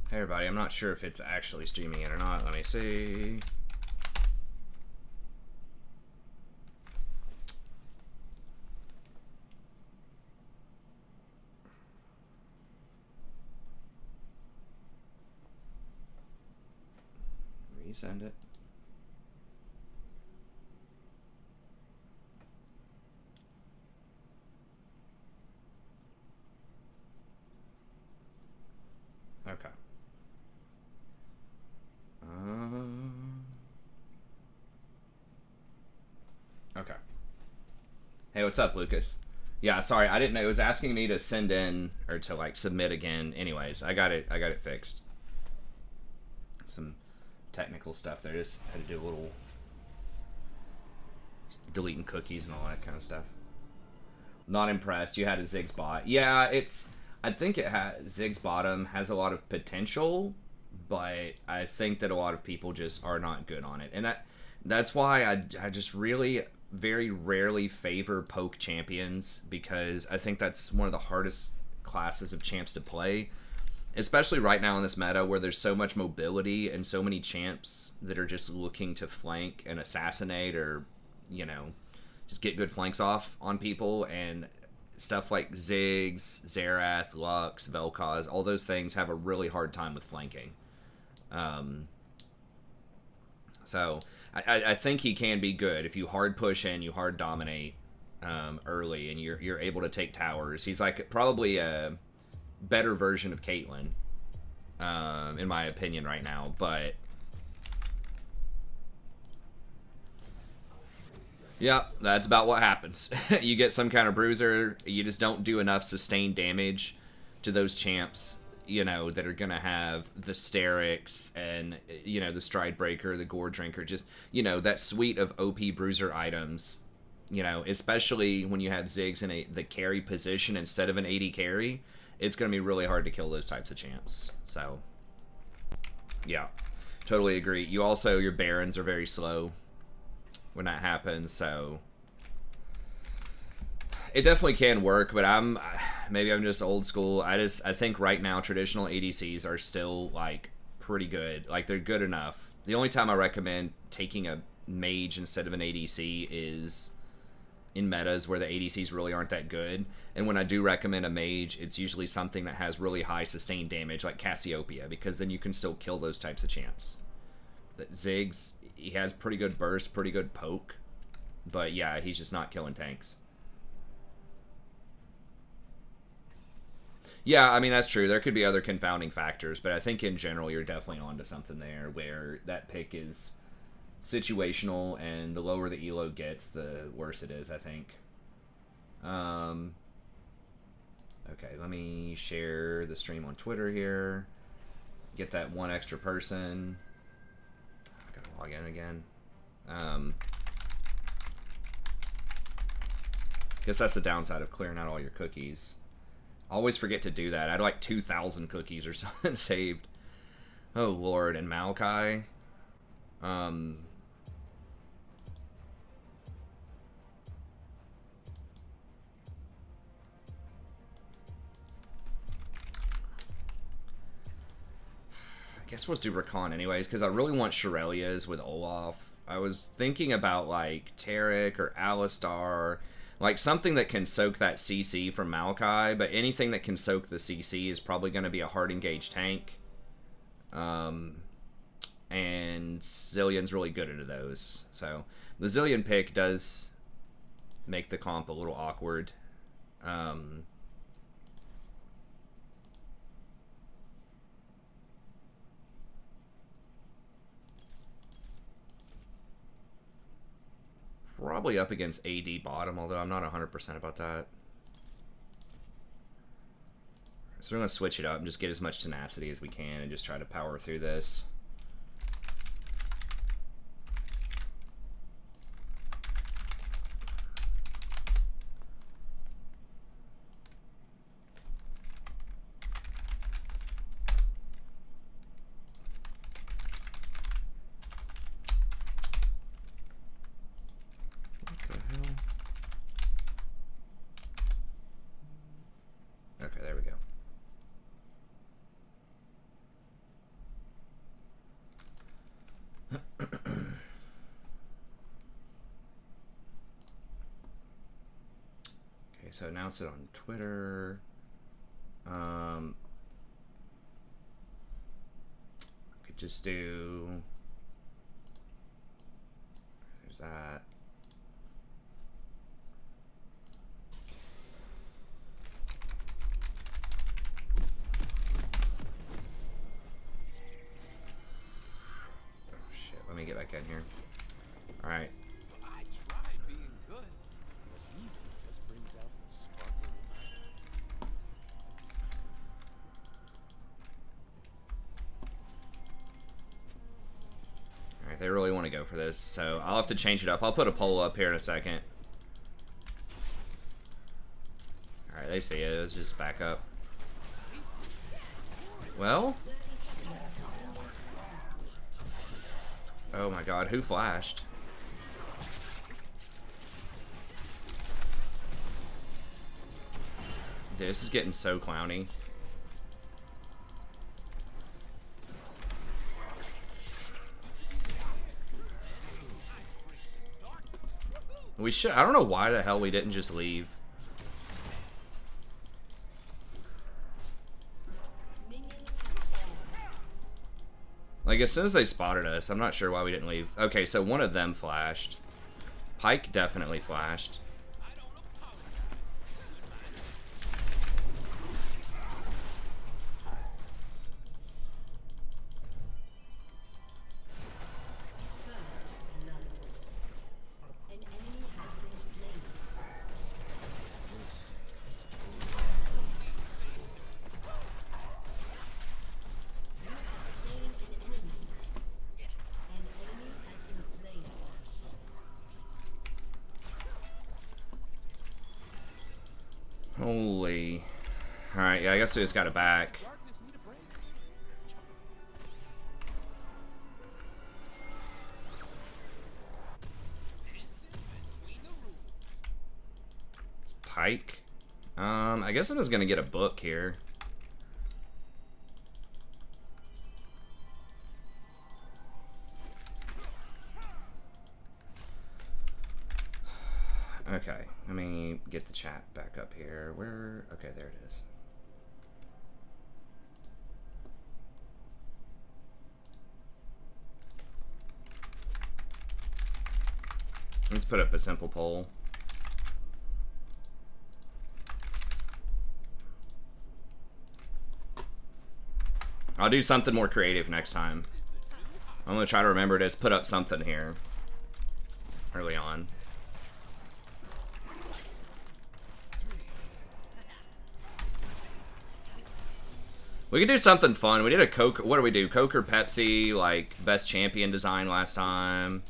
Hey everybody, I'm not sure if it's actually streaming it or not. Let me see. Resend it. Okay. Okay. Hey, what's up, Lucas? Yeah, sorry, I didn't know. It was asking me to send in or to like submit again. Anyways, I got it. I got it fixed. Some technical stuff there. Just had to do a little deleting cookies and all that kind of stuff. Not impressed. You had a Ziggs bot. Yeah, it's. I think it has Ziggs bottom has a lot of potential, but I think that a lot of people just are not good on it, and that's why I just really very rarely favor poke champions because I think that's one of the hardest classes of champs to play, especially right now in this meta where there's so much mobility and so many champs that are just looking to flank and assassinate or, you know, just get good flanks off on people, and stuff like Ziggs, Xerath, Lux, Vel'Koz, all those things have a really hard time with flanking. So I think he can be good if you hard push in, you hard dominate early, and you're able to take towers. He's like probably a better version of Caitlyn, in my opinion, right now. But yeah, that's about what happens. You get some kind of bruiser, you just don't do enough sustained damage to those champs, you know, that are going to have the Sterix and, you know, the Stride Breaker, the Gore Drinker, just, you know, that suite of OP bruiser items, you know, especially when you have Ziggs in the carry position instead of an AD carry, it's going to be really hard to kill those types of champs. So, yeah, totally agree. You also, your Barons are very slow when that happens, so it definitely can work, but maybe I'm just old school. I think right now traditional ADCs are still like pretty good. Like they're good enough. The only time I recommend taking a mage instead of an ADC is in metas where the ADCs really aren't that good. And when I do recommend a mage, it's usually something that has really high sustained damage like Cassiopeia, because then you can still kill those types of champs. But Ziggs, he has pretty good burst, pretty good poke, but yeah, he's just not killing tanks. Yeah, I mean, that's true. There could be other confounding factors, but I think in general you're definitely onto something there where that pick is situational, and the lower the elo gets, the worse it is, I think. Okay, let me share the stream on Twitter here. Get that one extra person. I gotta log in again. Guess that's the downside of clearing out all your cookies. Always forget to do that. I had like 2,000 cookies or something saved. Oh lord, and Maokai. I guess we'll do Rakan anyways, because I really want Shirelia's with Olaf. I was thinking about like Taric or Alistar, like something that can soak that CC from Maokai, but anything that can soak the CC is probably going to be a hard engaged tank. And Zillion's really good into those. So the Zillion pick does make the comp a little awkward. Probably up against AD bottom, although I'm not 100% about that. So we're going to switch it up and just get as much tenacity as we can and just try to power through this. Okay, there we go. so announce it on Twitter. Could just do. There's that. Oh shit! Let me get back in here. All right. They really want to go for this, so I'll have to change it up. I'll put a poll up here in a second. Alright, they see it. Let's just back up. Well? Oh my god, who flashed? Dude, this is getting so clowny. We should. I don't know why the hell we didn't just leave. Like, as soon as they spotted us, I'm not sure why we didn't leave. Okay, so one of them flashed. Pike definitely flashed. Holy. Alright, yeah, I guess we just got it back. It's Pike. I guess I'm just gonna get a book here. Okay, let me get the chat back up here. Where? Okay, there it is. Let's put up a simple poll. I'll do something more creative next time. I'm gonna try to remember to just put up something here early on. We could do something fun. We did a Coke. What do we do? Coke or Pepsi? Like best champion design last time.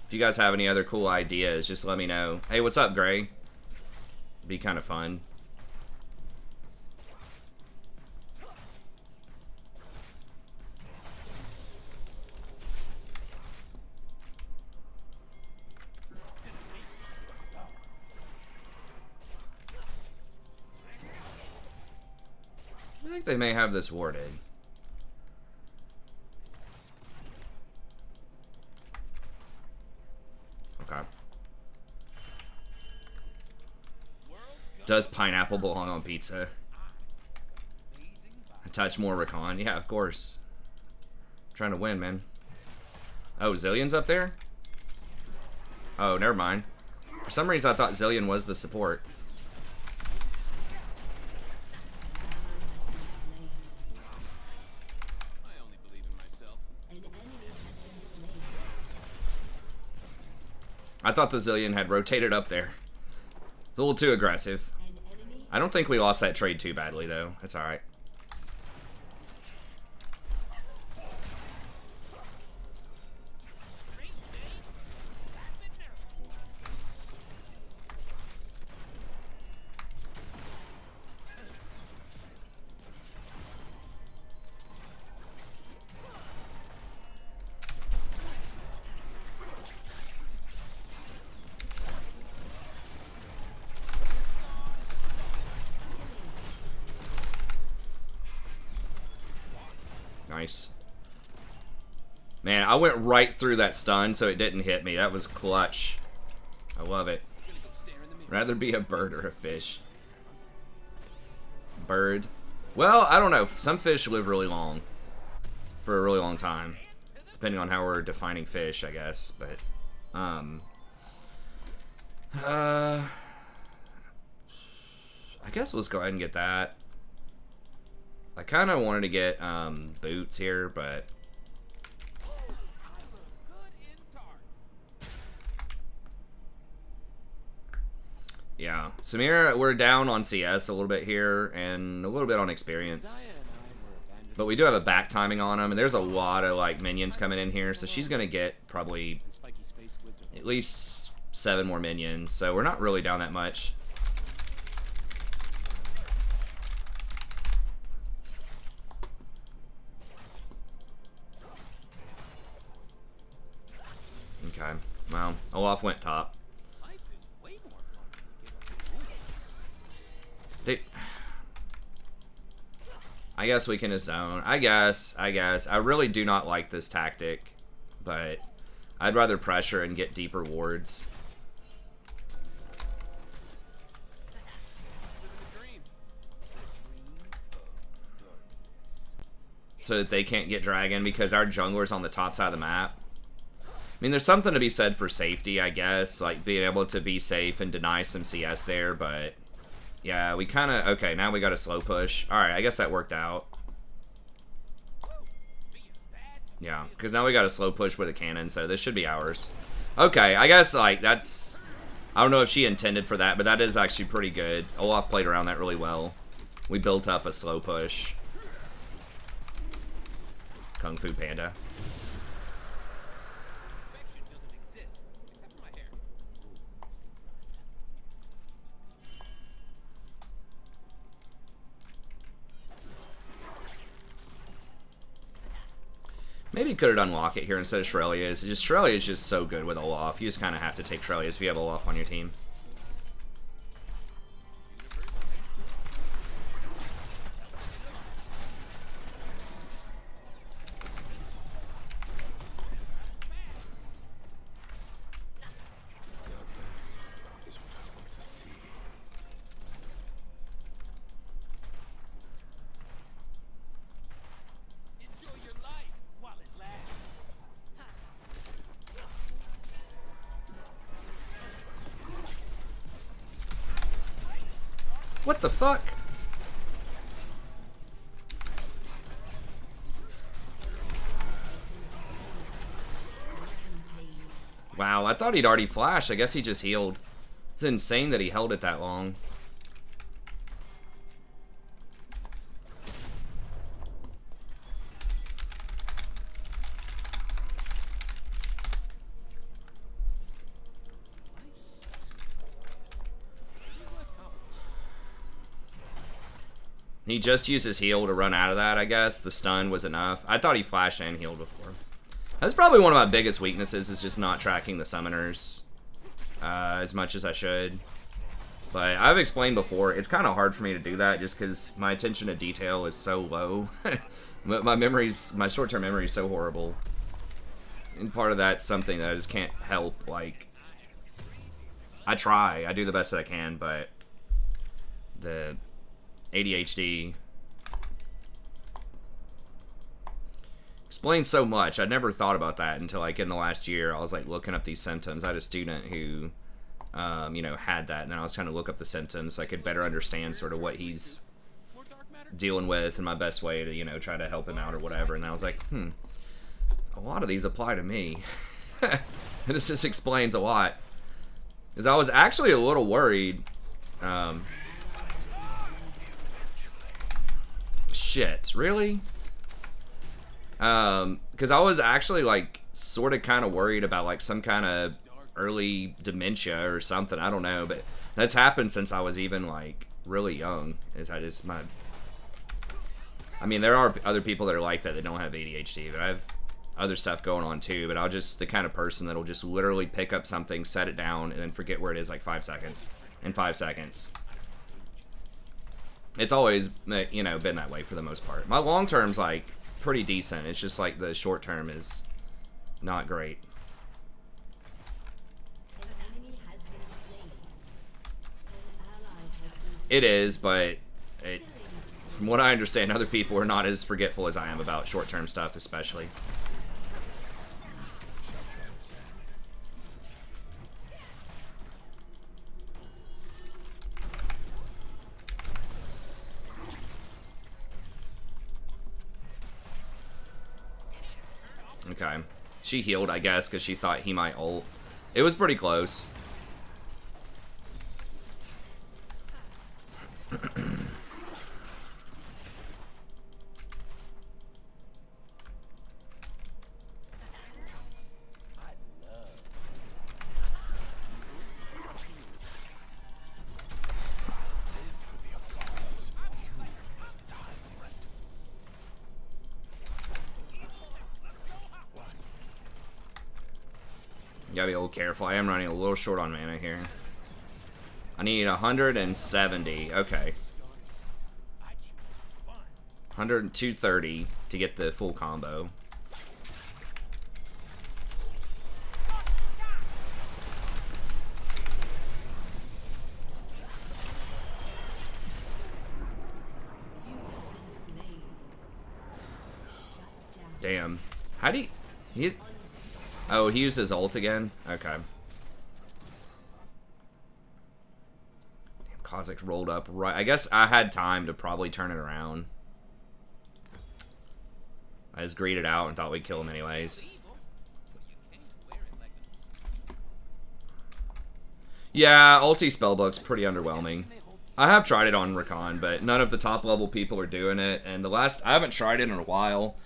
If you guys have any other cool ideas, just let me know. Hey, what's up, Gray? Be kind of fun. I think they may have this warded. Okay. Does pineapple belong on pizza? A touch more Rakan? Yeah, of course. I'm trying to win, man. Oh, Zillion's up there? Oh, never mind. For some reason, I thought Zillion was the support. I thought the Zillion had rotated up there. It's a little too aggressive. I don't think we lost that trade too badly, though. That's alright. Nice. Man, I went right through that stun, so it didn't hit me. That was clutch. I love it. Rather be a bird or a fish. Bird. Well, I don't know. Some fish live really long. For a really long time. Depending on how we're defining fish, I guess. But, I guess let's go ahead and get that. I kind of wanted to get, boots here, but... Yeah, Samira, we're down on CS a little bit here, and a little bit on experience. But we do have a back timing on him, and there's a lot of, like, minions coming in here, so she's gonna get probably at least 7 more minions, so we're not really down that much. Okay, well, Olaf went top. I guess we can just zone. I guess. I really do not like this tactic, but I'd rather pressure and get deeper wards. So that they can't get dragon because our jungler's on the top side of the map. I mean, there's something to be said for safety, I guess, like being able to be safe and deny some CS there, but... Yeah, we kind of... Okay, now we got a slow push. Alright, I guess that worked out. Yeah, because now we got a slow push with a cannon, so this should be ours. Okay, I guess, like, that's... I don't know if she intended for that, but that is actually pretty good. Olaf played around that really well. We built up a slow push. Kung Fu Panda. Maybe could have done Locket here instead of Shrelia's. Shrelia is just so good with Olaf. You just kind of have to take Shrelia's if you have Olaf on your team. What the fuck? Wow, I thought he'd already flashed. I guess he just healed. It's insane that he held it that long. He just used his heal to run out of that, I guess. The stun was enough. I thought he flashed and healed before. That's probably one of my biggest weaknesses, is just not tracking the summoners as much as I should. But I've explained before, it's kind of hard for me to do that just because my attention to detail is so low. my short-term memory is so horrible. And part of that's something that I just can't help. Like, I try. I do the best that I can, but the ADHD explains so much. I never thought about that until like in the last year. I was like looking up these symptoms. I had a student who, you know, had that, and then I was trying to look up the symptoms so I could better understand sort of what he's dealing with and my best way to, you know, try to help him out or whatever. And I was like, a lot of these apply to me. And this just explains a lot. Because I was actually a little worried. Shit, really? Because I was actually, like, sort of kind of worried about, like, some kind of early dementia or something. I don't know, but that's happened since I was even, like, really young. I mean, there are other people that are like that don't have ADHD, but I have other stuff going on, too. But I'll just, the kind of person that'll just literally pick up something, set it down, and then forget where it is, like, 5 seconds. In 5 seconds. It's always, you know, been that way for the most part. My long term's like pretty decent. It's just like the short term is not great. It is, but from what I understand, other people are not as forgetful as I am about short-term stuff, especially. Okay. She healed, I guess, because she thought he might ult. It was pretty close. Gotta be a little careful. I am running a little short on mana here. I need 170. Okay. 230 to get the full combo. Damn. How do you... Oh, he used his ult again? Okay. Damn, Kha'Zix rolled up right... I guess I had time to probably turn it around. I just greeted out and thought we'd kill him anyways. Yeah, ulti spellbook's pretty underwhelming. I have tried it on Rakan, but none of the top level people are doing it. And I haven't tried it in a while.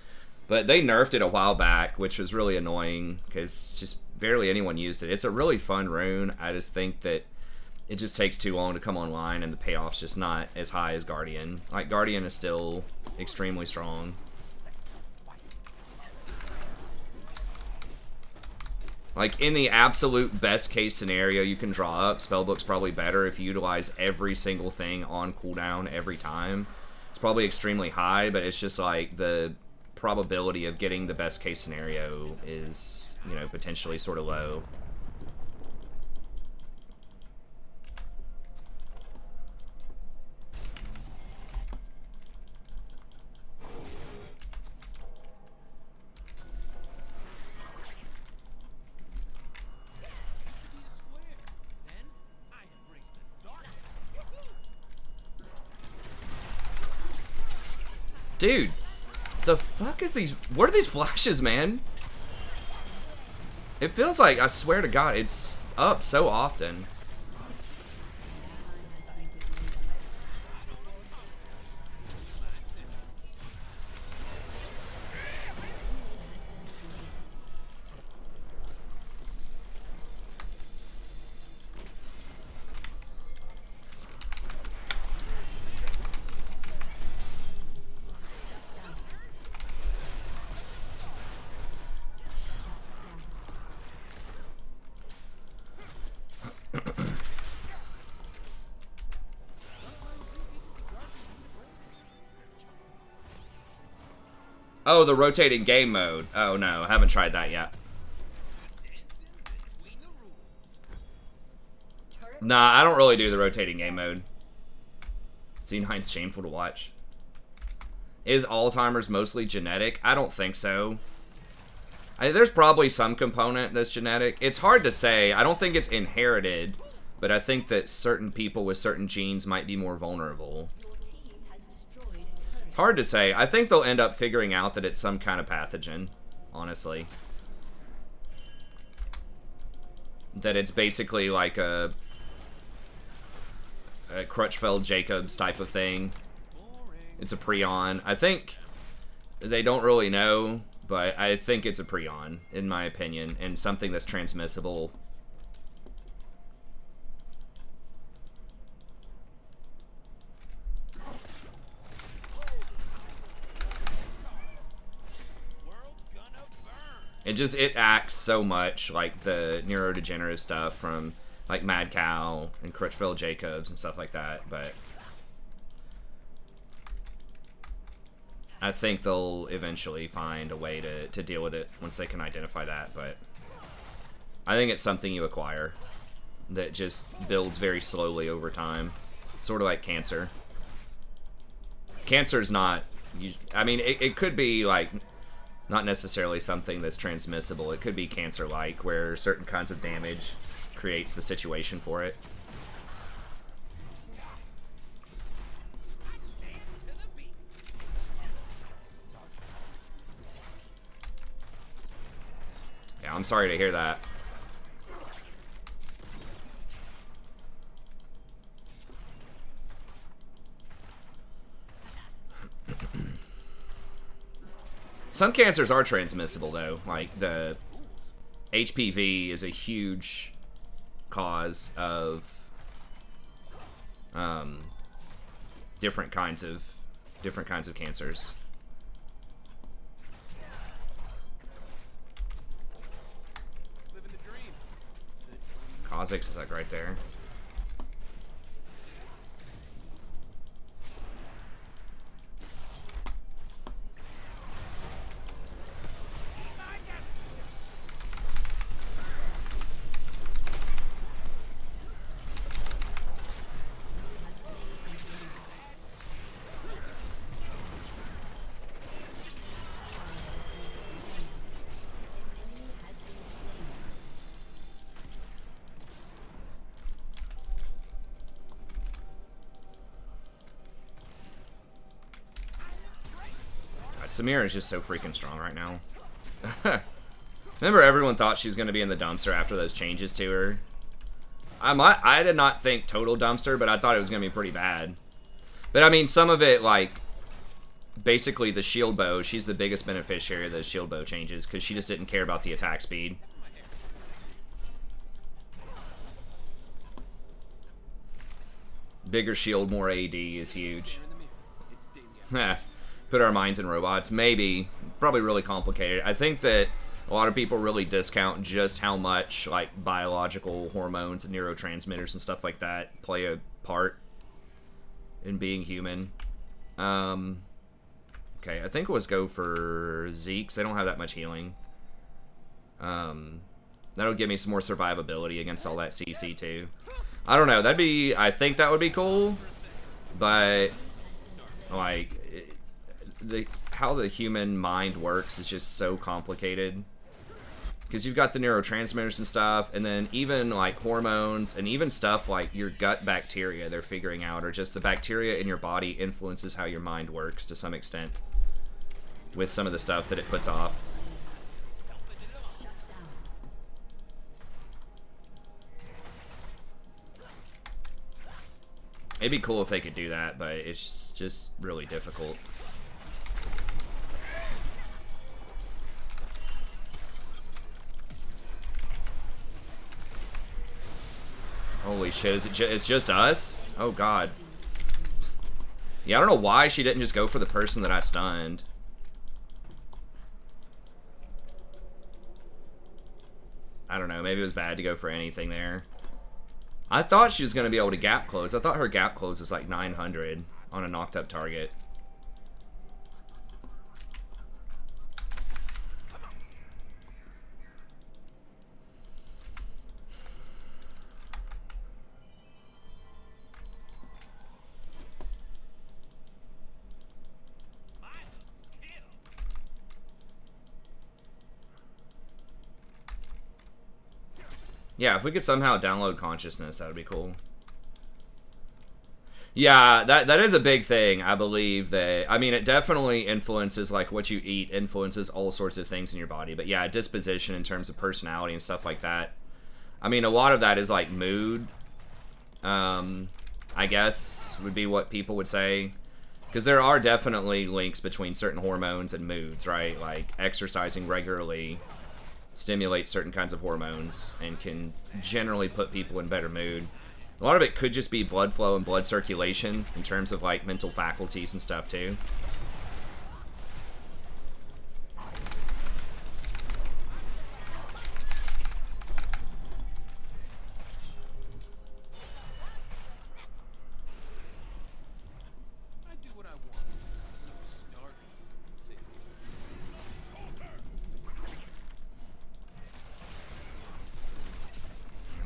But they nerfed it a while back, which was really annoying, because just barely anyone used it. It's a really fun rune. I just think that it just takes too long to come online, and the payoff's just not as high as Guardian. Like, Guardian is still extremely strong. Like, in the absolute best case scenario you can draw up, Spellbook's probably better if you utilize every single thing on cooldown every time. It's probably extremely high, but it's just like the probability of getting the best case scenario is, you know, potentially sort of low. Dude, the fuck is these? What are these flashes, man? It feels like, I swear to God, it's up so often. Oh, the rotating game mode. Oh no, I haven't tried that yet. Nah, I don't really do the rotating game mode. Z9's shameful to watch. Is Alzheimer's mostly genetic? I don't think so. There's probably some component that's genetic. It's hard to say. I don't think it's inherited, but I think that certain people with certain genes might be more vulnerable. It's hard to say. I think they'll end up figuring out that it's some kind of pathogen, honestly. That it's basically like a Crutchfeld-Jacobs type of thing. It's a prion. I think they don't really know, but I think it's a prion, in my opinion, and something that's transmissible. It acts so much like the neurodegenerative stuff from like Mad Cow and Crutchfield-Jacobs and stuff like that, but I think they'll eventually find a way to deal with it once they can identify that, but I think it's something you acquire that just builds very slowly over time. Sort of like cancer. Cancer's not... I mean, it could be, like, not necessarily something that's transmissible. It could be cancer-like, where certain kinds of damage creates the situation for it. Yeah, I'm sorry to hear that. Some cancers are transmissible, though. Like, the HPV is a huge cause of different kinds of cancers. Kha'Zix is like right there. Samira is just so freaking strong right now. Remember, everyone thought she was going to be in the dumpster after those changes to her. I did not think total dumpster, but I thought it was going to be pretty bad. But I mean, some of it, like, basically the shield bow, she's the biggest beneficiary of those shield bow changes, because she just didn't care about the attack speed. Bigger shield, more AD is huge. Put our minds in robots. Maybe. Probably really complicated. I think that a lot of people really discount just how much, like, biological hormones and neurotransmitters and stuff like that play a part in being human. Okay, I think let's go for Zeke. They don't have that much healing. That'll give me some more survivability against all that CC, too. I don't know. That'd be... I think that would be cool. But, like... how the human mind works is just so complicated, because you've got the neurotransmitters and stuff, and then even like hormones and even stuff like your gut bacteria they're figuring out, or just the bacteria in your body influences how your mind works to some extent with some of the stuff that it puts off. It'd be cool if they could do that, but it's just really difficult. Holy shit, is it it's just us? Oh god. Yeah, I don't know why she didn't just go for the person that I stunned. I don't know, maybe it was bad to go for anything there. I thought she was going to be able to gap close. I thought her gap close is like 900 on a knocked up target. Yeah, if we could somehow download consciousness, that would be cool. Yeah, that is a big thing, I believe. That, I mean, it definitely influences, like, what you eat influences all sorts of things in your body. But yeah, disposition in terms of personality and stuff like that. I mean, a lot of that is, like, mood, I guess, would be what people would say. Because there are definitely links between certain hormones and moods, right? Like, exercising regularly stimulates certain kinds of hormones and can generally put people in better mood. A lot of it could just be blood flow and blood circulation in terms of like mental faculties and stuff too.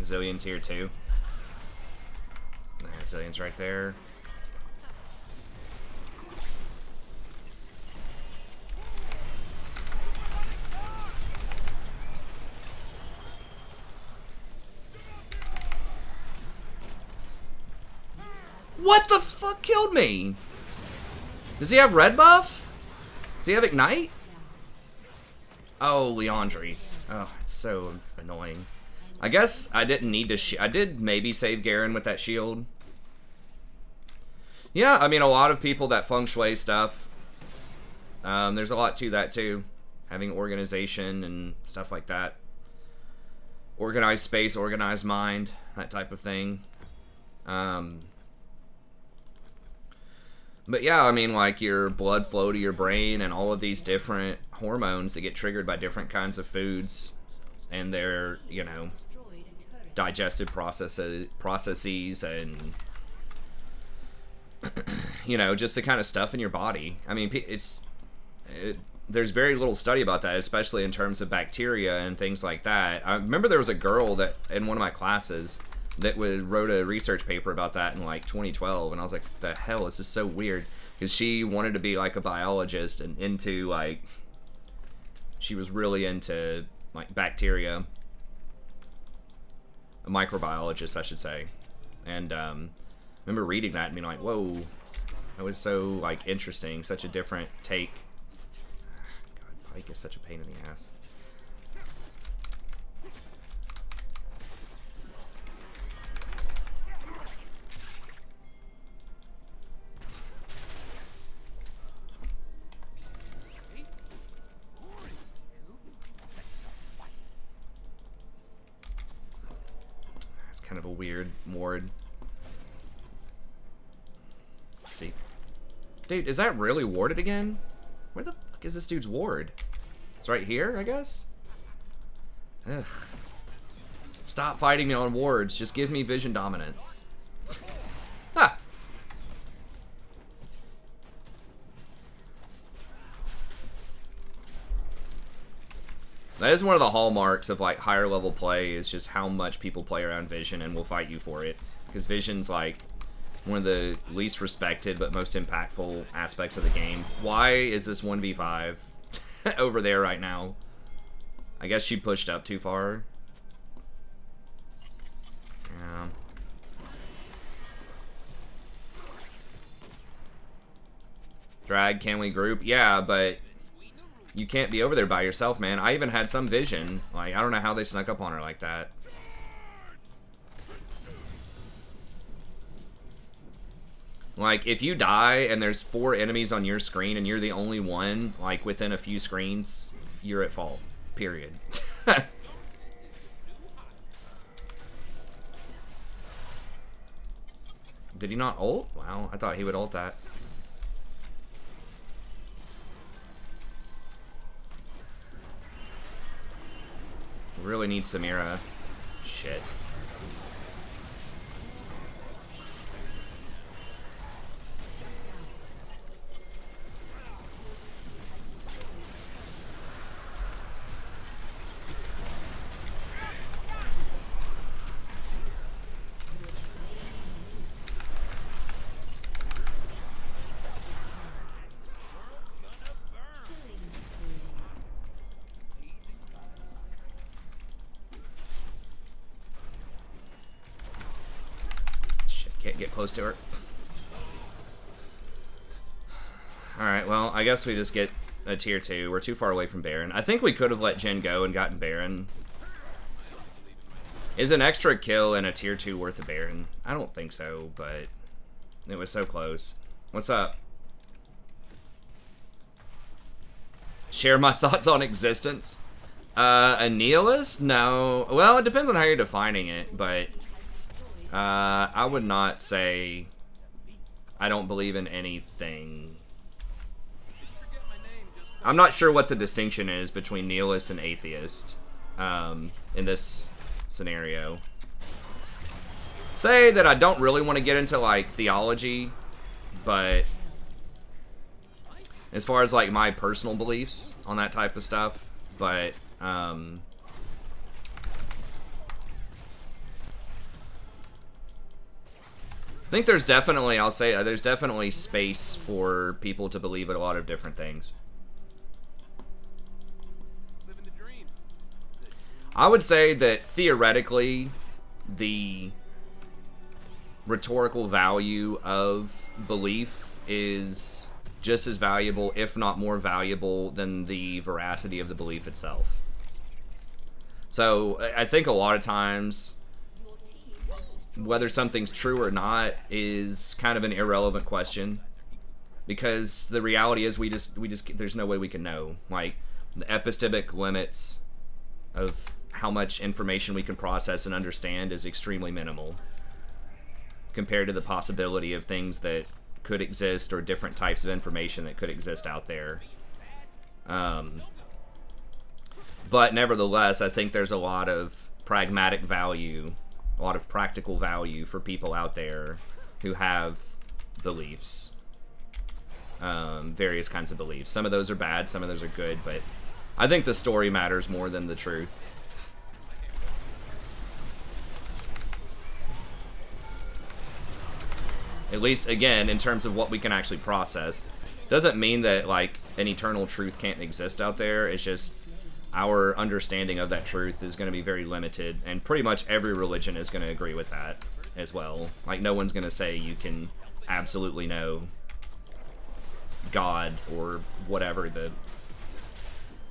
Zillion's here too. Nice. Brazilians right there. What the fuck killed me? Does he have red buff? Does he have ignite? Oh, Leandri's. Oh, it's so annoying. I guess I didn't need to. I did maybe save Garen with that shield. Yeah, I mean, a lot of people that feng shui stuff. There's a lot to that too, having organization and stuff like that. Organized space, organized mind, that type of thing. But yeah, I mean, like your blood flow to your brain and all of these different hormones that get triggered by different kinds of foods and their, you know, digestive processes and, you know, just the kind of stuff in your body. I mean, there's very little study about that, especially in terms of bacteria and things like that. I remember there was a girl that in one of my classes that wrote a research paper about that in like 2012, and I was like, the hell, this is so weird, because she wanted to be like a biologist and into like, she was really into like bacteria, a microbiologist I should say, and I remember reading that and being like, whoa, that was so like interesting, such a different take. God, Pike is such a pain in the ass. Kind of a weird ward. Let's see. Dude, is that really warded again? Where the fuck is this dude's ward? It's right here, I guess? Ugh. Stop fighting me on wards. Just give me vision dominance. Ha! That is one of the hallmarks of like higher level play, is just how much people play around Vision and will fight you for it. Because Vision's like one of the least respected but most impactful aspects of the game. Why is this 1v5 over there right now? I guess she pushed up too far. Yeah. Drag, can we group? Yeah, but you can't be over there by yourself, man. I even had some vision. Like, I don't know how they snuck up on her like that. Like, if you die and there's 4 enemies on your screen and you're the only one, like, within a few screens, you're at fault. Period. Did he not ult? Wow, I thought he would ult that. Really need Samira. Shit. Can't get close to her. Alright, well, I guess we just get a tier 2. We're too far away from Baron. I think we could have let Jhin go and gotten Baron. Is an extra kill and a tier 2 worth of Baron? I don't think so, but it was so close. What's up? Share my thoughts on existence? A nihilist? No. Well, it depends on how you're defining it, but I would not say I don't believe in anything. I'm not sure what the distinction is between nihilist and atheist in this scenario. Say that I don't really want to get into like theology, but as far as like my personal beliefs on that type of stuff, but I think there's definitely, I'll say, there's definitely space for people to believe in a lot of different things. I would say that theoretically, the rhetorical value of belief is just as valuable, if not more valuable, than the veracity of the belief itself. So I think a lot of times, whether something's true or not is kind of an irrelevant question, because the reality is we just there's no way we can know. Like, the epistemic limits of how much information we can process and understand is extremely minimal compared to the possibility of things that could exist, or different types of information that could exist out there. But nevertheless, I think there's a lot of pragmatic value, a lot of practical value for people out there who have beliefs, various kinds of beliefs. Some of those are bad, some of those are good, but I think the story matters more than the truth. At least, again, in terms of what we can actually process. Doesn't mean that, like, an eternal truth can't exist out there. It's just our understanding of that truth is going to be very limited, and pretty much every religion is going to agree with that as well. Like, no one's going to say you can absolutely know God or whatever the,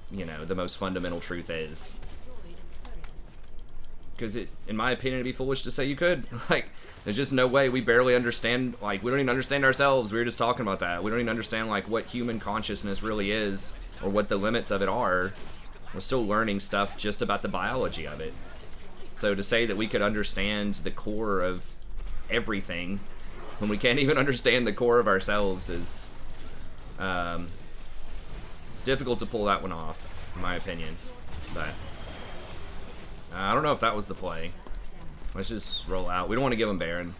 you know, the most fundamental truth is. Because it, in my opinion, it'd be foolish to say you could. Like, there's just no way. We barely understand, like, we don't even understand ourselves. We were just talking about that. We don't even understand, like, what human consciousness really is, or what the limits of it are. We're still learning stuff just about the biology of it. So to say that we could understand the core of everything when we can't even understand the core of ourselves is, it's difficult to pull that one off, in my opinion. But I don't know if that was the play. Let's just roll out. We don't want to give him Baron.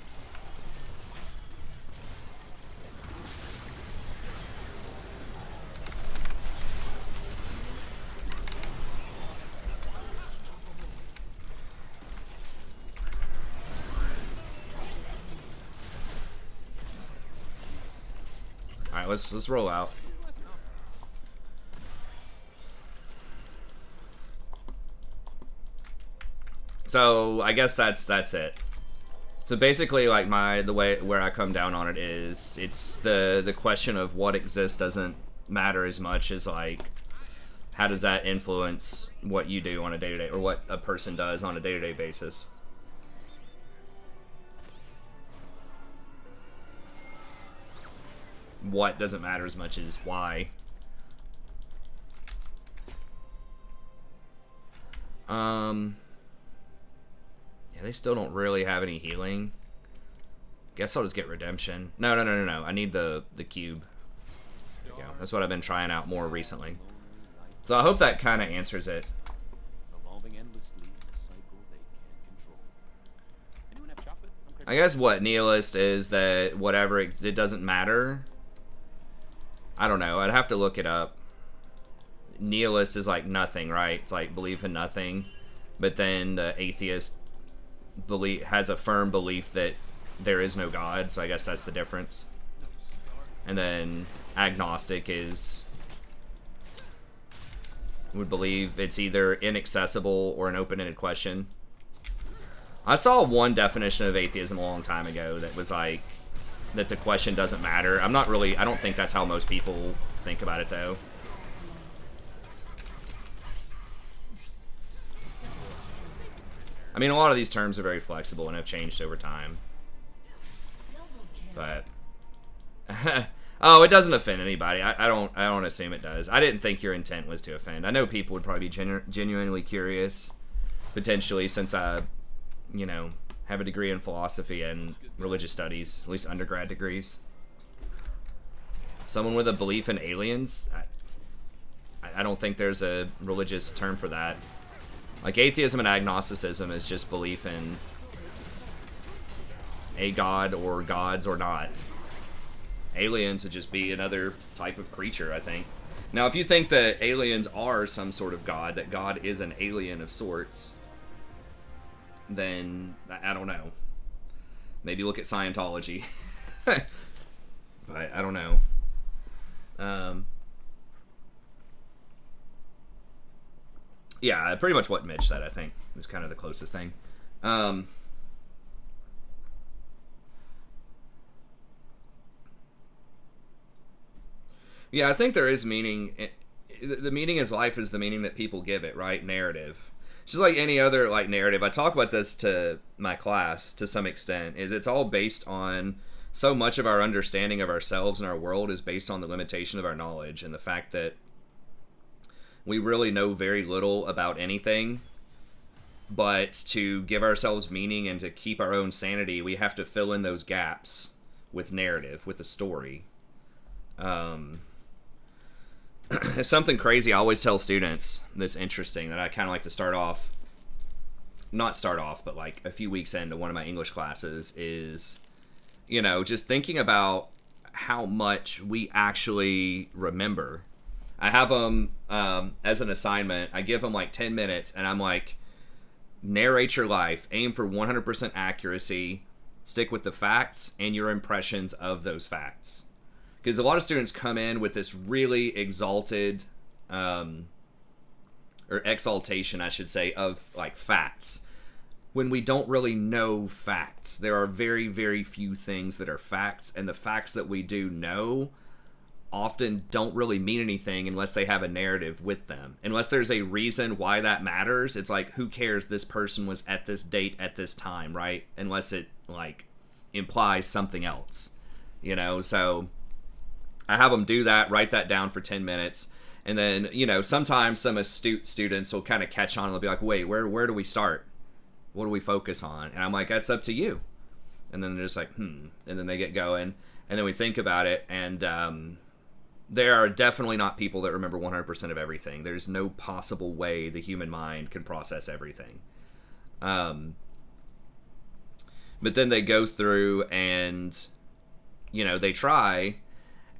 Alright, let's roll out. So I guess that's it. So basically, like, the way where I come down on it is, it's the question of what exists doesn't matter as much as, like, how does that influence what you do on a day-to-day, or what a person does on a day-to-day basis. What doesn't matter as much as why. Yeah, they still don't really have any healing. Guess I'll just get redemption. No. I need the cube. There you go. That's what I've been trying out more recently. So I hope that kind of answers it. I guess what nihilist is that whatever, it doesn't matter. I don't know. I'd have to look it up. Nihilist is like nothing, right? It's like belief in nothing. But then the atheist has a firm belief that there is no God, so I guess that's the difference. And then agnostic would believe it's either inaccessible or an open-ended question. I saw one definition of atheism a long time ago that was like that the question doesn't matter. I don't think that's how most people think about it, though. I mean, a lot of these terms are very flexible and have changed over time. But oh, it doesn't offend anybody. I don't assume it does. I didn't think your intent was to offend. I know people would probably be genuinely curious, potentially, since I, you know, have a degree in philosophy and religious studies, at least undergrad degrees. Someone with a belief in aliens, I don't think there's a religious term for that. Like, atheism and agnosticism is just belief in a god or gods or not. Aliens would just be another type of creature, I think. Now, if you think that aliens are some sort of god, that God is an alien of sorts, then I don't know. Maybe look at Scientology. But I don't know. Yeah, pretty much what Mitch said, I think, is kind of the closest thing. Yeah, I think there is meaning. The meaning is life is the meaning that people give it, right? Narrative. Just like any other like narrative. I talk about this to my class to some extent. Is it's all based on so much of our understanding of ourselves and our world is based on the limitation of our knowledge and the fact that we really know very little about anything. But to give ourselves meaning and to keep our own sanity, we have to fill in those gaps with narrative, with a story. It's something crazy I always tell students that's interesting that I kind of like to but like a few weeks into one of my English classes is, just thinking about how much we actually remember. I have them as an assignment. I give them like 10 minutes and I'm like, narrate your life, aim for 100% accuracy, stick with the facts and your impressions of those facts. Because a lot of students come in with this really exalted, or exaltation, I should say, of like facts, when we don't really know facts. There are very, very few things that are facts, and the facts that we do know often don't really mean anything unless they have a narrative with them. Unless there's a reason why that matters, it's like, who cares this person was at this date at this time, right? Unless it, like, implies something else, so I have them do that, write that down for 10 minutes. And then, sometimes some astute students will kind of catch on and they'll be like, wait, where do we start? What do we focus on? And I'm like, that's up to you. And then they're just like, And then they get going. And then we think about it. And there are definitely not people that remember 100% of everything. There's no possible way the human mind can process everything. But then they go through and, they try.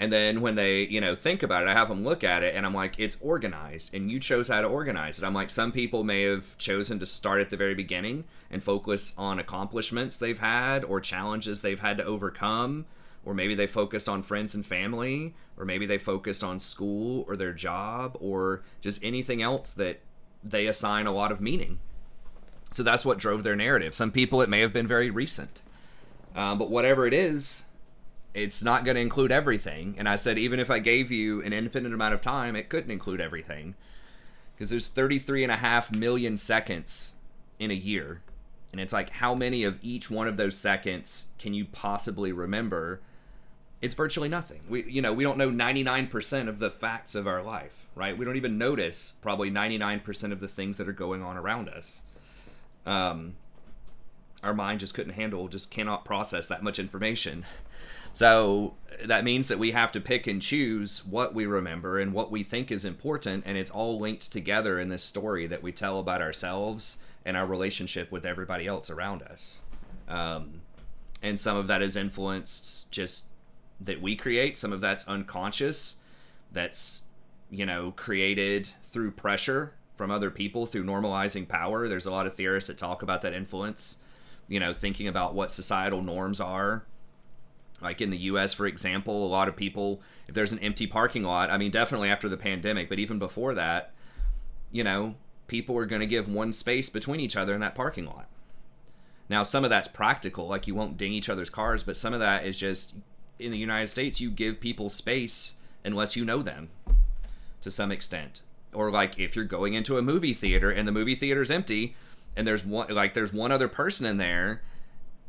And then when they, think about it, I have them look at it and I'm like, it's organized and you chose how to organize it. I'm like, some people may have chosen to start at the very beginning and focus on accomplishments they've had or challenges they've had to overcome. Or maybe they focused on friends and family, or maybe they focused on school or their job or just anything else that they assign a lot of meaning. So that's what drove their narrative. Some people, it may have been very recent. But whatever it is, it's not going to include everything. And I said, even if I gave you an infinite amount of time, it couldn't include everything. Because there's 33.5 million seconds in a year. And it's like, how many of each one of those seconds can you possibly remember? It's virtually nothing. We don't know 99% of the facts of our life, right? We don't even notice probably 99% of the things that are going on around us. Our mind just cannot process that much information. So that means that we have to pick and choose what we remember and what we think is important, and it's all linked together in this story that we tell about ourselves and our relationship with everybody else around us. And some of that is influenced just that we create. Some of that's unconscious. That's, created through pressure from other people, through normalizing power. There's a lot of theorists that talk about that influence, thinking about what societal norms are. Like in the U.S., for example, a lot of people, if there's an empty parking lot, I mean, definitely after the pandemic, but even before that, people are going to give one space between each other in that parking lot. Now, some of that's practical, like you won't ding each other's cars, but some of that is just, in the United States, you give people space unless you know them to some extent. Or like if you're going into a movie theater and the movie theater's empty and there's one other person in there,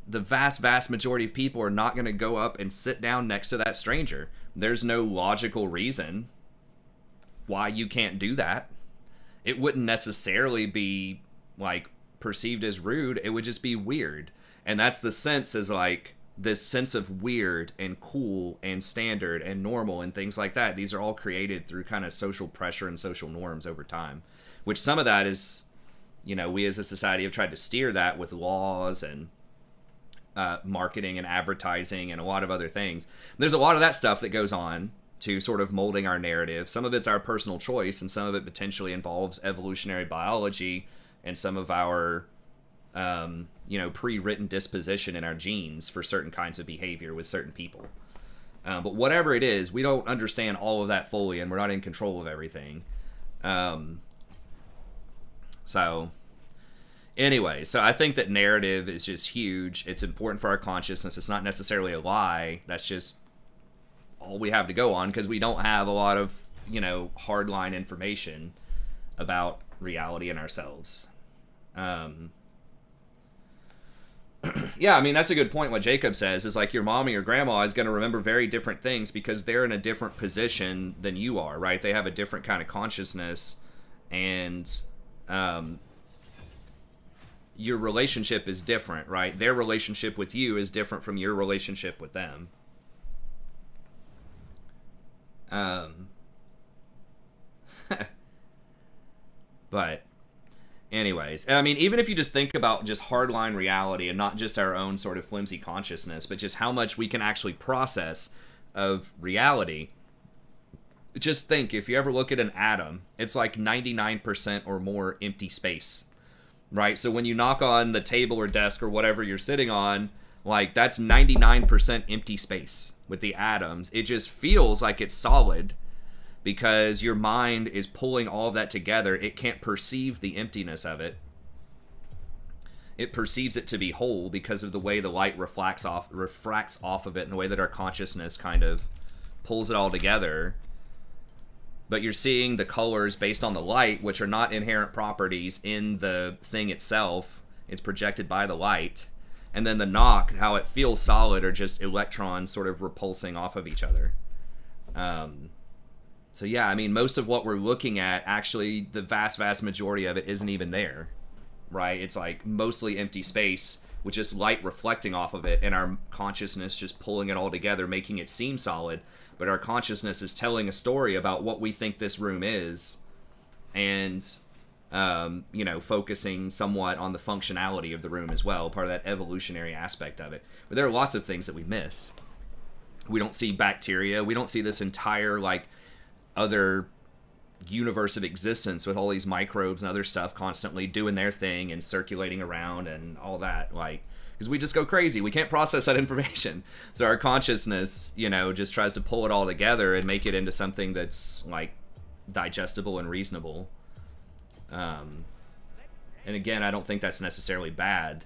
the vast majority of people are not going to go up and sit down next to that stranger. There's no logical reason why you can't do that. It wouldn't necessarily be like perceived as rude. It would just be weird. And that's the sense, is like this sense of weird and cool and standard and normal and things like that. These are all created through kind of social pressure and social norms over time, which some of that is, we as a society have tried to steer that with laws and marketing and advertising and a lot of other things. There's a lot of that stuff that goes on to sort of molding our narrative. Some of it's our personal choice, and some of it potentially involves evolutionary biology and some of our pre-written disposition in our genes for certain kinds of behavior with certain people. But whatever it is, we don't understand all of that fully, and we're not in control of everything. So anyway, so I think that narrative is just huge. It's important for our consciousness. It's not necessarily a lie. That's just all we have to go on, because we don't have a lot of, hardline information about reality and ourselves. Yeah, I mean, that's a good point. What Jacob says is like your mom or your grandma is going to remember very different things because they're in a different position than you are, right? They have a different kind of consciousness, and your relationship is different, right? Their relationship with you is different from your relationship with them. But anyways, I mean, even if you just think about just hardline reality and not just our own sort of flimsy consciousness, but just how much we can actually process of reality, just think, if you ever look at an atom, it's like 99% or more empty space, right? So when you knock on the table or desk or whatever you're sitting on, like, that's 99% empty space with the atoms. It just feels like it's solid because your mind is pulling all of that together. It can't perceive the emptiness of it. It perceives it to be whole because of the way the light refracts off of it, and the way that our consciousness kind of pulls it all together. But you're seeing the colors based on the light, which are not inherent properties in the thing itself. It's projected by the light. And then the knock, how it feels solid, are just electrons sort of repulsing off of each other. So yeah, I mean, most of what we're looking at, actually, the vast majority of it isn't even there, right? It's like mostly empty space with just light reflecting off of it, and our consciousness just pulling it all together, making it seem solid. But our consciousness is telling a story about what we think this room is, and, focusing somewhat on the functionality of the room as well, part of that evolutionary aspect of it. But there are lots of things that we miss. We don't see bacteria. We don't see this entire, other universe of existence with all these microbes and other stuff constantly doing their thing and circulating around and all that, because we just go crazy. We can't process that information. So our consciousness, just tries to pull it all together and make it into something that's digestible and reasonable. And again, I don't think that's necessarily bad.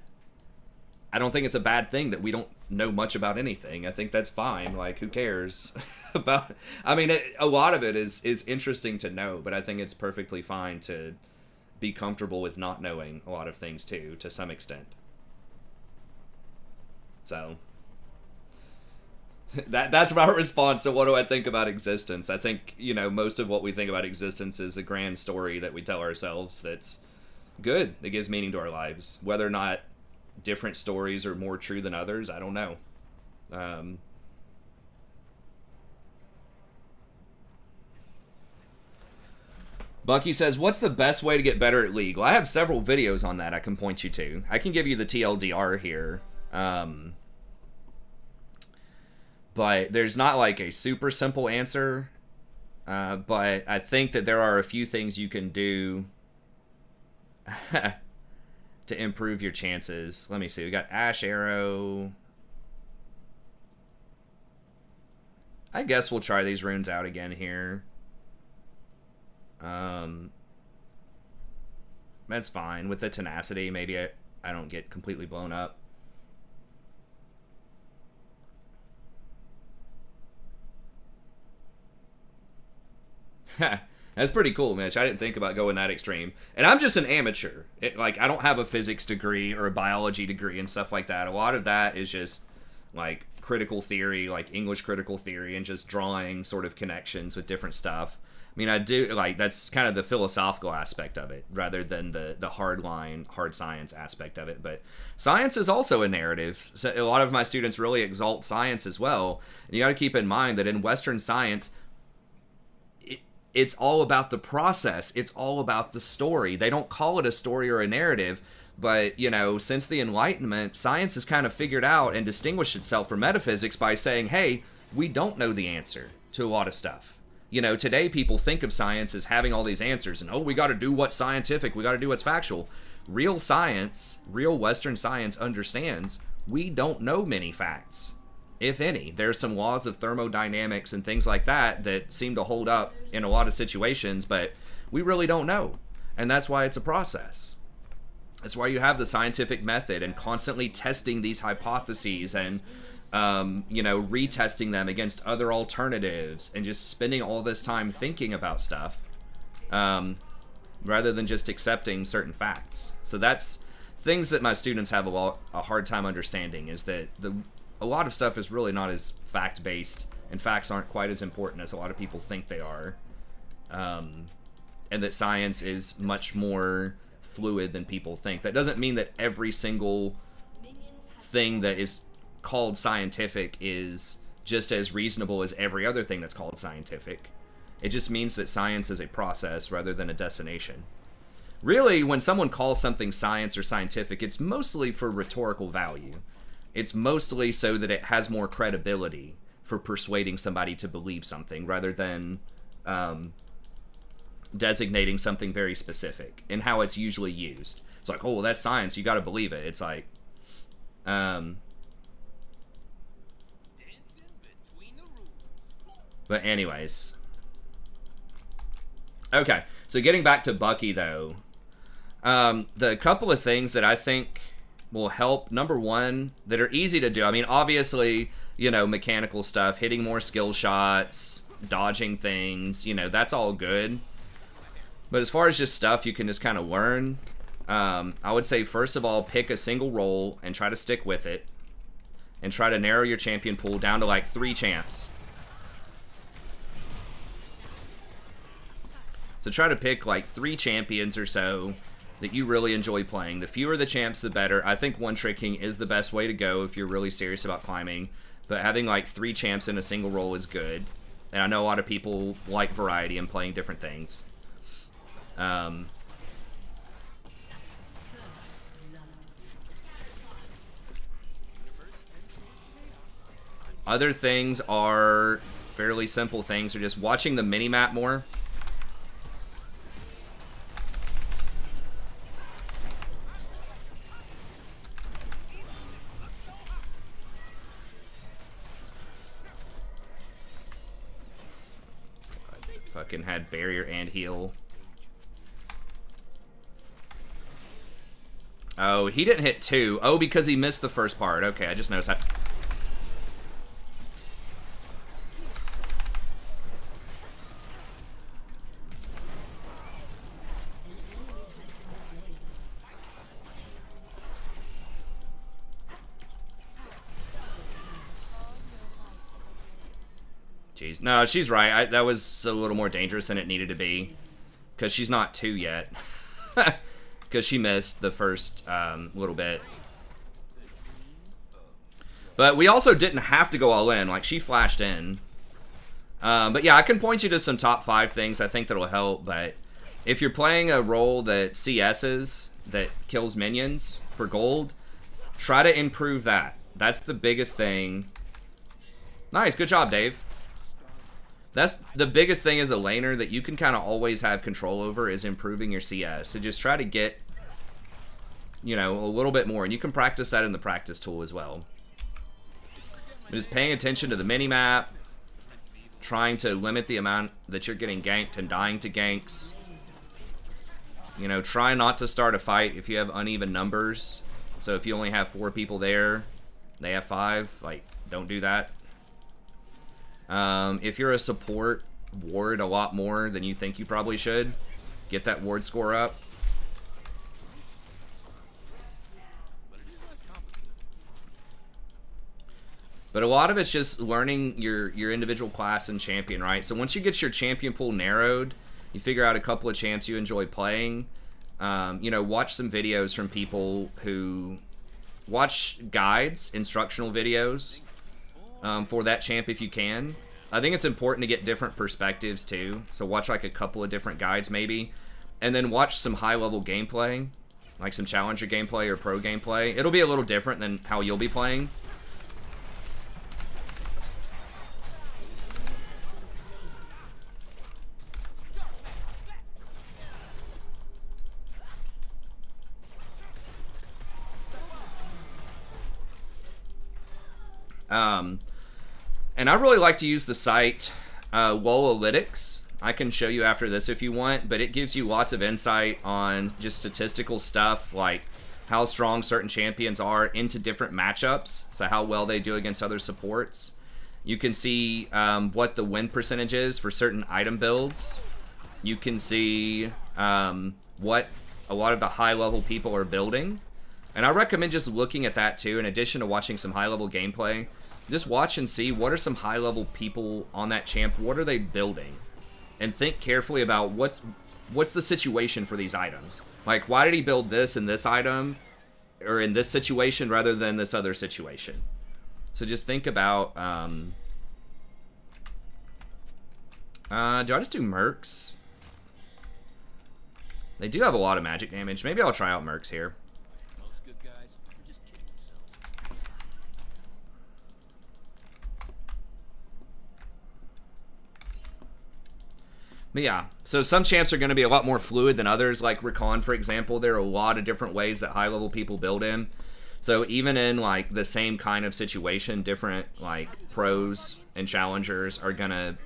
I don't think it's a bad thing that we don't know much about anything. I think that's fine. Who cares about... I mean, a lot of it is interesting to know, but I think it's perfectly fine to be comfortable with not knowing a lot of things, too, to some extent. So, that's my response to what do I think about existence. I think, most of what we think about existence is a grand story that we tell ourselves that's good, that gives meaning to our lives. Whether or not different stories are more true than others, I don't know. Bucky says, what's the best way to get better at League? Well, I have several videos on that I can point you to. I can give you the TLDR here. But there's not a super simple answer. But I think that there are a few things you can do to improve your chances. Let me see. We got Ash Arrow. I guess we'll try these runes out again here. That's fine. With the tenacity, maybe I don't get completely blown up. That's pretty cool, Mitch. I didn't think about going that extreme. And I'm just an amateur. I don't have a physics degree or a biology degree and stuff like that. A lot of that is just, critical theory, English critical theory, and just drawing sort of connections with different stuff. I mean, I do, that's kind of the philosophical aspect of it, rather than the hard science aspect of it. But science is also a narrative. So a lot of my students really exalt science as well. And you got to keep in mind that in Western science, it's all about the process. It's all about the story. They don't call it a story or a narrative, but, since the Enlightenment, science has kind of figured out and distinguished itself from metaphysics by saying, hey, we don't know the answer to a lot of stuff. You know, today people think of science as having all these answers and, oh, we got to do what's scientific, we got to do what's factual. Real science, real Western science understands we don't know many facts, if any. There's some laws of thermodynamics and things like that that seem to hold up in a lot of situations, but we really don't know. And that's why it's a process. That's why you have the scientific method and constantly testing these hypotheses and, you know, retesting them against other alternatives and just spending all this time thinking about stuff rather than just accepting certain facts. So that's things that my students have a hard time understanding, is that a lot of stuff is really not as fact-based, and facts aren't quite as important as a lot of people think they are. And that science is much more fluid than people think. That doesn't mean that every single thing that is called scientific is just as reasonable as every other thing that's called scientific. It just means that science is a process rather than a destination. Really, when someone calls something science or scientific, it's mostly for rhetorical value. It's mostly so that it has more credibility for persuading somebody to believe something rather than designating something very specific and how it's usually used. It's like, oh, well, that's science, you got to believe it. It's like, but anyways. Okay, so getting back to Bucky, though, the couple of things that I think will help, number one, that are easy to do. I mean, obviously, you know, mechanical stuff, hitting more skill shots, dodging things, you know, that's all good. But as far as just stuff you can just kind of learn, I would say, first of all, pick a single role and try to stick with it. And try to narrow your champion pool down to like 3 champs. So try to pick like 3 champions or so that you really enjoy playing. The fewer the champs, the better. I think one-tricking is the best way to go if you're really serious about climbing. But having like 3 champs in a single role is good. And I know a lot of people like variety and playing different things. Other things are fairly simple things, or just watching the mini-map more. Fucking had barrier and heal. Oh, he didn't hit 2. Oh, because he missed the first part. Okay, I just noticed that. Jeez. No, she's right. That was a little more dangerous than it needed to be. Because she's not 2 yet. Because she missed the first little bit. But we also didn't have to go all in. Like, she flashed in. But yeah, I can point you to some top 5 things I think that'll help. But if you're playing a role that CS's, that kills minions for gold, try to improve that. That's the biggest thing. Nice, good job, Dave. That's the biggest thing as a laner that you can kind of always have control over, is improving your CS. So just try to get, you know, a little bit more. And you can practice that in the practice tool as well. But just paying attention to the mini-map, trying to limit the amount that you're getting ganked and dying to ganks. You know, try not to start a fight if you have uneven numbers. So if you only have 4 people there, they have 5, like, don't do that. If you're a support, ward a lot more than you think you probably should. Get that ward score up. But a lot of it's just learning your individual class and champion, right? So once you get your champion pool narrowed, you figure out a couple of champs you enjoy playing. You know, watch some videos from people who watch guides, instructional videos for that champ if you can. I think it's important to get different perspectives too. So watch like a couple of different guides maybe. And then watch some high-level gameplay, like some challenger gameplay or pro gameplay. It'll be a little different than how you'll be playing. And I really like to use the site Lolalytics. I can show you after this if you want, but it gives you lots of insight on just statistical stuff, like how strong certain champions are into different matchups, so how well they do against other supports. You can see what the win percentage is for certain item builds. You can see what a lot of the high-level people are building. And I recommend just looking at that too, in addition to watching some high-level gameplay. Just watch and see what are some high-level people on that champ, what are they building? And think carefully about what's the situation for these items. Like, why did he build this in this item, or in this situation, rather than this other situation? So just think about, do I just do Mercs? They do have a lot of magic damage. Maybe I'll try out Mercs here. Most good guys are just kidding themselves. But yeah, so some champs are going to be a lot more fluid than others, like Rakan, for example. There are a lot of different ways that high-level people build in. So even in, like, the same kind of situation, different, like, pros and challengers are going to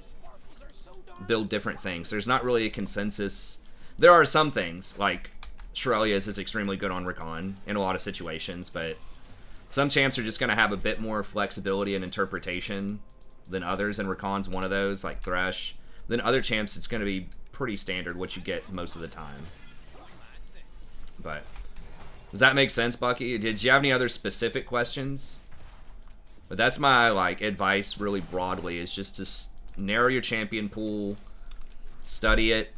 build different things. There's not really a consensus. There are some things, like Shirelia's is extremely good on Rakan in a lot of situations, but some champs are just going to have a bit more flexibility and interpretation than others, and Rakan's one of those, like Thresh. Then other champs, it's going to be pretty standard what you get most of the time. But does that make sense, Bucky? Did you have any other specific questions? But that's my, like, advice really broadly, is just to narrow your champion pool, study it,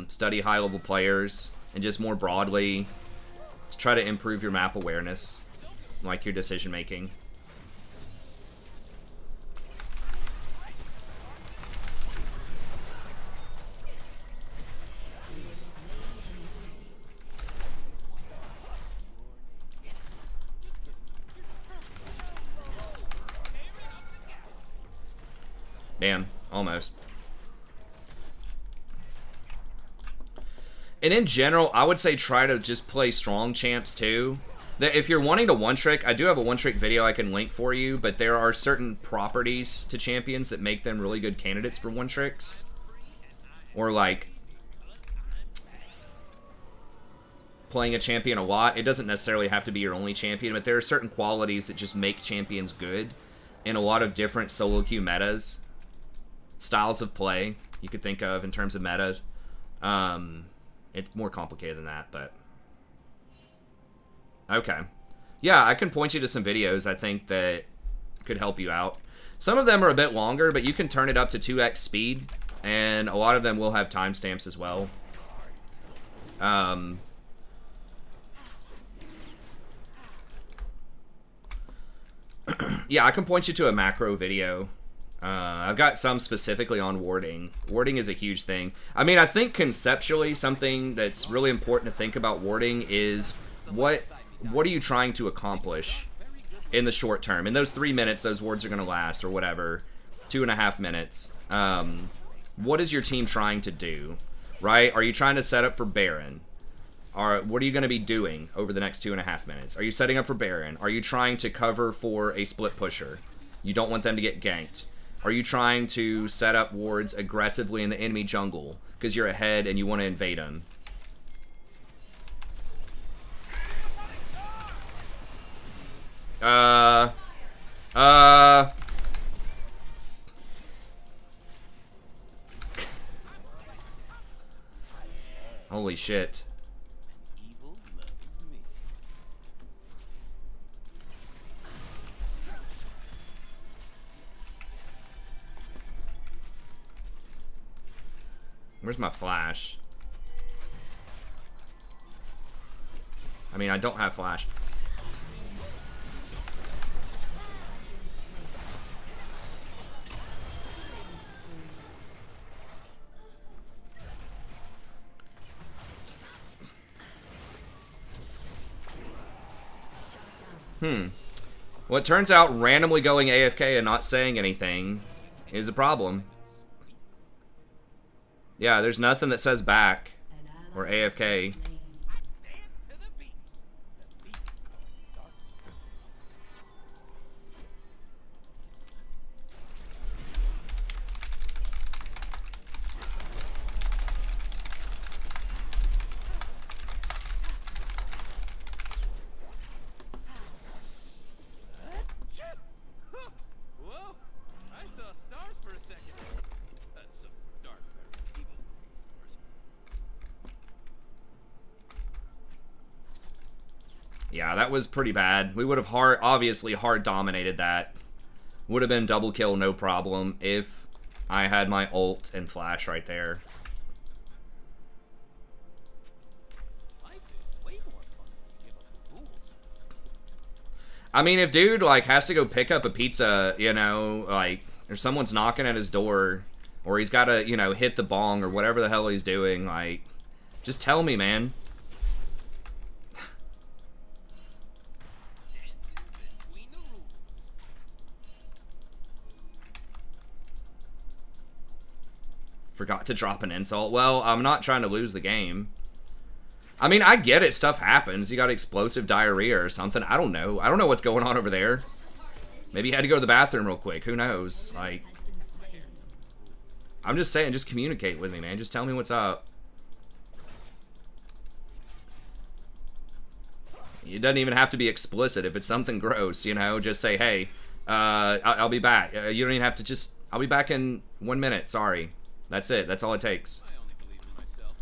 study high-level players, and just more broadly, to try to improve your map awareness, like your decision-making. Damn, almost. And in general, I would say try to just play strong champs too. If you're wanting to one-trick, I do have a one-trick video I can link for you, but there are certain properties to champions that make them really good candidates for one-tricks. Or like, playing a champion a lot. It doesn't necessarily have to be your only champion, but there are certain qualities that just make champions good in a lot of different solo queue metas. Styles of play you could think of in terms of metas. It's more complicated than that, but okay. Yeah, I can point you to some videos I think that could help you out. Some of them are a bit longer, but you can turn it up to 2x speed, and a lot of them will have timestamps as well. Yeah, I can point you to a macro video. I've got some specifically on warding. Warding is a huge thing. I mean, I think conceptually something that's really important to think about warding is what are you trying to accomplish in the short term? In those 3 minutes those wards are going to last, or whatever, 2.5 minutes. What is your team trying to do, right? Are you trying to set up for Baron? What are you going to be doing over the next 2.5 minutes? Are you setting up for Baron? Are you trying to cover for a split pusher? You don't want them to get ganked. Are you trying to set up wards aggressively in the enemy jungle because you're ahead and you want to invade them? Holy shit. Where's my flash? I mean, I don't have flash. Well, it turns out randomly going AFK and not saying anything is a problem. Yeah, there's nothing that says back or AFK. Yeah, that was pretty bad. We would have obviously hard dominated that. Would have been double kill, no problem, if I had my ult and flash right there. I mean, if dude, like, has to go pick up a pizza, you know, like, or someone's knocking at his door, or he's got to, you know, hit the bong, or whatever the hell he's doing, like, just tell me, man. Forgot to drop an insult. Well, I'm not trying to lose the game. I mean, I get it. Stuff happens. You got explosive diarrhea or something. I don't know. I don't know what's going on over there. Maybe you had to go to the bathroom real quick. Who knows? Like, I'm just saying, just communicate with me, man. Just tell me what's up. It doesn't even have to be explicit. If it's something gross, you know, just say, hey, I'll be back. You don't even have to just, I'll be back in 1 minute. Sorry. That's it. That's all it takes. I only believe in myself.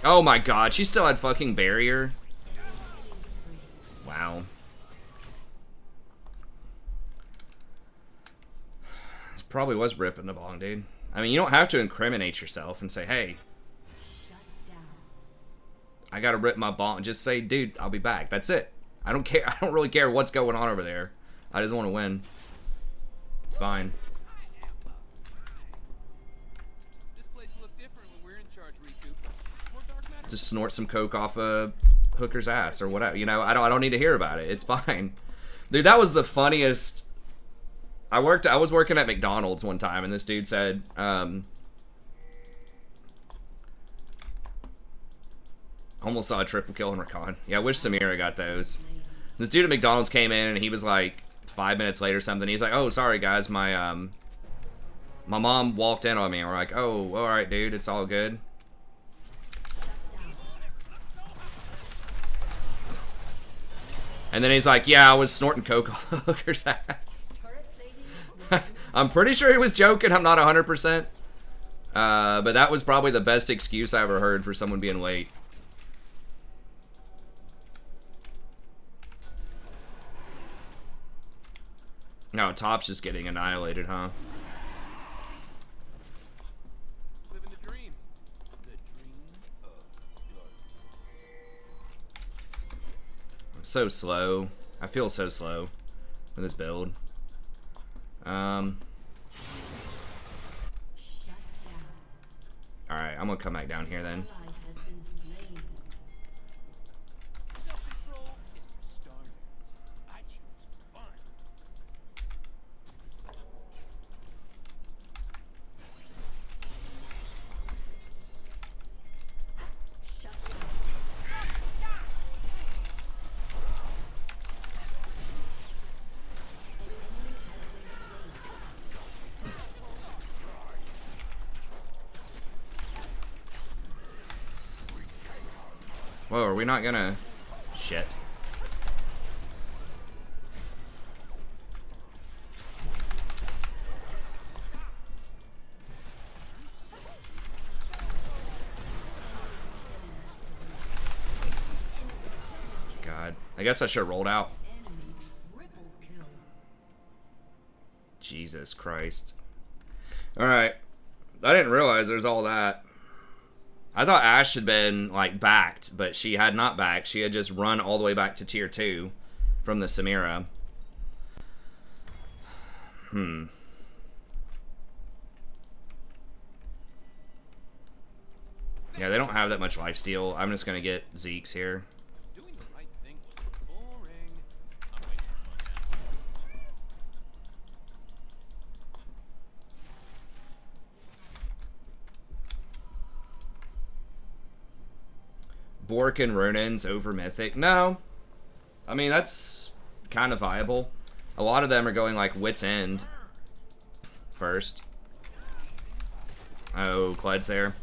Oh my god, she still had fucking barrier. Wow. Probably was ripping the bong, dude. I mean, you don't have to incriminate yourself and say, hey, I gotta rip my bong. Just say, dude, I'll be back. That's it. I don't care. I don't really care what's going on over there. I just want to win. It's fine. This place look different when we're in charge, Riku. More dark matter? Just snort some coke off a hooker's ass or whatever. You know, I don't need to hear about it. It's fine. Dude, that was the funniest. I was working at McDonald's one time, and this dude said, almost saw a triple kill in Rakan. Yeah, I wish Samira got those. This dude at McDonald's came in, and he was like 5 minutes late or something. He's like, oh, sorry, guys, my mom walked in on me. And we're like, oh, all right, dude, it's all good. And then he's like, yeah, I was snorting coke off a hooker's ass. I'm pretty sure he was joking. I'm not 100%. But that was probably the best excuse I ever heard for someone being late. No, Top's just getting annihilated, huh? Living the dream. The dream of darkness. I'm so slow. I feel so slow with this build. Alright, I'm gonna come back down here then. Self-control is for starters. I choose fun. Whoa, are we not gonna... Shit. God. I guess I should have rolled out. Jesus Christ. Alright. I didn't realize there's all that. I thought Ashe had been, like, backed, but she had not backed. She had just run all the way back to tier 2 from the Samira. Yeah, they don't have that much lifesteal. I'm just gonna get Zeke's here. Doing the right thing was boring. I'm waiting for fun now. Bork and Ronan's over Mythic. No. I mean, that's kind of viable. A lot of them are going, like, Wit's End first. Oh, Cled's there.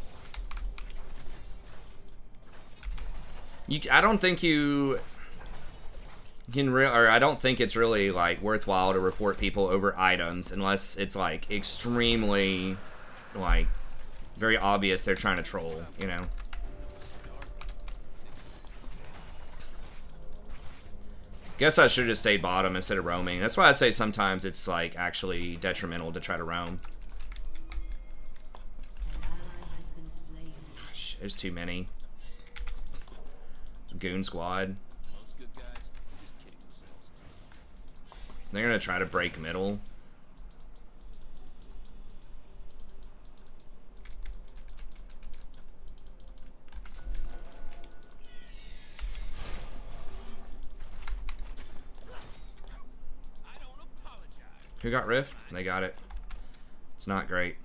I don't think you can I don't think it's really like worthwhile to report people over items unless it's like extremely like very obvious they're trying to troll, you know. Guess I should have just stayed bottom instead of roaming. That's why I say sometimes it's like actually detrimental to try to roam. Gosh, there's too many. Goon squad. They're gonna try to break middle. Who got Rift? They got it. It's not great.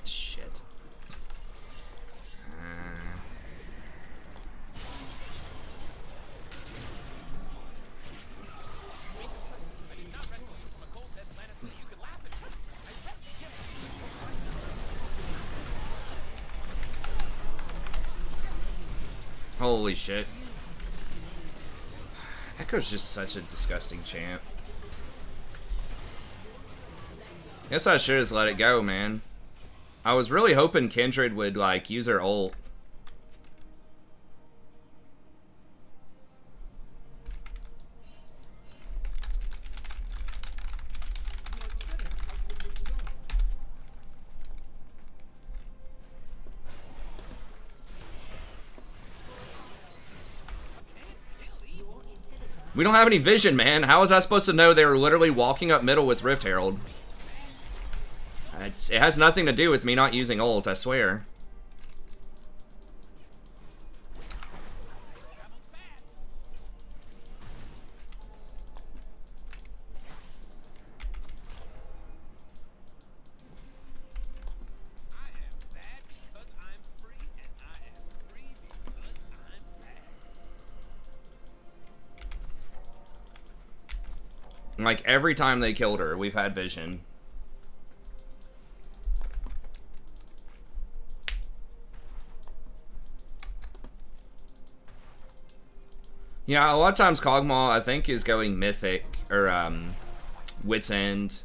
Shit. Holy shit. Echo's just such a disgusting champ. Guess I should just let it go, man. I was really hoping Kindred would, like, use her ult. We don't have any vision, man. How was I supposed to know they were literally walking up middle with Rift Herald? It has nothing to do with me not using ult, I swear. Like, every time they killed her, we've had vision. Yeah, a lot of times Kog'Maw, I think, is going Mythic, or, Wit's End.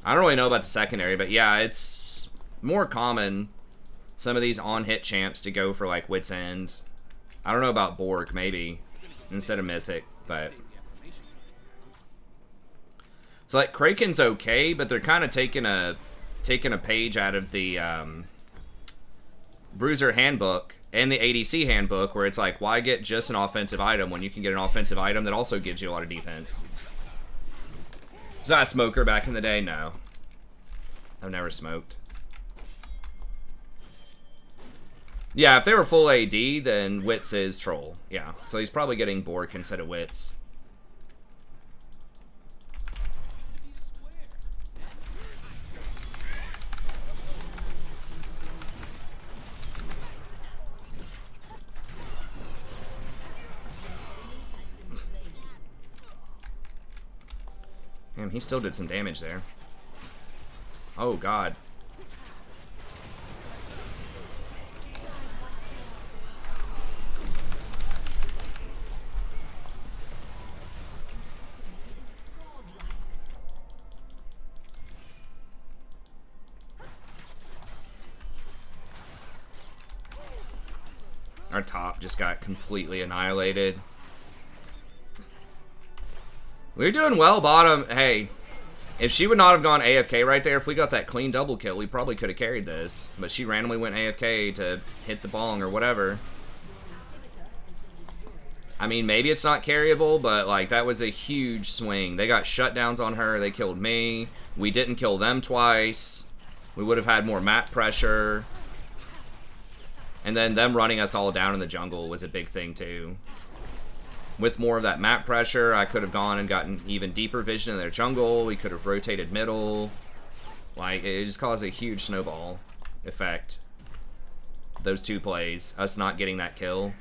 I don't really know about the secondary, but yeah, it's more common, some of these on-hit champs, to go for, like, Wit's End. I don't know about Bork, maybe, instead of Mythic, but... So, like, Kraken's okay, but they're kind of taking a page out of the, Bruiser Handbook and the ADC Handbook, where it's like, why get just an offensive item when you can get an offensive item that also gives you a lot of defense? Was I a smoker back in the day? No. I've never smoked. Yeah, if they were full AD, then Wits is troll. Yeah, so he's probably getting Bork instead of Wits. Damn, he still did some damage there. Oh, God. Our top just got completely annihilated. We're doing well, bottom. Hey, if she would not have gone AFK right there, if we got that clean double kill, we probably could have carried this. But she randomly went AFK to hit the bong or whatever. I mean, maybe it's not carryable, but, like, that was a huge swing. They got shutdowns on her. They killed me. We didn't kill them twice. We would have had more map pressure. And then them running us all down in the jungle was a big thing, too. With more of that map pressure, I could have gone and gotten even deeper vision in their jungle. We could have rotated middle. Like, it just caused a huge snowball effect. Those two plays. Us not getting that kill.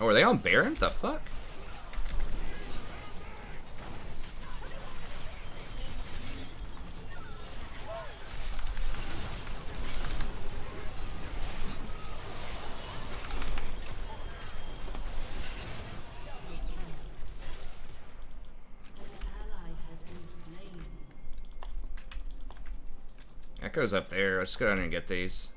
Oh, are they on Baron? The fuck? Echo's up there. Let's go down and get these.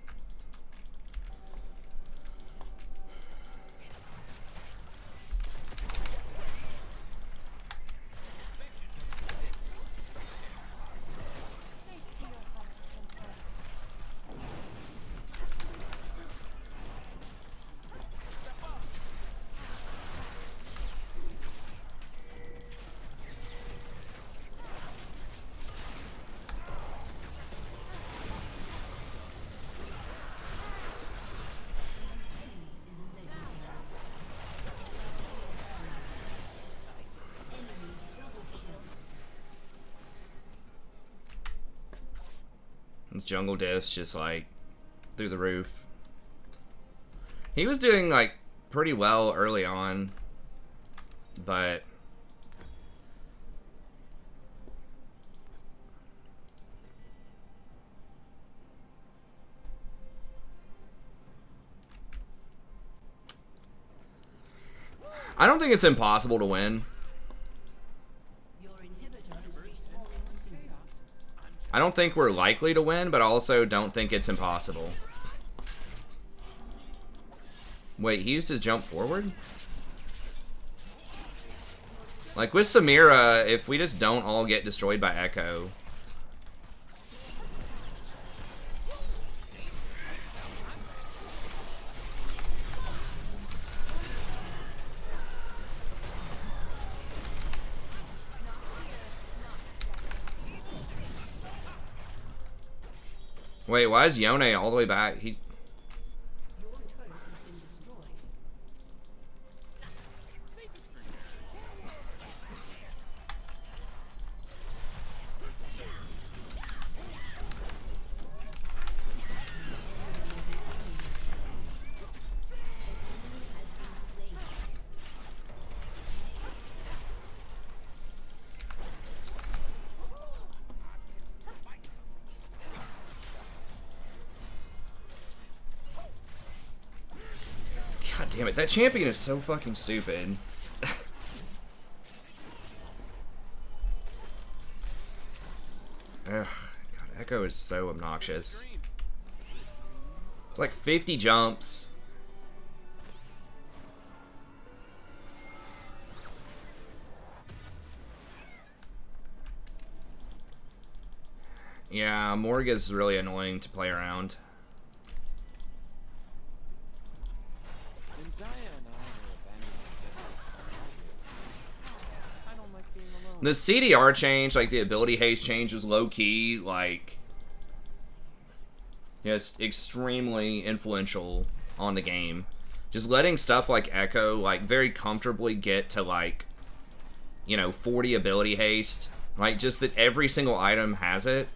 His jungle diff's just like through the roof. He was doing like pretty well early on, but I don't think it's impossible to win. I don't think we're likely to win, but I also don't think it's impossible. Wait, he used his jump forward? Like with Samira, if we just don't all get destroyed by Echo. Wait, why is Yone all the way back? He... God damn it, that champion is so fucking stupid. Ugh, God, Echo is so obnoxious. It's like 50 jumps. Yeah, Morga's really annoying to play around. The CDR change, like the ability haste change, was low-key, like, just extremely influential on the game. Just letting stuff like Echo, like, very comfortably get to, like, you know, 40 ability haste. Like, just that every single item has it.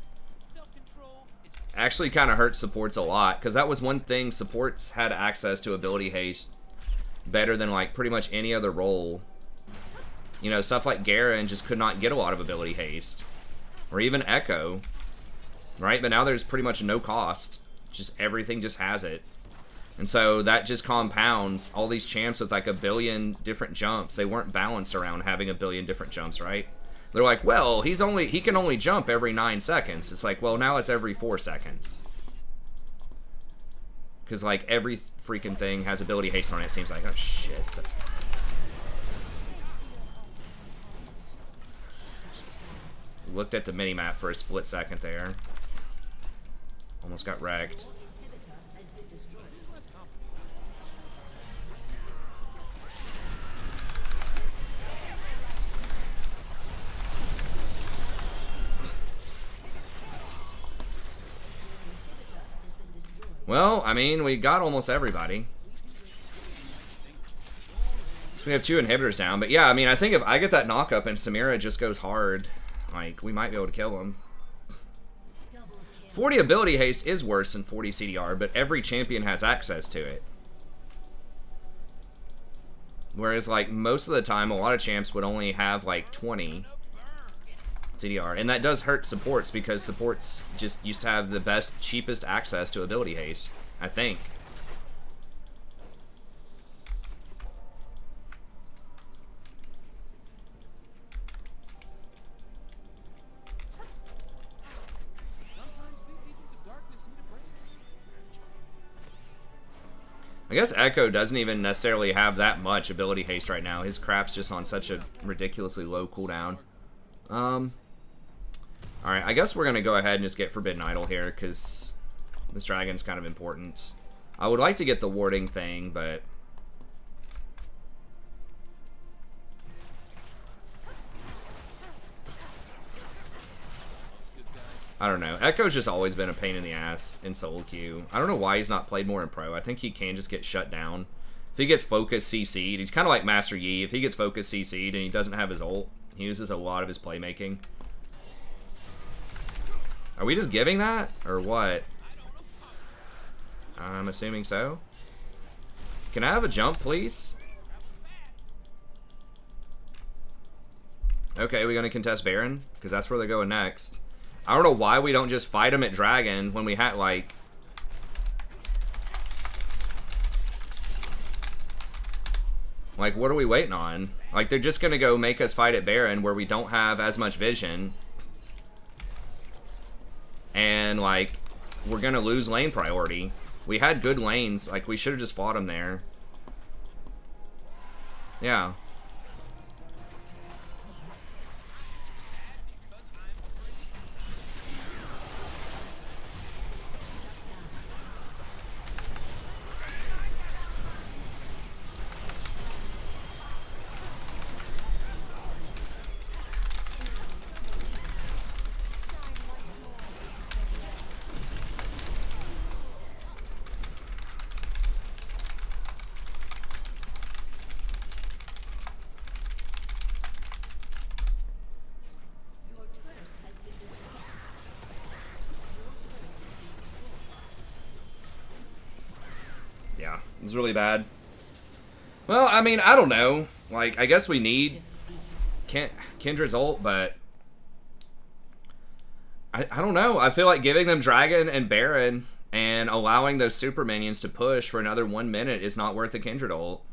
Actually kind of hurts supports a lot, because that was one thing, supports had access to ability haste better than, like, pretty much any other role. You know, stuff like Garen just could not get a lot of ability haste. Or even Echo. Right? But now there's pretty much no cost. Just everything just has it. And so that just compounds all these champs with like a billion different jumps. They weren't balanced around having a billion different jumps, right? They're like, well, he can only jump every 9 seconds. It's like, well, now it's every 4 seconds. Because like every freaking thing has ability haste on it. It seems like, oh shit. Looked at the minimap for a split second there. Almost got wrecked. Well, I mean, we got almost everybody. So we have 2 inhibitors down. But yeah, I mean, I think if I get that knock up and Samira just goes hard, like, we might be able to kill him. 40 ability haste is worse than 40 CDR, but every champion has access to it. Whereas, like, most of the time, a lot of champs would only have, like, 20 CDR. And that does hurt supports, because supports just used to have the best, cheapest access to ability haste, I think. I guess Echo doesn't even necessarily have that much ability haste right now. His crap's just on such a ridiculously low cooldown. Alright, I guess we're going to go ahead and just get Forbidden Idol here, because this dragon's kind of important. I would like to get the warding thing, but... I don't know. Echo's just always been a pain in the ass in solo queue. I don't know why he's not played more in pro. I think he can just get shut down. If he gets focus CC'd, he's kind of like Master Yi. If he gets focus CC'd and he doesn't have his ult, he uses a lot of his playmaking. Are we just giving that? Or what? I'm assuming so. Can I have a jump, please? Okay, we're going to contest Baron, because that's where they're going next. I don't know why we don't just fight him at Dragon when we had, like... Like, what are we waiting on? Like, they're just gonna go make us fight at Baron where we don't have as much vision. And, like, we're gonna lose lane priority. We had good lanes. Like, we should have just fought him there. Yeah. Yeah, it's really bad. Well, I mean, I don't know. Like, I guess we need Kendra's ult, but... I don't know. I feel like giving them Dragon and Baron and allowing those super minions to push for another 1 minute is not worth a Kindred ult.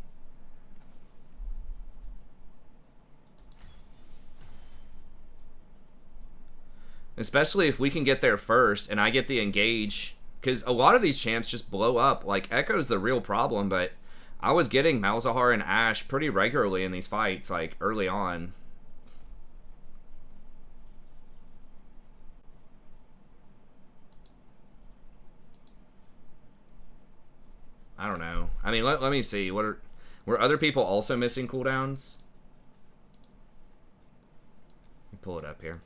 Especially if we can get there first and I get the engage. Because a lot of these champs just blow up. Like, Echo's the real problem, but I was getting Malzahar and Ashe pretty regularly in these fights, like, early on. I don't know. I mean, let me see. Were other people also missing cooldowns? Let me pull it up here.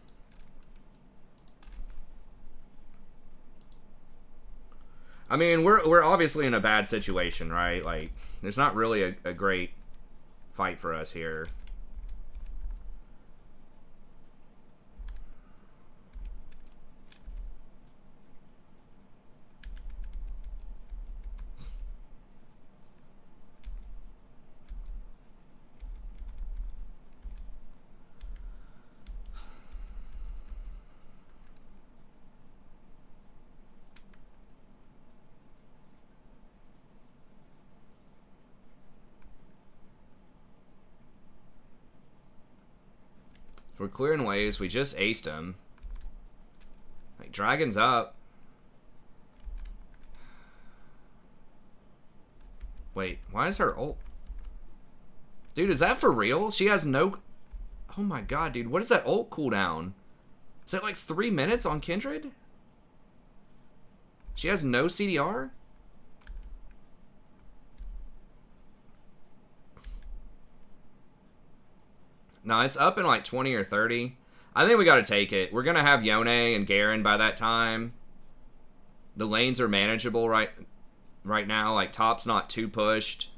I mean, we're obviously in a bad situation, right? Like, there's not really a great fight for us here. We're clearing waves. We just aced him. Like, Dragon's up. Wait, why is her ult? Dude, is that for real? She has no... Oh my god, dude. What is that ult cooldown? Is that like 3 minutes on Kindred? She has no CDR? No, it's up in like 20 or 30. I think we gotta take it. We're gonna have Yone and Garen by that time. The lanes are manageable right now. Like, top's not too pushed.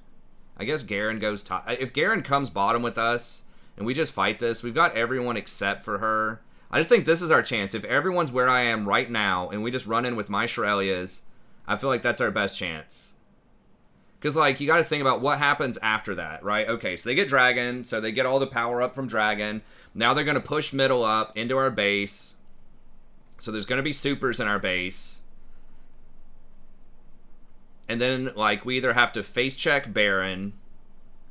I guess Garen goes top. If Garen comes bottom with us and we just fight this, we've got everyone except for her. I just think this is our chance. If everyone's where I am right now and we just run in with my Shurelya's, I feel like that's our best chance. Because, like, you got to think about what happens after that, right? Okay, so they get Dragon, so they get all the power up from Dragon. Now they're going to push middle up into our base. So there's going to be supers in our base. And then, like, we either have to face check Baron,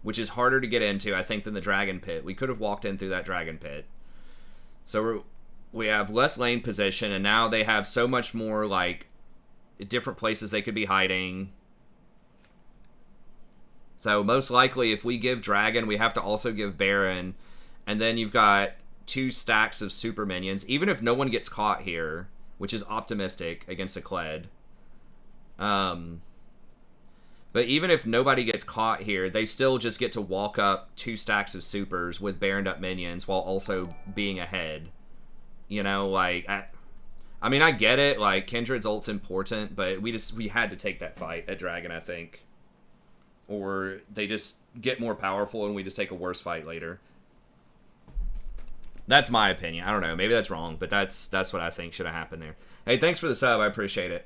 which is harder to get into, I think, than the Dragon Pit. We could have walked in through that Dragon Pit. So we have less lane position, and now they have so much more, like, different places they could be hiding. So most likely, if we give Dragon, we have to also give Baron. And then you've got 2 stacks of super minions. Even if no one gets caught here, which is optimistic against a Kled. But even if nobody gets caught here, they still just get to walk up 2 stacks of supers with Baroned up minions while also being ahead. You know, like... I mean, I get it. Like, Kindred's ult's important, but we had to take that fight at Dragon, I think. Or they just get more powerful and we just take a worse fight later. That's my opinion. I don't know. Maybe that's wrong, but that's what I think should have happened there. Hey, thanks for the sub. I appreciate it.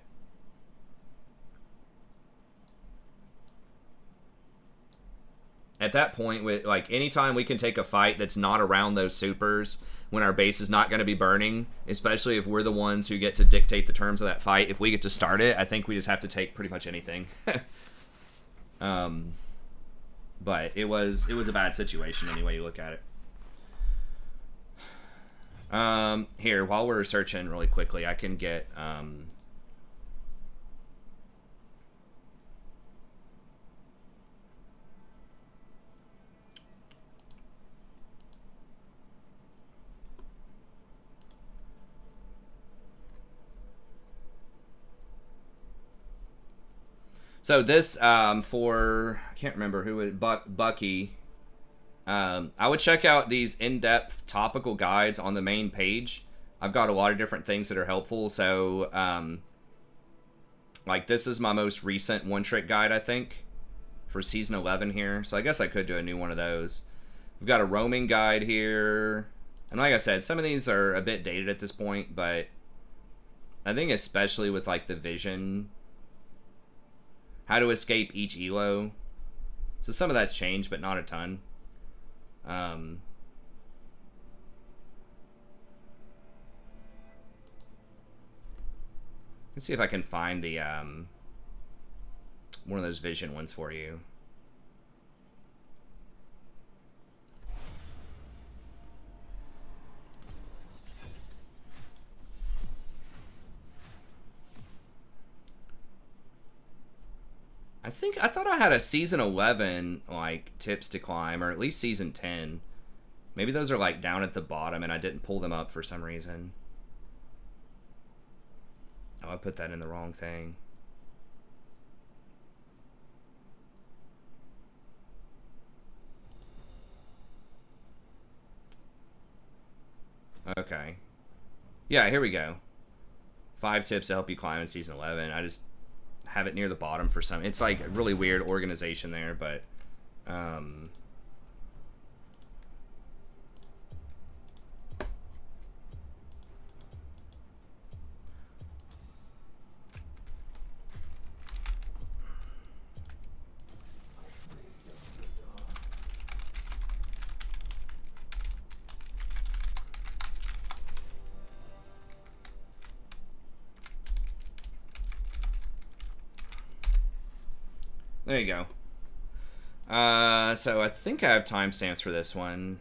At that point, with like anytime we can take a fight that's not around those supers, when our base is not going to be burning, especially if we're the ones who get to dictate the terms of that fight, if we get to start it, I think we just have to take pretty much anything. But it was a bad situation any way you look at it. Here, while we're searching really quickly, I can get so this, for, I can't remember who it, Bucky, I would check out these in-depth topical guides on the main page. I've got a lot of different things that are helpful, so, like, this is my most recent one-trick guide, I think, for Season 11 here, so I guess I could do a new one of those. We've got a roaming guide here, and like I said, some of these are a bit dated at this point, but I think especially with, like, the vision... How to escape each elo. So some of that's changed, but not a ton. Let's see if I can find the one of those vision ones for you. I thought I had a Season 11, like, tips to climb, or at least Season 10. Maybe those are, like, down at the bottom, and I didn't pull them up for some reason. Oh, I put that in the wrong thing. Okay. Yeah, here we go. 5 tips to help you climb in Season 11. I just... have it near the bottom for some. It's like a really weird organization there, but there you go. So I think I have timestamps for this one.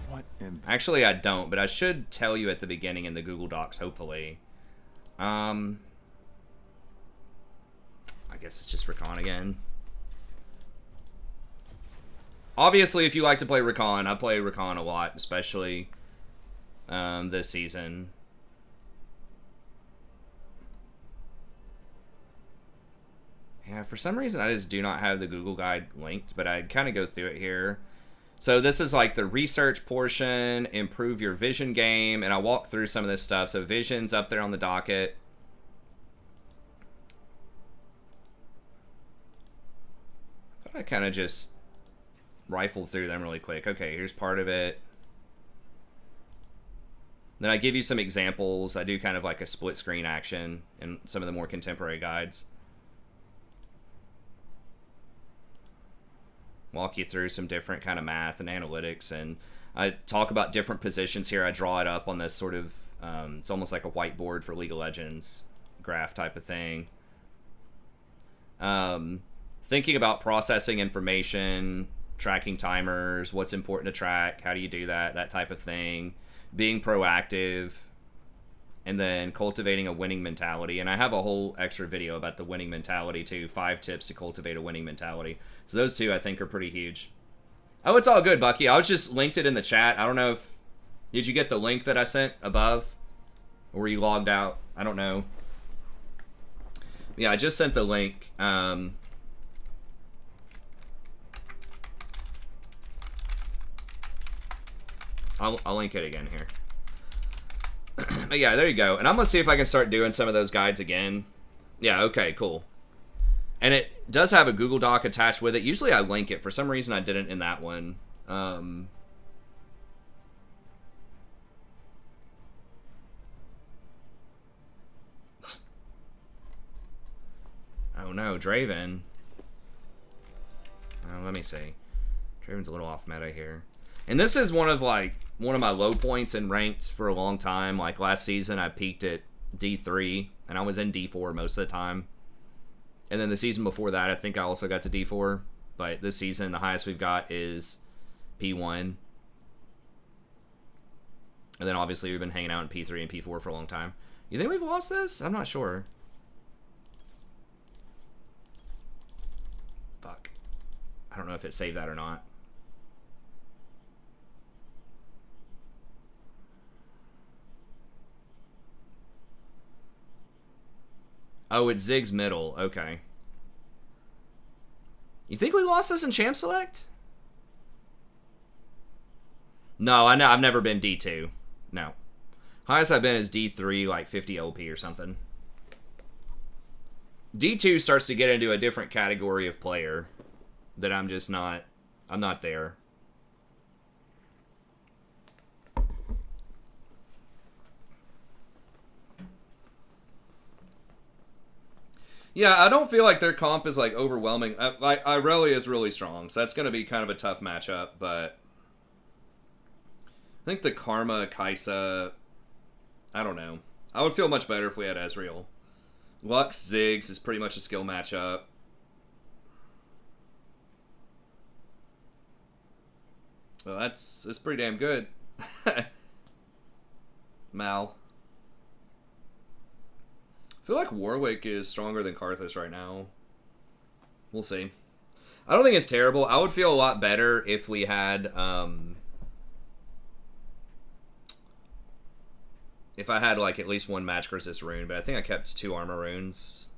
What in... Actually, I don't, but I should tell you at the beginning in the Google Docs, hopefully. I guess it's just Rakan again. Obviously, if you like to play Rakan, I play Rakan a lot, especially this season. Yeah, for some reason I just do not have the Google Guide linked, but I'd kind of go through it here. So this is like the research portion, improve your vision game, and I'll walk through some of this stuff. So vision's up there on the docket. I thought I kind of just rifled through them really quick. Okay, here's part of it. Then I give you some examples. I do kind of like a split screen action in some of the more contemporary guides. walk you through some different kind of math and analytics, and I talk about different positions here. I draw it up on this sort of, it's almost like a whiteboard for League of Legends graph type of thing. Thinking about processing information, tracking timers, what's important to track, how do you do that, that type of thing. Being proactive, and then cultivating a winning mentality. And I have a whole extra video about the winning mentality too, 5 tips to cultivate a winning mentality. So those two I think are pretty huge. Oh, it's all good, Bucky. I was just linked it in the chat. I don't know if, did you get the link that I sent above? Or were you logged out? I don't know. Yeah, I just sent the link. I'll link it again here. But yeah, there you go. And I'm going to see if I can start doing some of those guides again. Yeah, okay, cool. And it does have a Google Doc attached with it. Usually I link it. For some reason I didn't in that one. Oh no, Draven. Oh, let me see. Draven's a little off meta here. And this is one of my low points in ranked for a long time. Like last season I peaked at D3 and I was in D4 most of the time. And then the season before that I think I also got to D4, but this season the highest we've got is P1. And then obviously we've been hanging out in P3 and P4 for a long time. You think we've lost this? I'm not sure. Fuck. I don't know if it saved that or not. Oh, it's Zig's middle. Okay. You think we lost this in Champ Select? No, I know. I've never been D2. No. Highest I've been is D3, like 50 LP or something. D2 starts to get into a different category of player that I'm just not... I'm not there. Yeah, I don't feel like their comp is like overwhelming. Like Irelia is really strong, so that's going to be kind of a tough matchup. But I think the Karma, Kaisa, I don't know. I would feel much better if we had Ezreal. Lux, Ziggs is pretty much a skill matchup. Well, that's pretty damn good. Mal. I feel like Warwick is stronger than Karthus right now. We'll see. I don't think it's terrible. I would feel a lot better if we had, if I had, like, at least one match resist rune, but I think I kept 2 armor runes.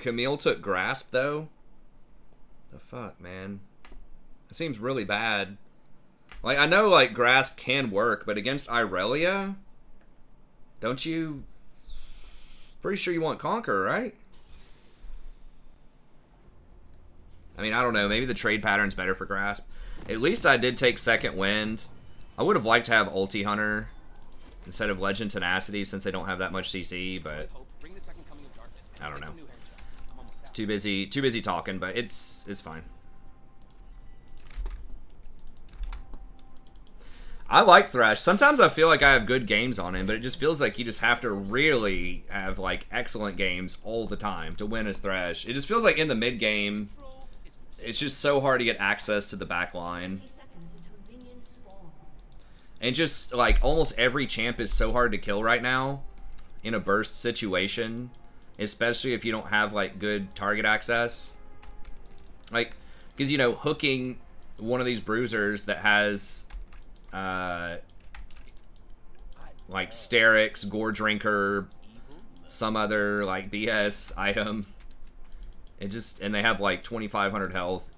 Camille took Grasp, though? The fuck, man? It seems really bad. Like, I know, like, Grasp can work, but against Irelia? Don't you... Pretty sure you want Conquer, right? I mean, I don't know. Maybe the trade pattern's better for Grasp. At least I did take Second Wind. I would have liked to have Ulti Hunter instead of Legend Tenacity since they don't have that much CC, but... I don't know. It's too busy talking, but it's fine. I like Thresh. Sometimes I feel like I have good games on him, but it just feels like you just have to really have like excellent games all the time to win as Thresh. It just feels like in the mid game, it's just so hard to get access to the back line. And just like almost every champ is so hard to kill right now in a burst situation. Especially if you don't have, like, good target access. Like, because, you know, hooking one of these bruisers that has, like, Sterix, Gore Drinker, some other, like, BS item. It just, and they have, like, 2,500 health.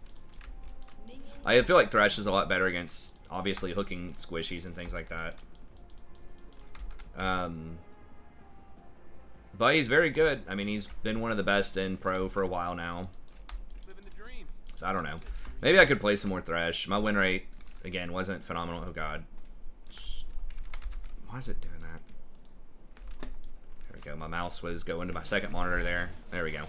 I feel like Thresh is a lot better against, obviously, hooking squishies and things like that. But he's very good. I mean, he's been one of the best in Pro for a while now. So I don't know. Maybe I could play some more Thresh. My win rate again, wasn't phenomenal. Oh, God. Why is it doing that? There we go. My mouse was going to my second monitor there. There we go.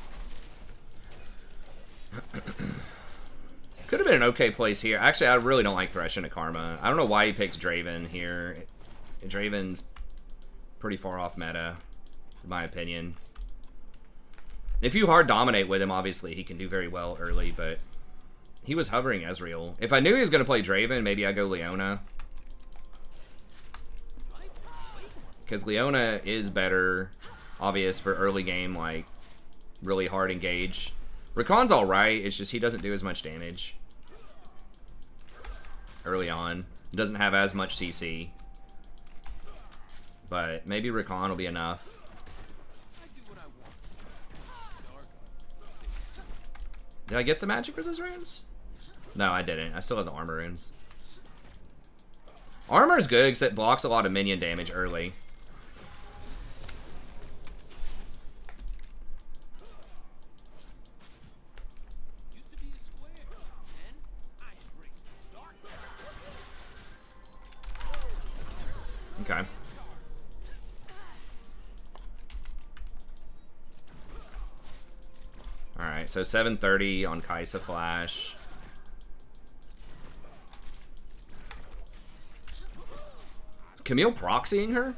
Could have been an okay place here. Actually, I really don't like Thresh into Karma. I don't know why he picks Draven here. Draven's pretty far off meta, in my opinion. If you hard dominate with him, obviously he can do very well early, but he was hovering Ezreal. If I knew he was going to play Draven, maybe I'd go Leona. Because Leona is better, obvious, for early game, like, really hard engage. Rakan's alright, it's just he doesn't do as much damage early on. Doesn't have as much CC. But maybe Rakan will be enough. Did I get the magic resist runes? No, I didn't. I still have the armor runes. Armor is good because it blocks a lot of minion damage early. Okay. Alright, so 7:30 on Kai'Sa Flash. Camille proxying her?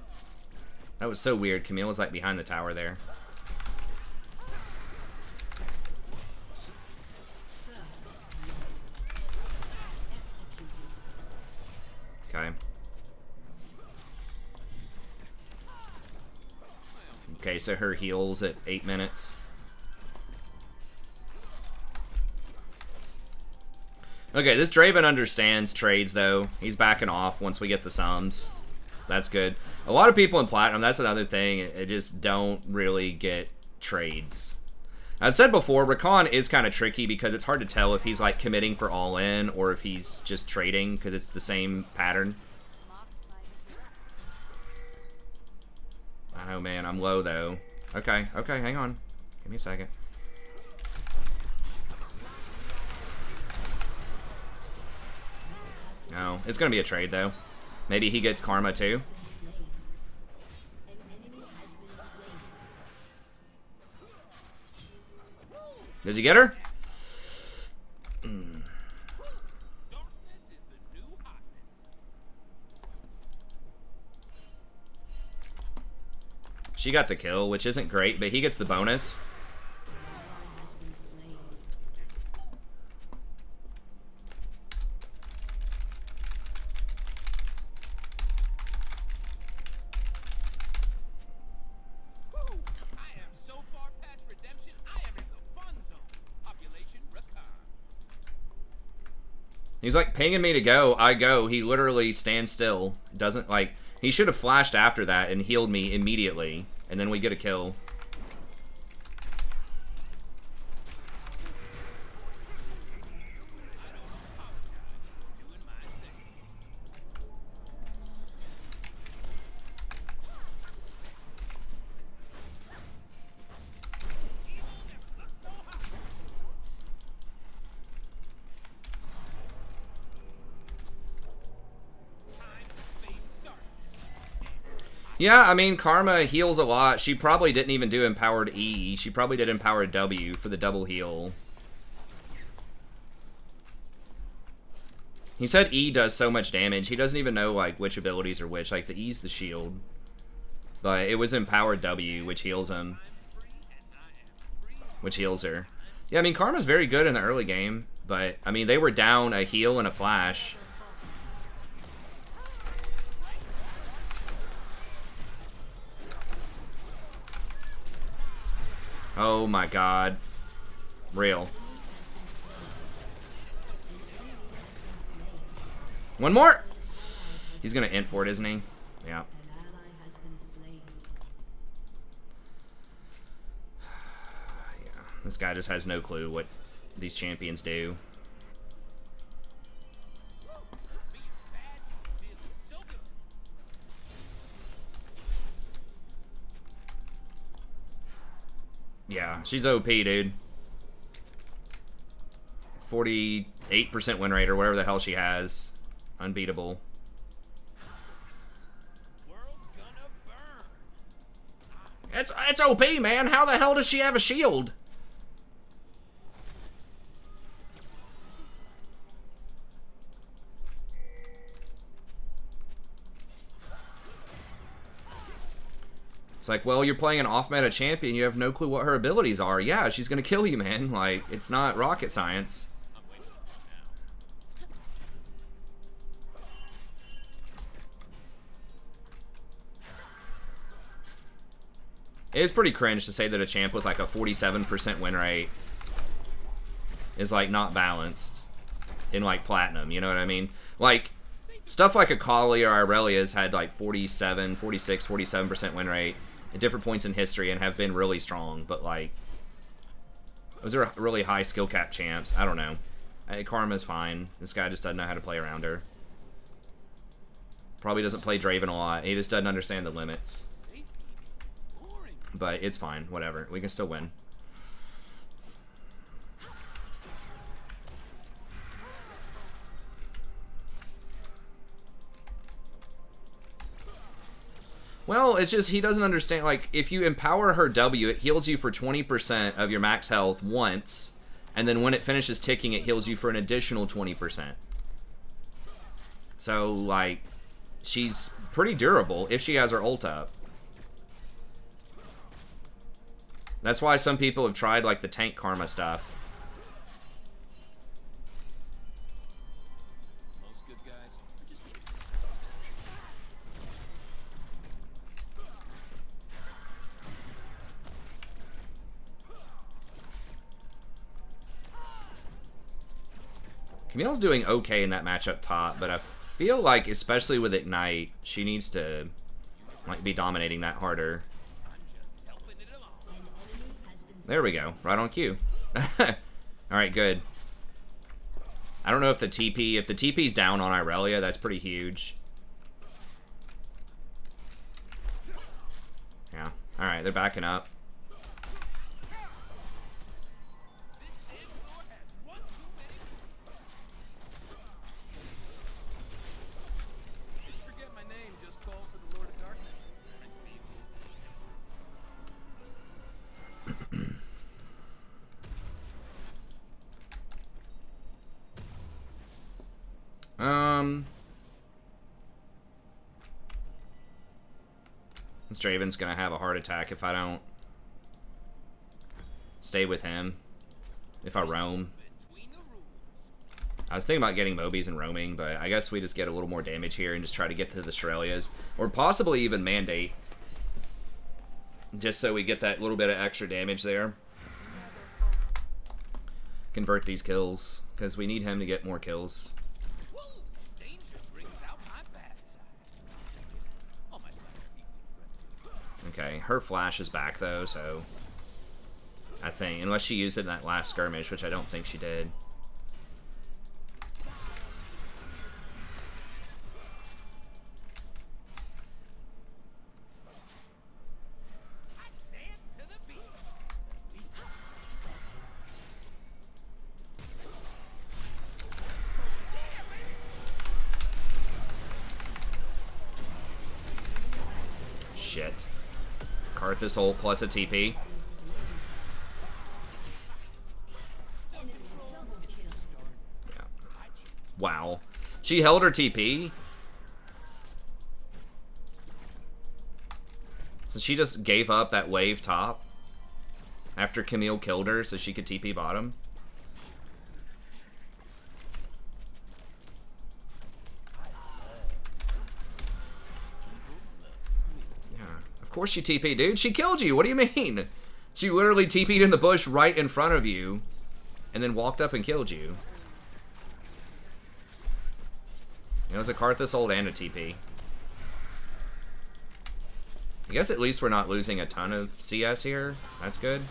That was so weird. Camille was like behind the tower there. Okay. Okay, so her heals at 8 minutes. Okay, this Draven understands trades, though. He's backing off once we get the sums. That's good. A lot of people in Platinum, that's another thing, it just don't really get trades. I've said before, Rakan is kind of tricky because it's hard to tell if he's like committing for all-in or if he's just trading because it's the same pattern. I know, man. I'm low, though. Okay, okay, hang on. Give me a second. No, it's going to be a trade, though. Maybe he gets Karma, too. Does he get her? She got the kill, which isn't great, but he gets the bonus. He's like pinging me to go. I go. He literally stands still. Doesn't like. He should have flashed after that and healed me immediately. And then we get a kill. Yeah, I mean, Karma heals a lot. She probably didn't even do Empowered E. She probably did Empowered W for the double heal. He said E does so much damage. He doesn't even know, like, which abilities are which. Like, the E's the shield. But it was Empowered W, which heals him. Which heals her. Yeah, I mean, Karma's very good in the early game. But, I mean, they were down a heal and a flash. Oh my god. Real. One more! He's gonna int for it, isn't he? Yeah. Yeah. This guy just has no clue what these champions do. Yeah, she's OP, dude. 48% win rate or whatever the hell she has. Unbeatable. World gonna burn. It's OP, man. How the hell does she have a shield? It's like, well, you're playing an off-meta champion. You have no clue what her abilities are. Yeah, she's gonna kill you, man. Like, it's not rocket science. I'm waiting now. It's pretty cringe to say that a champ with like a 47% win rate is like not balanced in like platinum, you know what I mean? Like, stuff like Akali or Irelia's had like 47, 46, 47% win rate at different points in history and have been really strong, but like, those are really high skill cap champs. I don't know. Karma's fine. This guy just doesn't know how to play around her. Probably doesn't play Draven a lot. He just doesn't understand the limits. But it's fine. Whatever. We can still win. Well, it's just he doesn't understand. Like, if you empower her W, it heals you for 20% of your max health once, and then when it finishes ticking, it heals you for an additional 20%. So, like, she's pretty durable if she has her ult up. That's why some people have tried, like, the tank Karma stuff. Most good guys are just Camille's doing okay in that match up top, but I feel like, especially with Ignite, she needs to, like, be dominating that harder. helping it along. There we go. Right on cue. Alright, good. I don't know if the TP's down on Irelia, that's pretty huge. Yeah. Alright, they're backing up. This Lord has one too many. Didn't forget my name, just call for the Lord of Darkness. Prince Beef. This Draven's gonna have a heart attack if I don't stay with him. If I roam. Between the rules. I was thinking about getting Mobies and roaming, but I guess we just get a little more damage here and just try to get to the Strelias. Or possibly even Mandate. Just so we get that little bit of extra damage there. Convert these kills, because we need him to get more kills. Woo! Danger brings out my bad side. Just kidding. All my sides are equally aggressive. Okay, her flash is back though, so I think, unless she used it in that last skirmish, which I don't think she did. I dance to the beat. Shit. Karthus ult plus a TP. Yeah. Wow. She held her TP. So she just gave up that wave top after Camille killed her so she could TP bottom. Of course she TP'd, dude. She killed you. What do you mean? She literally TP'd in the bush right in front of you and then walked up and killed you. It was a Karthus ult and a TP. I guess at least we're not losing a ton of CS here. That's good.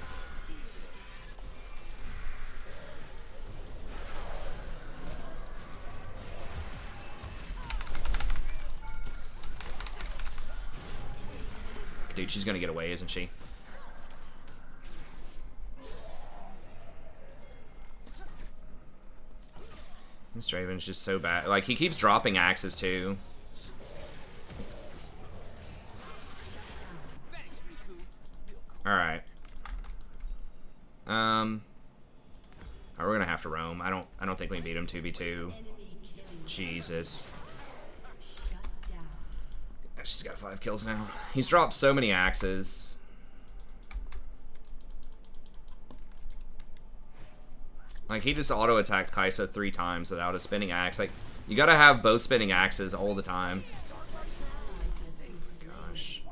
Dude, she's gonna get away, isn't she? This Draven's just so bad. Like, he keeps dropping axes, too. Alright. We're gonna have to roam. I don't think we beat him 2v2. Jesus. She's got 5 kills now. He's dropped so many axes. Like, he just auto-attacked Kaisa 3 times without a spinning axe. Like, you gotta have both spinning axes all the time. Gosh.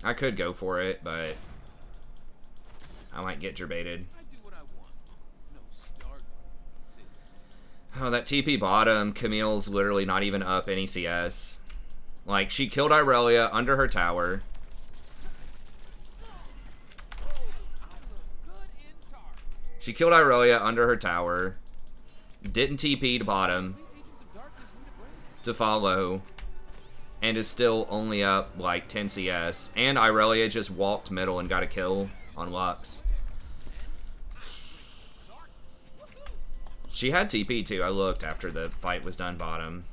I could go for it, but I might get debated. Oh, that TP bottom, Camille's literally not even up any CS. Like, she killed Irelia under her tower. She killed Irelia under her tower. Didn't TP to bottom to follow. And is still only up, like, 10 CS. And Irelia just walked middle and got a kill on Lux. She had TP, too. I looked after the fight was done bottom.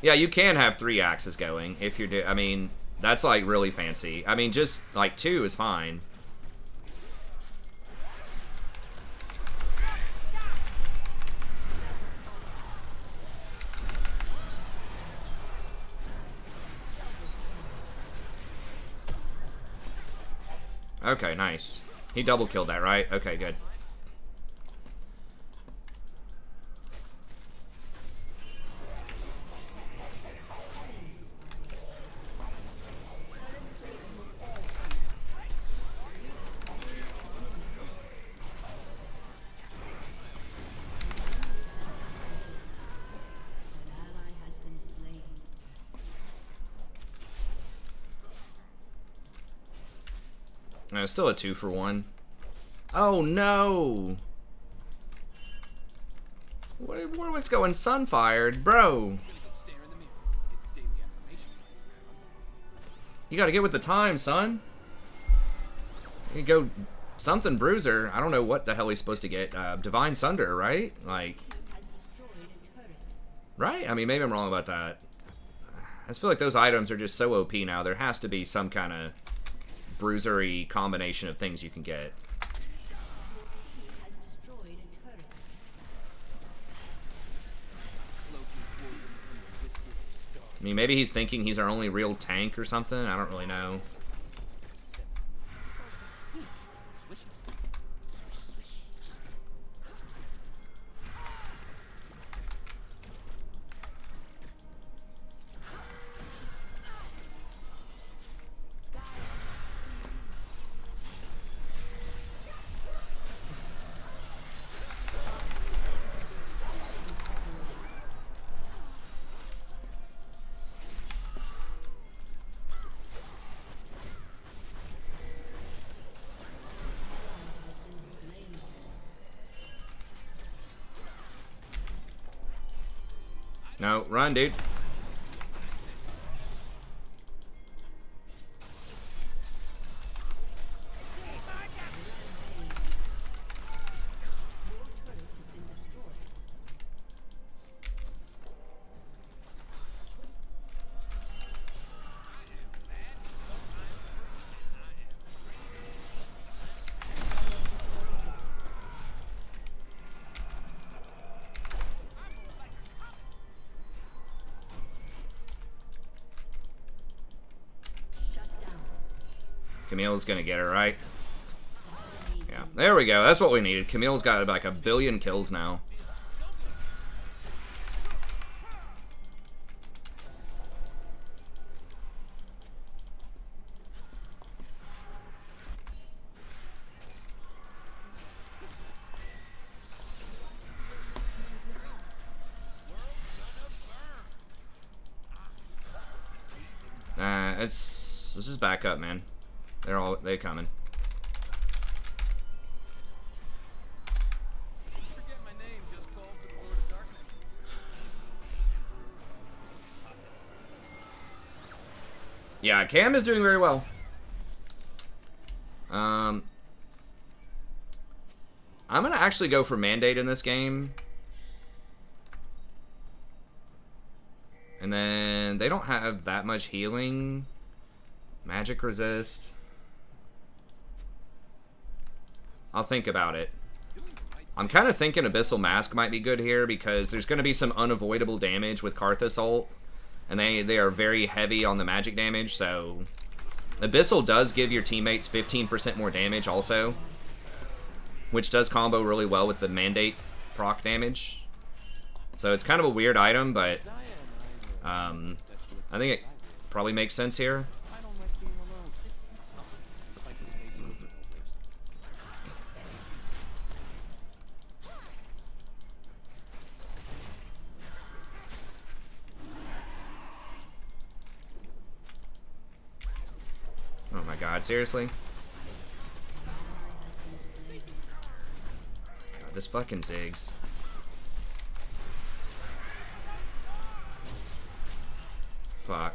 Yeah, you can have 3 axes going if you're I mean, that's, like, really fancy. I mean, just, like, 2 is fine. Okay, nice. He double killed that, right? Okay, good. No, it's still a 2-for-1. Oh no! Warwick's going sunfired, bro. You gotta get with the time, son. You go something bruiser. I don't know what the hell he's supposed to get. Divine Sunder, right? Like, right? I mean, maybe I'm wrong about that. I just feel like those items are just so OP now. There has to be some kind of bruisery combination of things you can get. I mean, maybe he's thinking he's our only real tank or something. I don't really know. No, run, dude. Camille's gonna get her, right? Yeah, there we go. That's what we needed. Camille's got like 1 billion kills now. Let's just back up, man. They coming. Forget my name, just call for the Lord of Darkness. Yeah, Cam is doing very well. I'm gonna actually go for Mandate in this game. And then they don't have that much healing. Magic resist. I'll think about it. I'm kind of thinking Abyssal Mask might be good here because there's going to be some unavoidable damage with Karthus ult. And they are very heavy on the magic damage, so... Abyssal does give your teammates 15% more damage also. Which does combo really well with the Mandate proc damage. So it's kind of a weird item, but... I think it probably makes sense here. I don't like being alone. It's like the space needs to Oh my god, seriously? God, this fucking Ziggs. Fuck.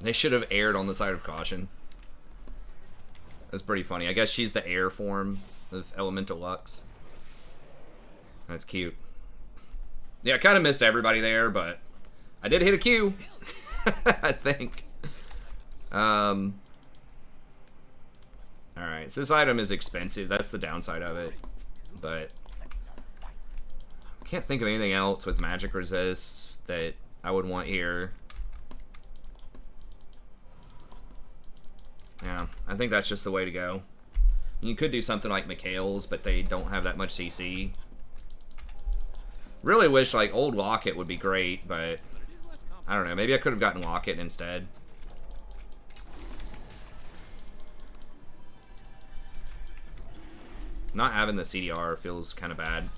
They should have aired on the side of caution. That's pretty funny. I guess she's the air form of Elemental Lux. That's cute. Yeah, I kind of missed everybody there, but I did hit a Q. I think. Alright, so this item is expensive. That's the downside of it. But I can't think of anything else with magic resists that I would want here. Yeah, I think that's just the way to go. You could do something like Mikhail's, but they don't have that much CC. Really wish, like, old Locket would be great, but I don't know. Maybe I could have gotten Locket instead. Not having the CDR feels kind of bad.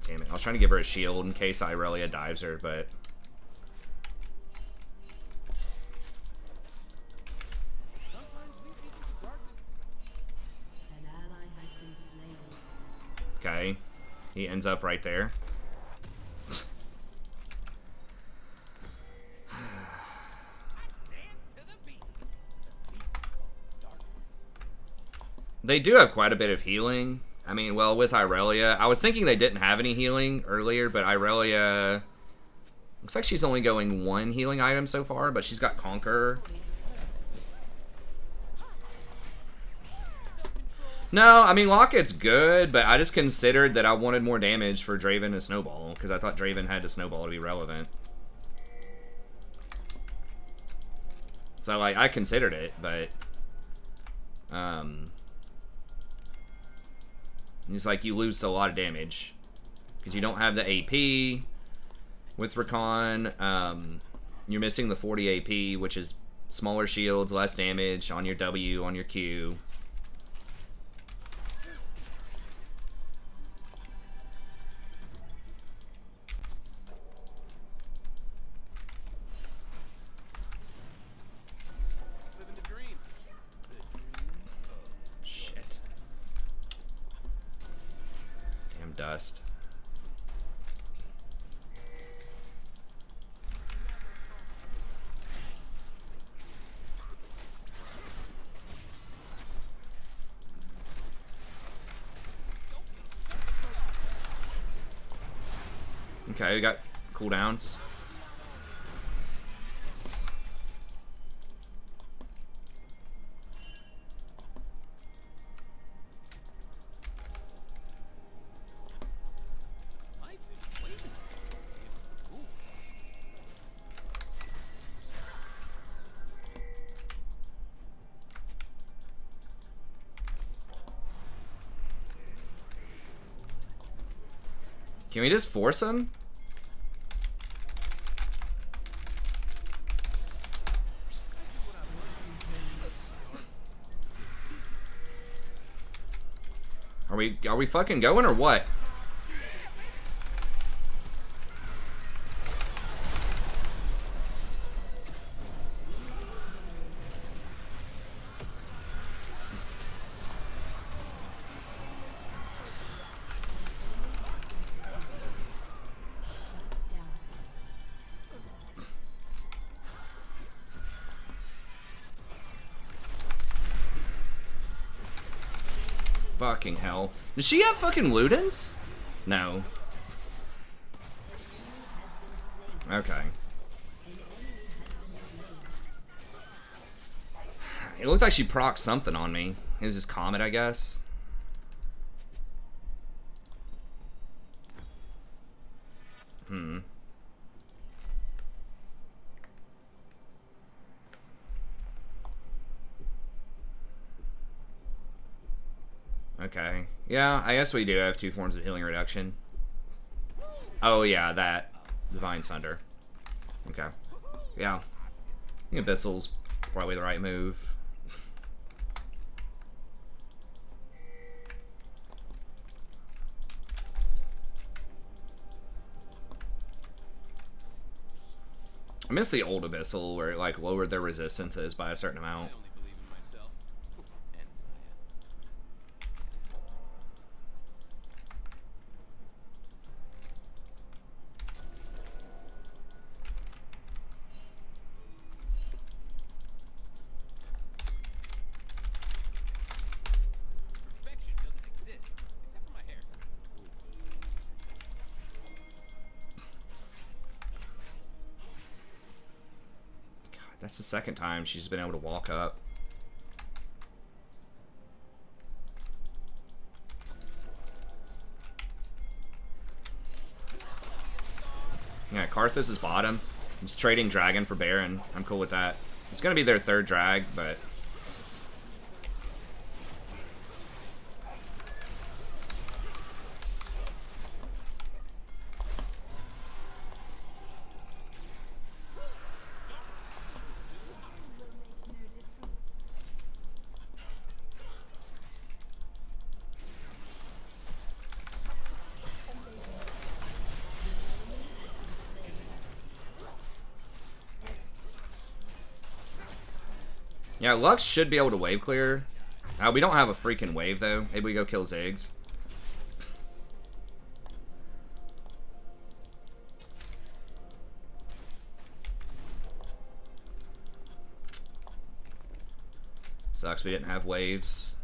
Damn it. I was trying to give her a shield in case Irelia dives her, but... Okay. He ends up right there. They do have quite a bit of healing. I mean, well, with Irelia, I was thinking they didn't have any healing earlier, but Irelia looks like she's only going one healing item so far, but she's got Conquer. No, I mean, Locket's good, but I just considered that I wanted more damage for Draven and Snowball, because I thought Draven had to Snowball to be relevant. So, like, I considered it, but... it's like you lose a lot of damage because you don't have the AP with Rakan. You're missing the 40 AP, which is smaller shields, less damage on your W, on your Q. Living the dream. Shit. chest. Okay, we got cooldowns. I've been waiting for you. Can we just force him? Are we fucking going or what? Fucking hell. Does she have fucking Ludens? No. Okay. It looked like she procced something on me. It was just Comet, I guess. Okay. Yeah, I guess we do have 2 forms of healing reduction. Oh, yeah, that. Divine Sunder. Okay. Yeah. I think Abyssal's probably the right move. I miss the old Abyssal where it like lowered their resistances by a certain amount. I only believe in myself. And perfection doesn't exist, except for my hair. God, that's the second time she's been able to walk up. Yeah, Karthus is bottom. I'm just trading Dragon for Baron. I'm cool with that. It's gonna be their 3rd drag, but yeah, Lux should be able to wave clear. We don't have a freaking wave though. Maybe we go kill Ziggs. Sucks we didn't have waves.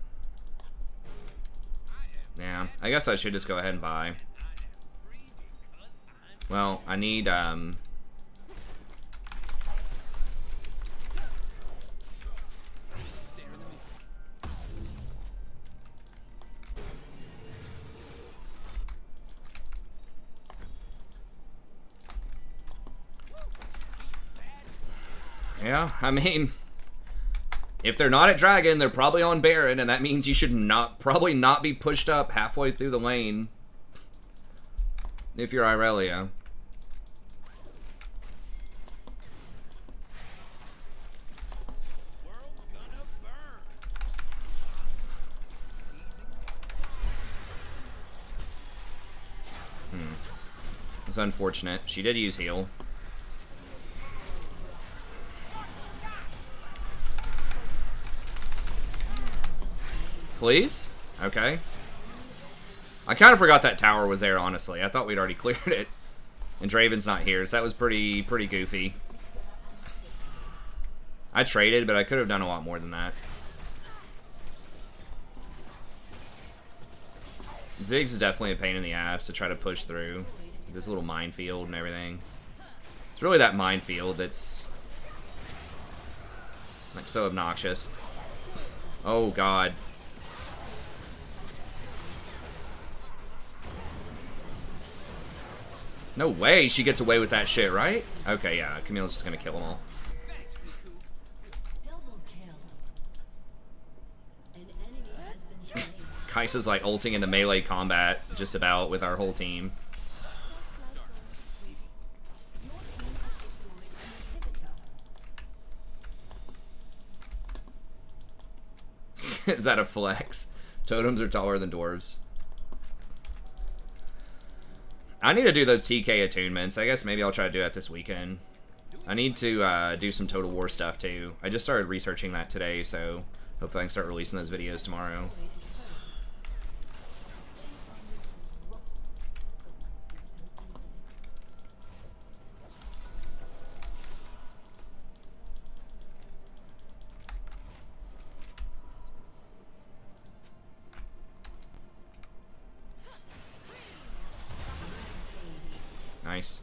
Yeah, I guess I should just go ahead and buy. Well, I need yeah, I mean, if they're not at Dragon, they're probably on Baron, and that means you should probably not be pushed up halfway through the lane. If you're Irelia. World's gonna burn. It's unfortunate. She did use heal. Please? Okay. I kind of forgot that tower was there, honestly. I thought we'd already cleared it. And Draven's not here, so that was pretty goofy. I traded, but I could have done a lot more than that. Ziggs is definitely a pain in the ass to try to push through. This little minefield and everything. It's really that minefield that's like so obnoxious. Oh god. No way she gets away with that shit, right? Okay, yeah, Camille's just gonna kill them all. Kai'Sa's like ulting into melee combat just about with our whole team. Is that a flex? Totems are taller than dwarves. I need to do those TK attunements. I guess maybe I'll try to do that this weekend. I need to do some Total War stuff too. I just started researching that today, so hopefully I can start releasing those videos tomorrow. Nice.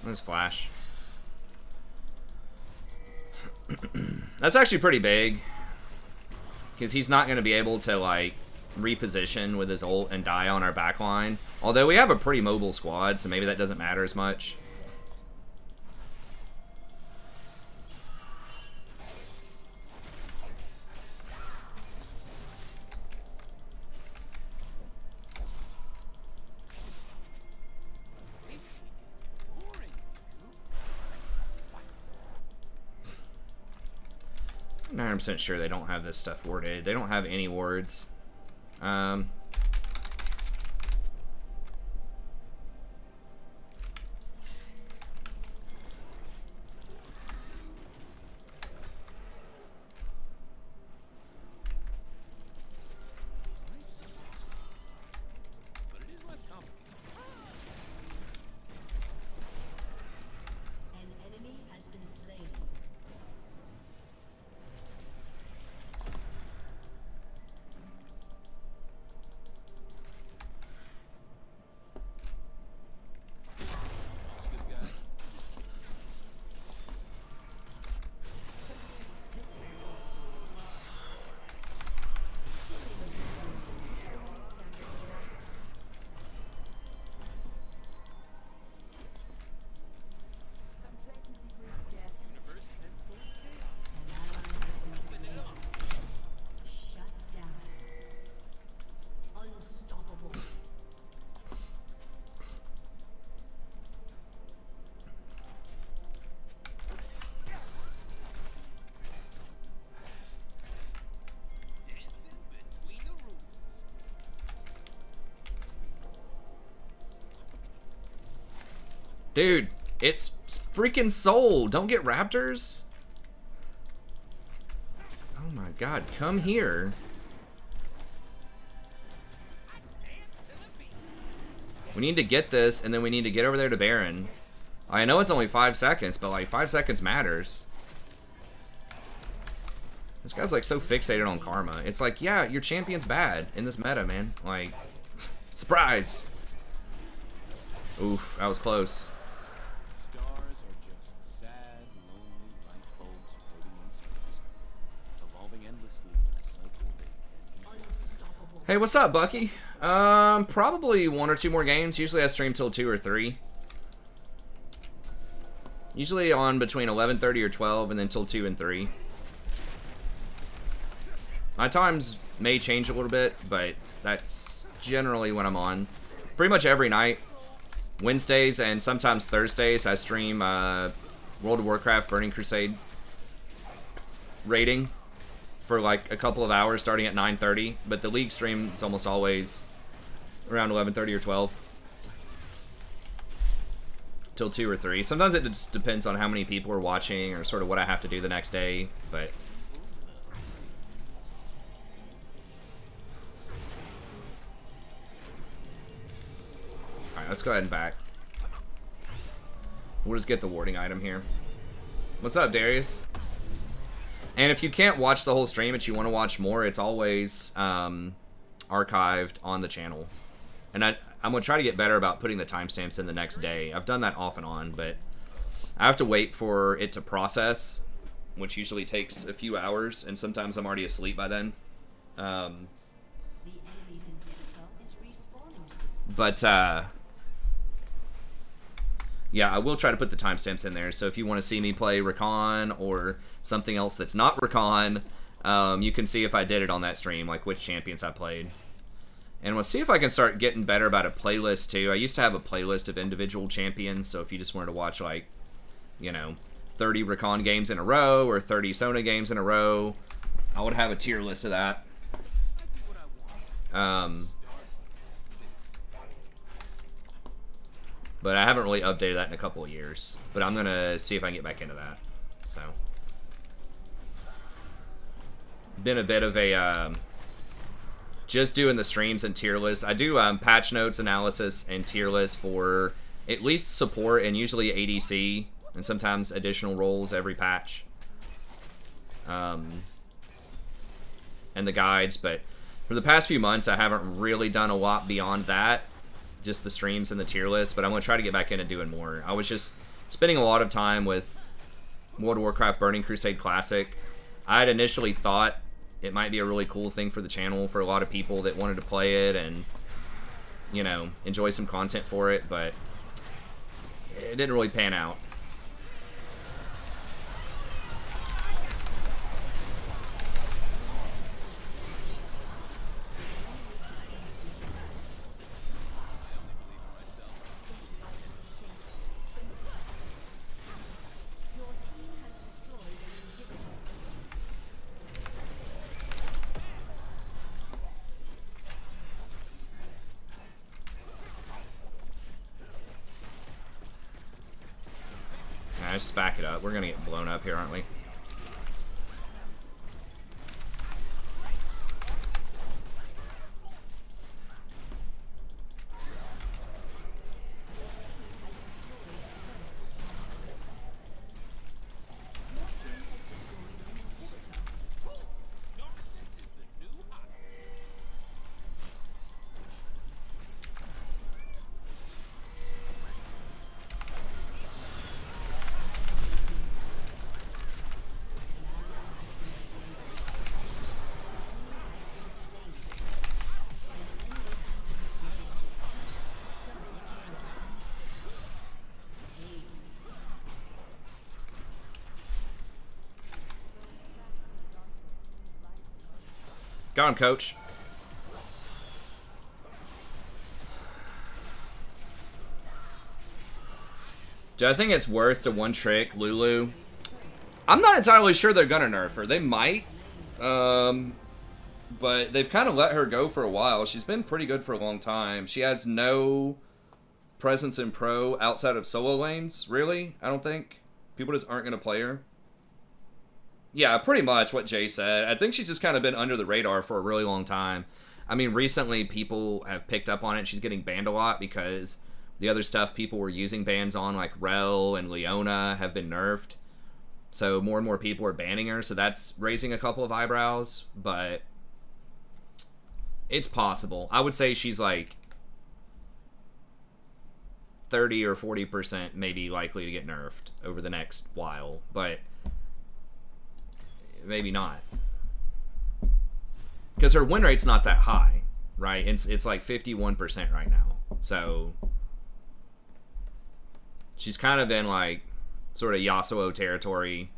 Let's flash. That's actually pretty big. Because he's not going to be able to, like, reposition with his ult and die on our backline. Although we have a pretty mobile squad, so maybe that doesn't matter as much. I'm 9% sure they don't have this stuff worded. They don't have any words. Dude, it's freaking Soul. Don't get raptors. Oh my god, come here. We need to get this, and then we need to get over there to Baron. I know it's only 5 seconds, but like 5 seconds matters. This guy's like so fixated on karma. It's like, yeah, your champion's bad in this meta, man. Like, surprise. Oof, that was close. Hey, what's up, Bucky? Probably 1 or 2 more games. Usually I stream till 2 or 3. Usually on between 11:30 or 12 and then till 2 and 3. My times may change a little bit, but that's generally when I'm on. Pretty much every night. Wednesdays and sometimes Thursdays I stream World of Warcraft Burning Crusade rating for like a couple of hours starting at 9:30, but the league stream is almost always around 11:30 or 12. till 2 or 3. Sometimes it just depends on how many people are watching or sort of what I have to do the next day, but... Alright, let's go ahead and back. We'll just get the warding item here. What's up, Darius? And if you can't watch the whole stream but you want to watch more, it's always archived on the channel. And I'm going to try to get better about putting the timestamps in the next day. I've done that off and on, but I have to wait for it to process, which usually takes a few hours, and sometimes I'm already asleep by then. Yeah, I will try to put the timestamps in there, so if you want to see me play Rakan or something else that's not Rakan, you can see if I did it on that stream, like which champions I played. And we'll see if I can start getting better about a playlist, too. I used to have a playlist of individual champions, so if you just wanted to watch, like, you know, 30 Rakan games in a row or 30 Sona games in a row, I would have a tier list of that. But I haven't really updated that in a couple of years. But I'm going to see if I can get back into that. So, been a bit of a... just doing the streams and tier lists. I do patch notes analysis and tier lists for at least support and usually ADC and sometimes additional roles every patch. And the guides, but for the past few months I haven't really done a lot beyond that. Just the streams and the tier list, but I'm going to try to get back into doing more. I was just spending a lot of time with World of Warcraft Burning Crusade Classic. I had initially thought it might be a really cool thing for the channel for a lot of people that wanted to play it and, you know, enjoy some content for it, but it didn't really pan out. Just back it up. We're gonna get blown up here, aren't we? Got him, coach. Do I think it's worth the one trick, Lulu? I'm not entirely sure they're gonna nerf her. They might. But they've kind of let her go for a while. She's been pretty good for a long time. She has no presence in pro outside of solo lanes, really, I don't think. People just aren't gonna play her. Yeah, pretty much what Jay said. I think she's just kind of been under the radar for a really long time. I mean, recently people have picked up on it. She's getting banned a lot because the other stuff people were using bans on, like Rel and Leona, have been nerfed. So more and more people are banning her, so that's raising a couple of eyebrows, but it's possible. I would say she's like 30 or 40% maybe likely to get nerfed over the next while, but maybe not. Because her win rate's not that high, right? It's like 51% right now. So she's kind of in like sort of Yasuo territory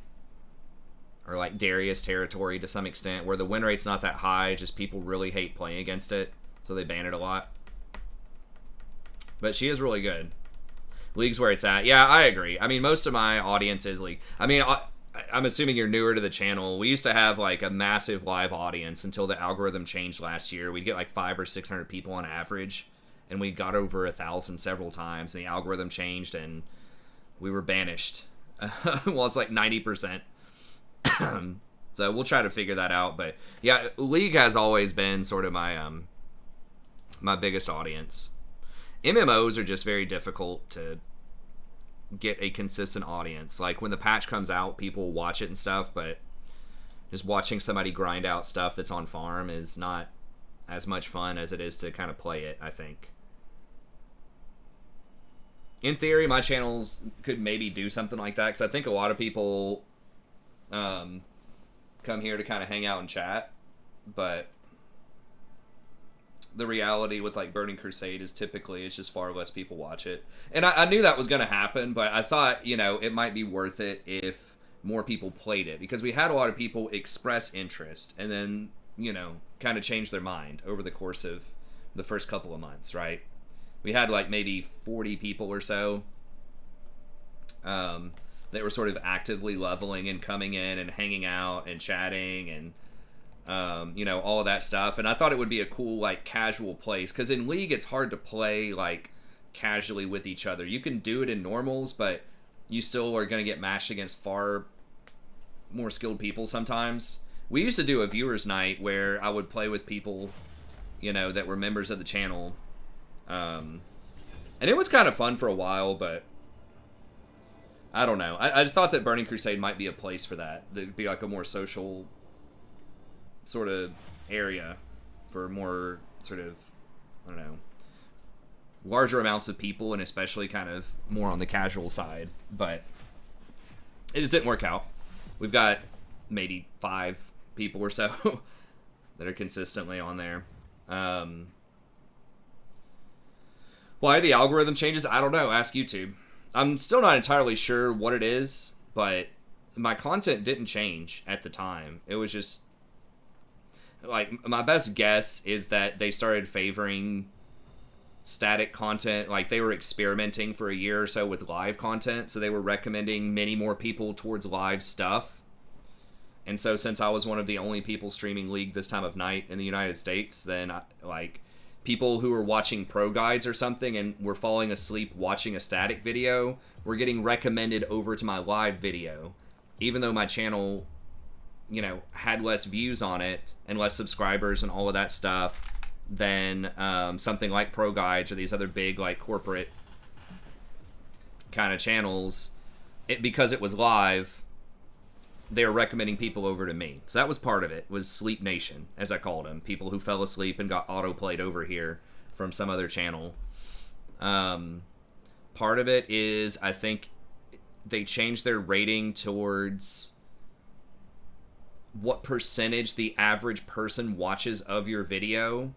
or like Darius territory to some extent, where the win rate's not that high, just people really hate playing against it, so they ban it a lot. But she is really good. League's where it's at. Yeah, I agree. I mean, most of my audience is League. I mean, I'm assuming you're newer to the channel. We used to have like a massive live audience until the algorithm changed last year. We'd get like 500 or 600 people on average, and we got over 1,000 several times, and the algorithm changed, and we were banished. Well, it's like 90%. So we'll try to figure that out. But yeah, League has always been sort of my my biggest audience. MMOs are just very difficult to get a consistent audience. Like when the patch comes out, people watch it and stuff, but just watching somebody grind out stuff that's on farm is not as much fun as it is to kind of play it, I think. In theory, my channels could maybe do something like that, because I think a lot of people come here to kind of hang out and chat, but the reality with like Burning Crusade is typically it's just far less people watch it. And I knew that was going to happen, but I thought, you know, it might be worth it if more people played it, because we had a lot of people express interest and then, you know, kind of change their mind over the course of the first couple of months, right? We had like maybe 40 people or so that were sort of actively leveling and coming in and hanging out and chatting and you know, all of that stuff. And I thought it would be a cool, like, casual place, because in League it's hard to play like casually with each other. You can do it in normals, but you still are going to get matched against far more skilled people sometimes. We used to do a viewers night where I would play with people, you know, that were members of the channel. And it was kind of fun for a while, but I don't know. I just thought that Burning Crusade might be a place for that. There'd be like a more social sort of area for more sort of, I don't know, larger amounts of people, and especially kind of more on the casual side. But it just didn't work out. We've got maybe 5 people or so that are consistently on there. Why the algorithm changes, I don't know. Ask YouTube. I'm still not entirely sure what it is, but my content didn't change at the time. It was just, like, my best guess is that they started favoring static content. Like, they were experimenting for a year or so with live content, so they were recommending many more people towards live stuff. And so since I was one of the only people streaming League this time of night in the United States, then like, people who were watching pro guides or something and were falling asleep watching a static video were getting recommended over to my live video, even though my channel, you know, had less views on it and less subscribers and all of that stuff than something like pro guides or these other big, like, corporate kind of channels. Because it was live, they were recommending people over to me. So that was part of it, was Sleep Nation, as I called them. People who fell asleep and got auto-played over here from some other channel. Part of it is, I think, they changed their rating towards what percentage the average person watches of your video,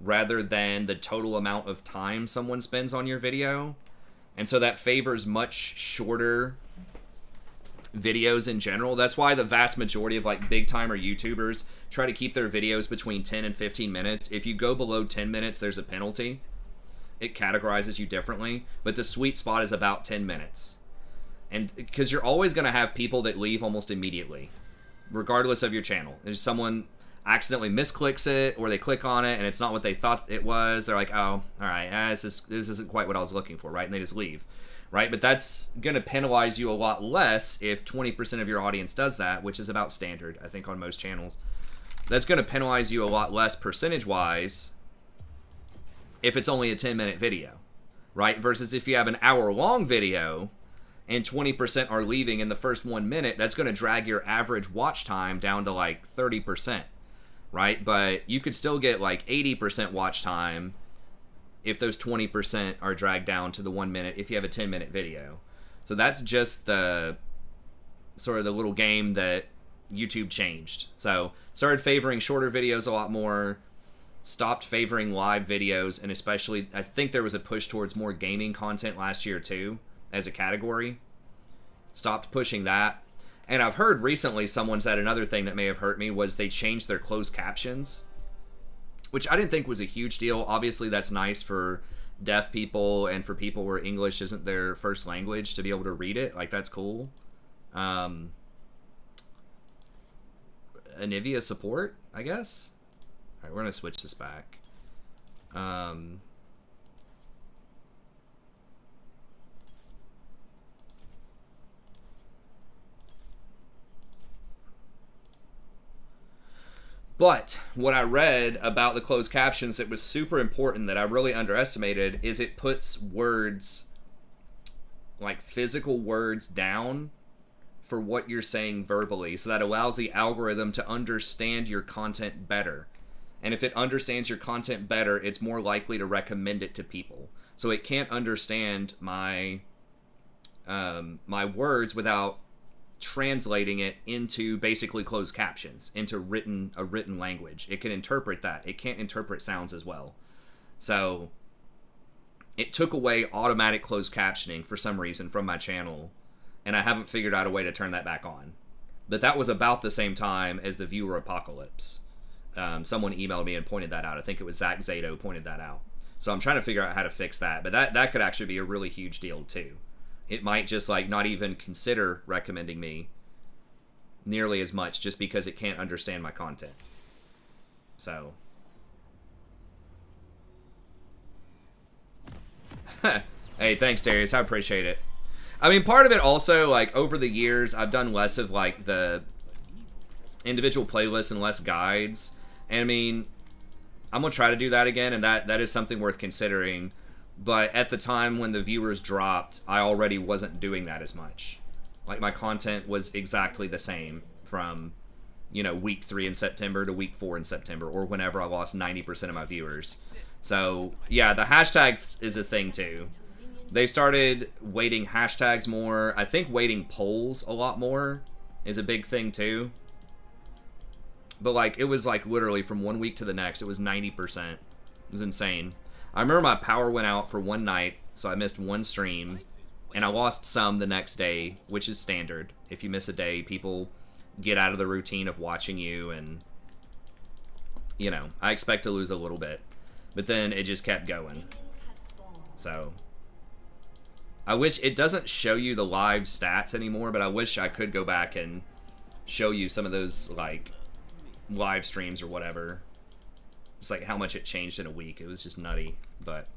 rather than the total amount of time someone spends on your video. And so that favors much shorter videos in general. That's why the vast majority of, like, big timer YouTubers try to keep their videos between 10 and 15 minutes. If you go below 10 minutes, there's a penalty. It categorizes you differently, but the sweet spot is about 10 minutes. And because you're always going to have people that leave almost immediately, regardless of your channel. There's someone accidentally misclicks it, or they click on it and it's not what they thought it was. They're like, oh, all right, this isn't quite what I was looking for, right? And they just leave. Right, but that's going to penalize you a lot less if 20% of your audience does that, which is about standard, I think, on most channels. That's going to penalize you a lot less percentage-wise if it's only a 10-minute video, right? Versus if you have an hour-long video and 20% are leaving in the first 1 minute, that's going to drag your average watch time down to like 30%, right? But you could still get like 80% watch time if those 20% are dragged down to the 1 minute if you have a 10-minute video. So that's just the sort of the little game that YouTube changed. So started favoring shorter videos a lot more, stopped favoring live videos, and especially I think there was a push towards more gaming content last year too as a category. Stopped pushing that. And I've heard recently someone said another thing that may have hurt me was they changed their closed captions, which I didn't think was a huge deal. Obviously, that's nice for deaf people and for people where English isn't their first language to be able to read it. Like, that's cool. Anivia support, I guess. All right, we're going to switch this back. But what I read about the closed captions that was super important that I really underestimated is it puts words, like physical words, down for what you're saying verbally. So that allows the algorithm to understand your content better. And if it understands your content better, it's more likely to recommend it to people. So it can't understand my my words without translating it into basically closed captions, into a written language. It can interpret that. It can't interpret sounds as well. So it took away automatic closed captioning for some reason from my channel, and I haven't figured out a way to turn that back on. But that was about the same time as the viewer apocalypse. Someone emailed me and pointed that out. I think it was Zach Zato pointed that out. So I'm trying to figure out how to fix that. But that could actually be a really huge deal too. It might just like not even consider recommending me nearly as much just because it can't understand my content. So hey, thanks Darius, I appreciate it. I mean, part of it also, like, over the years I've done less of like the individual playlists and less guides. And I mean, I'm gonna try to do that again, and that is something worth considering. But at the time when the viewers dropped, I already wasn't doing that as much. Like, my content was exactly the same from, you know, week 3 in September to week 4 in September, or whenever I lost 90% of my viewers. So, yeah, the hashtag is a thing, too. They started weighting hashtags more. I think weighting polls a lot more is a big thing, too. But, like, it was, like, literally from one week to the next, it was 90%. It was insane. I remember my power went out for one night, so I missed one stream, and I lost some the next day, which is standard. If you miss a day, people get out of the routine of watching you, and, you know, I expect to lose a little bit. But then it just kept going. So, I wish, it doesn't show you the live stats anymore, but I wish I could go back and show you some of those, like, live streams or whatever. It's like how much it changed in a week. It was just nutty. But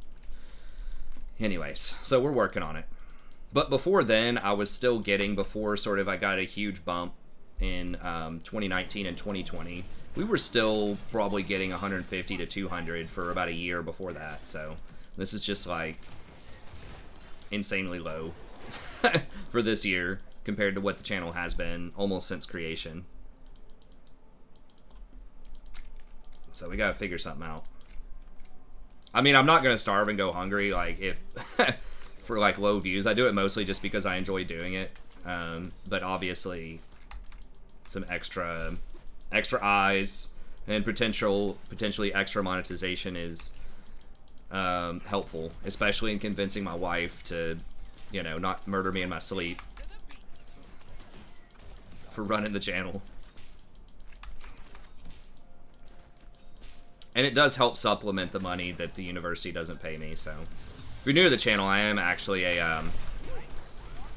anyways, so we're working on it. But before then, I was still getting, before sort of I got a huge bump in 2019 and 2020, we were still probably getting 150 to 200 for about a year before that. So this is just like insanely low for this year compared to what the channel has been almost since creation. So we gotta figure something out. I mean, I'm not gonna starve and go hungry, like, if for like low views. I do it mostly just because I enjoy doing it. But obviously, some extra eyes and potentially extra monetization is helpful, especially in convincing my wife to, you know, not murder me in my sleep for running the channel. And it does help supplement the money that the university doesn't pay me. So, if you're new to the channel, I am actually an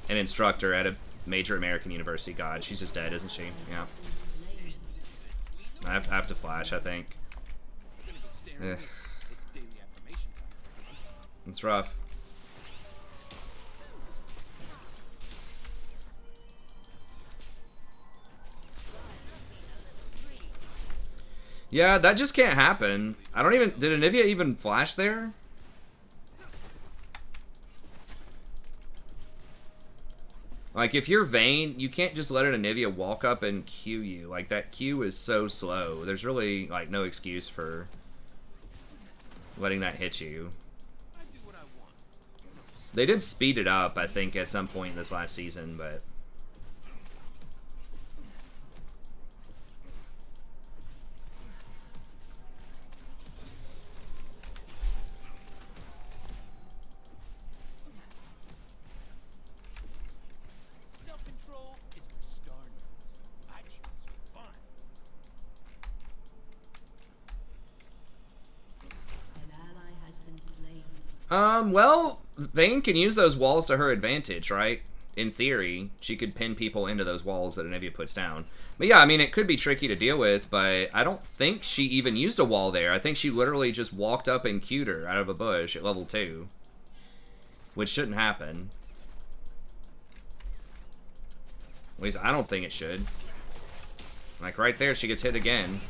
instructor at a major American university. God, she's just dead, isn't she? Yeah. I have to flash, I think. Ugh. It's rough. Yeah, that just can't happen. I don't even... Did Anivia even flash there? Like, if you're Vayne, you can't just let an Anivia walk up and Q you. Like, that Q is so slow. There's really, like, no excuse for letting that hit you. They did speed it up, I think, at some point this last season, but... Well, Vayne can use those walls to her advantage, right? In theory, she could pin people into those walls that Anivia puts down. But yeah, I mean, it could be tricky to deal with, but I don't think she even used a wall there. I think she literally just walked up and Q'd her out of a bush at level 2. Which shouldn't happen. At least I don't think it should. Like, right there, she gets hit again.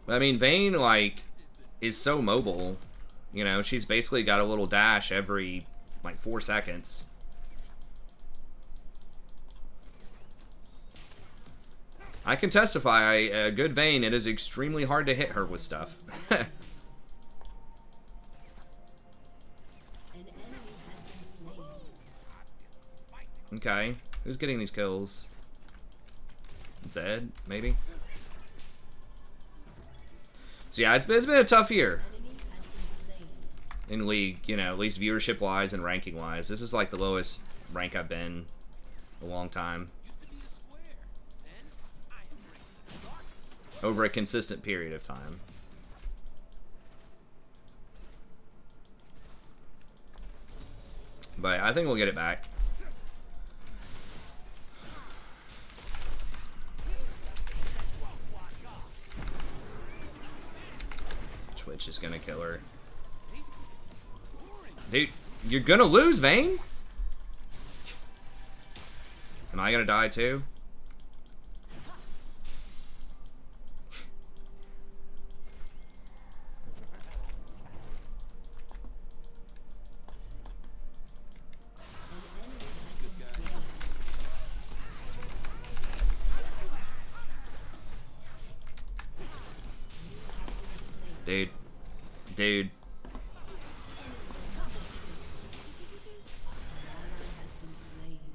I mean, Vayne, like, is so mobile. You know, she's basically got a little dash every, like, 4 seconds. I can testify, a good Vayne, it is extremely hard to hit her with stuff. Okay, who's getting these kills? Zed, maybe? So yeah, it's been a tough year. In League, you know, at least viewership-wise and ranking-wise. This is like the lowest rank I've been in a long time. Over a consistent period of time. But I think we'll get it back. Twitch is gonna kill her. Dude, you're gonna lose, Vayne? Am I gonna die too? Dude.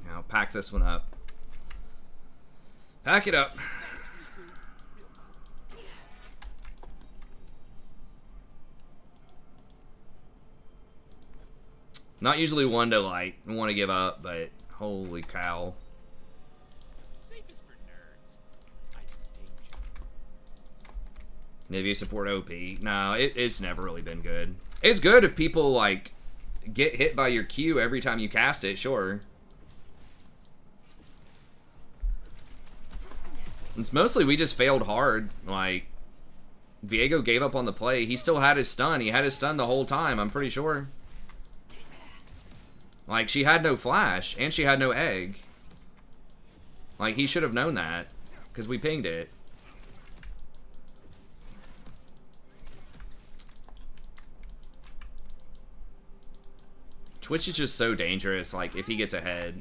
Now pack this one up. Pack it up. Not usually one to like want to give up, but holy cow. Nivea support OP. No, it's never really been good. It's good if people, like, get hit by your Q every time you cast it, sure. It's mostly we just failed hard. Like, Viego gave up on the play. He still had his stun. He had his stun the whole time, I'm pretty sure. Like, she had no flash, and she had no egg. Like, he should have known that, because we pinged it. Twitch is just so dangerous, like, if he gets ahead.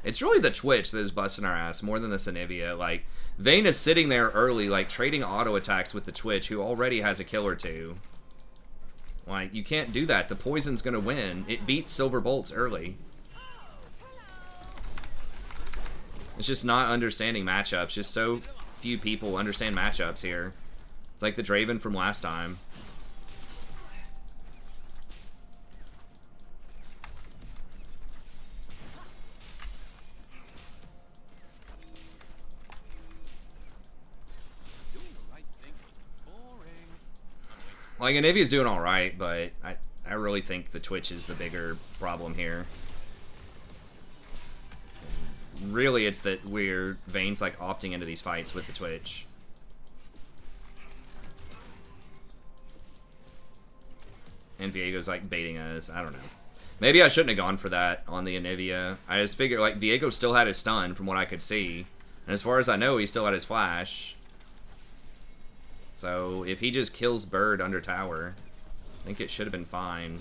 It's really the Twitch that is busting our ass, more than the Sanivia. Like, Vayne is sitting there early, like, trading auto attacks with the Twitch, who already has a kill or two. Like, you can't do that. The poison's gonna win. It beats Silver Bolts early. It's just not understanding matchups. Just so few people understand matchups here. It's like the Draven from last time. Like, Anivia's doing alright, but I really think the Twitch is the bigger problem here. Really, it's that Vayne's, like, opting into these fights with the Twitch. And Viego's, like, baiting us. I don't know. Maybe I shouldn't have gone for that on the Anivia. I just figured, like, Viego still had his stun from what I could see. And as far as I know, he still had his flash. So, if he just kills Bird under tower, I think it should have been fine.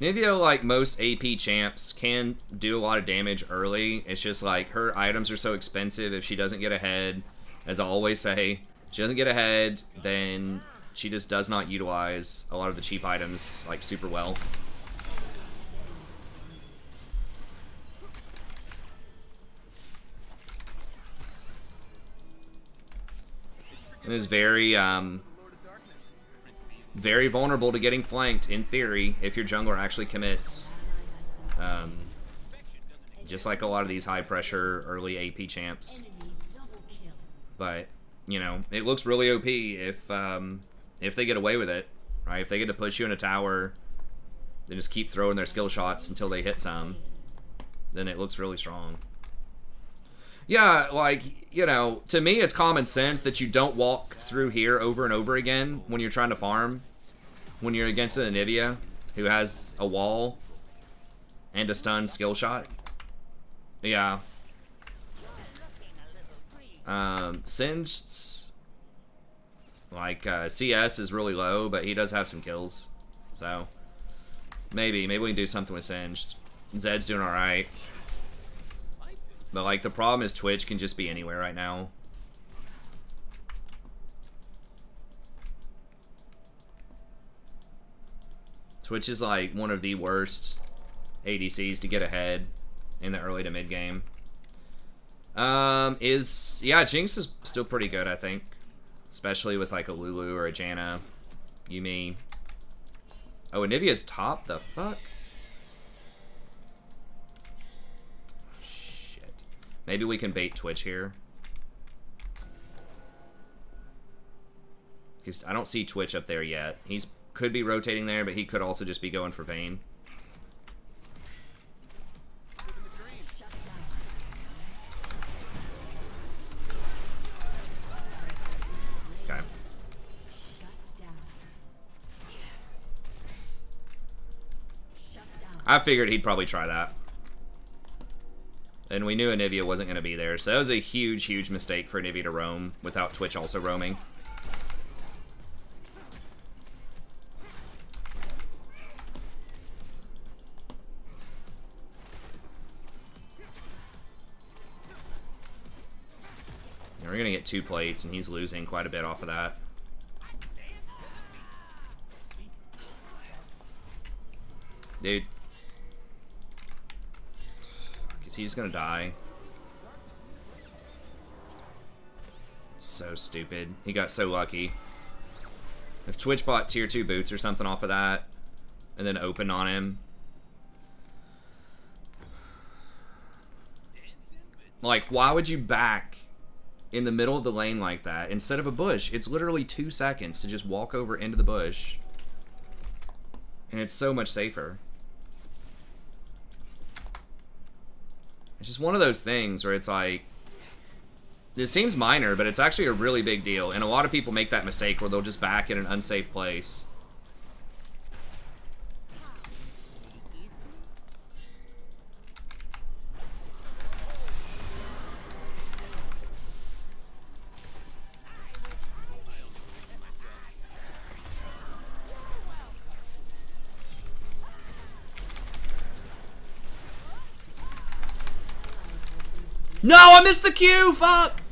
Nivea, like most AP champs, can do a lot of damage early. It's just like, her items are so expensive if she doesn't get ahead. As I always say, she doesn't get ahead, then she just does not utilize a lot of the cheap items, like, super well. It is very vulnerable to getting flanked, in theory, if your jungler actually commits. Just like a lot of these high-pressure early AP champs. But, you know, it looks really OP if they get away with it, right? If they get to push you in a tower, they just keep throwing their skill shots until they hit some. then it looks really strong. Yeah, like, you know, to me it's common sense that you don't walk through here over and over again when you're trying to farm. When you're against an Anivia who has a wall and a stun skill shot. Yeah. Singed's like CS is really low, but he does have some kills. So maybe we can do something with Singed. Zed's doing alright. But like the problem is Twitch can just be anywhere right now. Twitch is like one of the worst ADCs to get ahead in the early to mid game. Yeah, Jinx is still pretty good, I think. Especially with like a Lulu or a Janna. Yuumi. Oh, Anivia's top? The fuck? Shit. Maybe we can bait Twitch here. Because I don't see Twitch up there yet. He's could be rotating there, but he could also just be going for Vayne. Okay. I figured he'd probably try that. And we knew Anivia wasn't going to be there, so that was a huge, huge mistake for Anivia to roam without Twitch also roaming. We're gonna get 2 plates, and he's losing quite a bit off of that. Dude. Is he just gonna die? So stupid. He got so lucky. If Twitch bought tier 2 boots or something off of that, and then opened on him. Like, why would you back in the middle of the lane like that instead of a bush? It's literally 2 seconds to just walk over into the bush, and it's so much safer. It's just one of those things where it's like, it seems minor, but it's actually a really big deal, and a lot of people make that mistake where they'll just back in an unsafe place. No, I missed the Q! Fuck!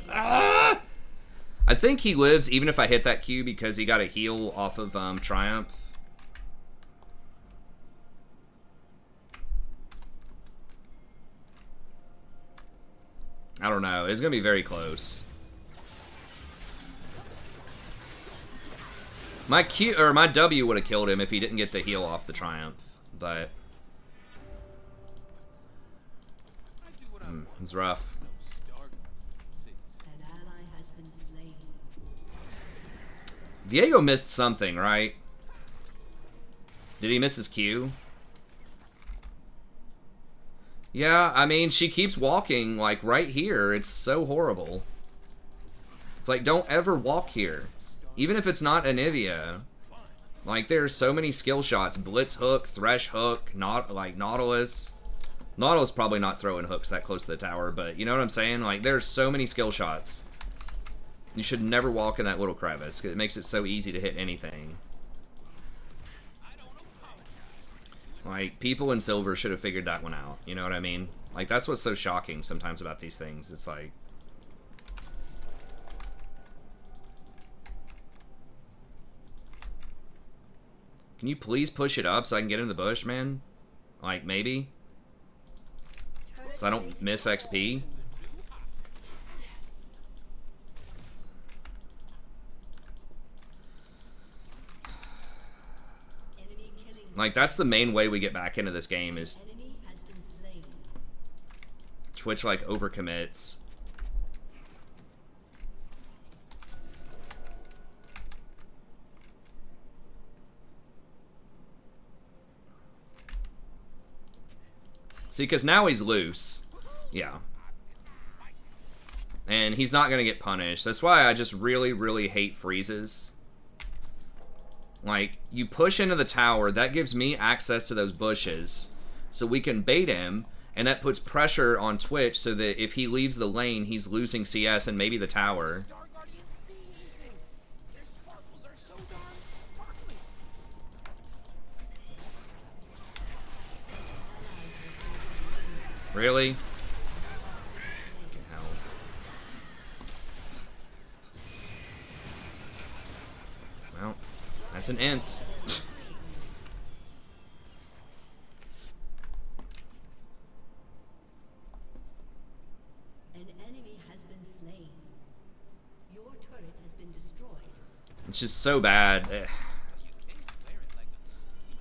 Ah! I think he lives even if I hit that Q because he got a heal off of Triumph. I don't know. It's gonna be very close. My Q or my W would have killed him if he didn't get the heal off the Triumph, but it's rough. Viego missed something, right? Did he miss his Q? Yeah, I mean, she keeps walking, like, right here. It's so horrible. It's like, don't ever walk here. Even if it's not Anivia. Like, there's so many skill shots. Blitz hook, Thresh hook, like, Nautilus. Nautilus probably not throwing hooks that close to the tower, but you know what I'm saying? Like, there's so many skill shots. You should never walk in that little crevice, because it makes it so easy to hit anything. Like, people in silver should have figured that one out. You know what I mean? Like, that's what's so shocking sometimes about these things. It's like, can you please push it up so I can get in the bush, man? Like, maybe? So I don't miss XP? Like, that's the main way we get back into this game is Twitch, like, overcommits. See, because now he's loose. Yeah. And he's not going to get punished. That's why I just really, really hate freezes. Like, you push into the tower, that gives me access to those bushes. So we can bait him, and that puts pressure on Twitch so that if he leaves the lane, he's losing CS and maybe the tower. Star Guardians see anything. Their sparkles are so darn sparkly. Really? Hell. Well, that's an int. An enemy has been slain. Your turret has been destroyed. It's just so bad.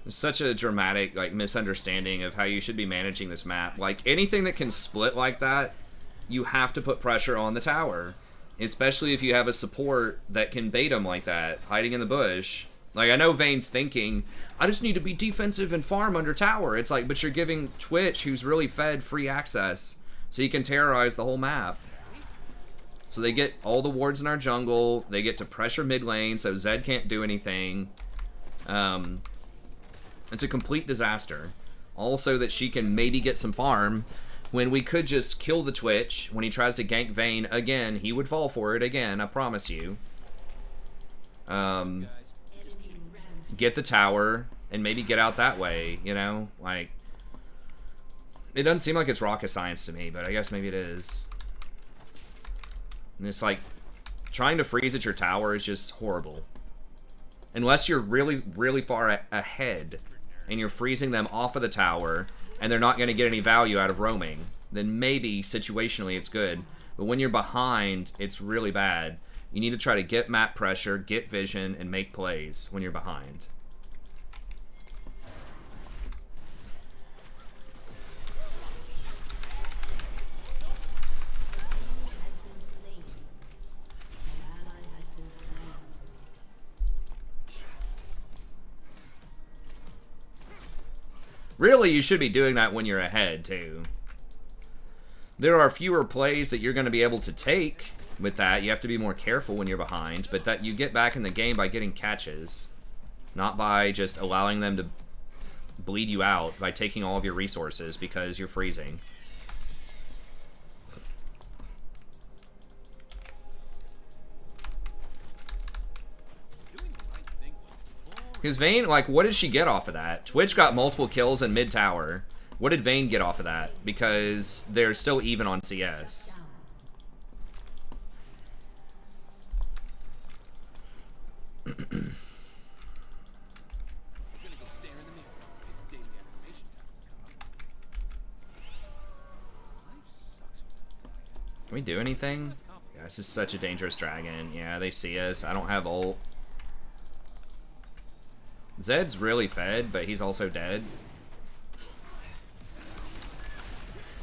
There's such a dramatic, like, misunderstanding of how you should be managing this map. Like, anything that can split like that, you have to put pressure on the tower. Especially if you have a support that can bait him like that, hiding in the bush. Like, I know Vayne's thinking, I just need to be defensive and farm under tower. It's like, but you're giving Twitch, who's really fed, free access. So you can terrorize the whole map. So they get all the wards in our jungle. They get to pressure mid lane, so Zed can't do anything. It's a complete disaster. Also that she can maybe get some farm when we could just kill the Twitch. When he tries to gank Vayne again, he would fall for it again, I promise you. Get the tower and maybe get out that way, you know? Like, it doesn't seem like it's rocket science to me, but I guess maybe it is. And it's like, trying to freeze at your tower is just horrible. Unless you're really, really far ahead and you're freezing them off of the tower and they're not going to get any value out of roaming, then maybe situationally it's good. But when you're behind, it's really bad. You need to try to get map pressure, get vision, and make plays when you're behind. Really, you should be doing that when you're ahead, too. There are fewer plays that you're going to be able to take with that. You have to be more careful when you're behind, but that you get back in the game by getting catches, not by just allowing them to bleed you out by taking all of your resources because you're freezing. Because Vayne, like, what did she get off of that? Twitch got multiple kills in mid-tower. What did Vayne get off of that? Because they're still even on CS. Can we do anything? Yeah, this is such a dangerous dragon. Yeah, they see us. I don't have ult. Zed's really fed, but he's also dead.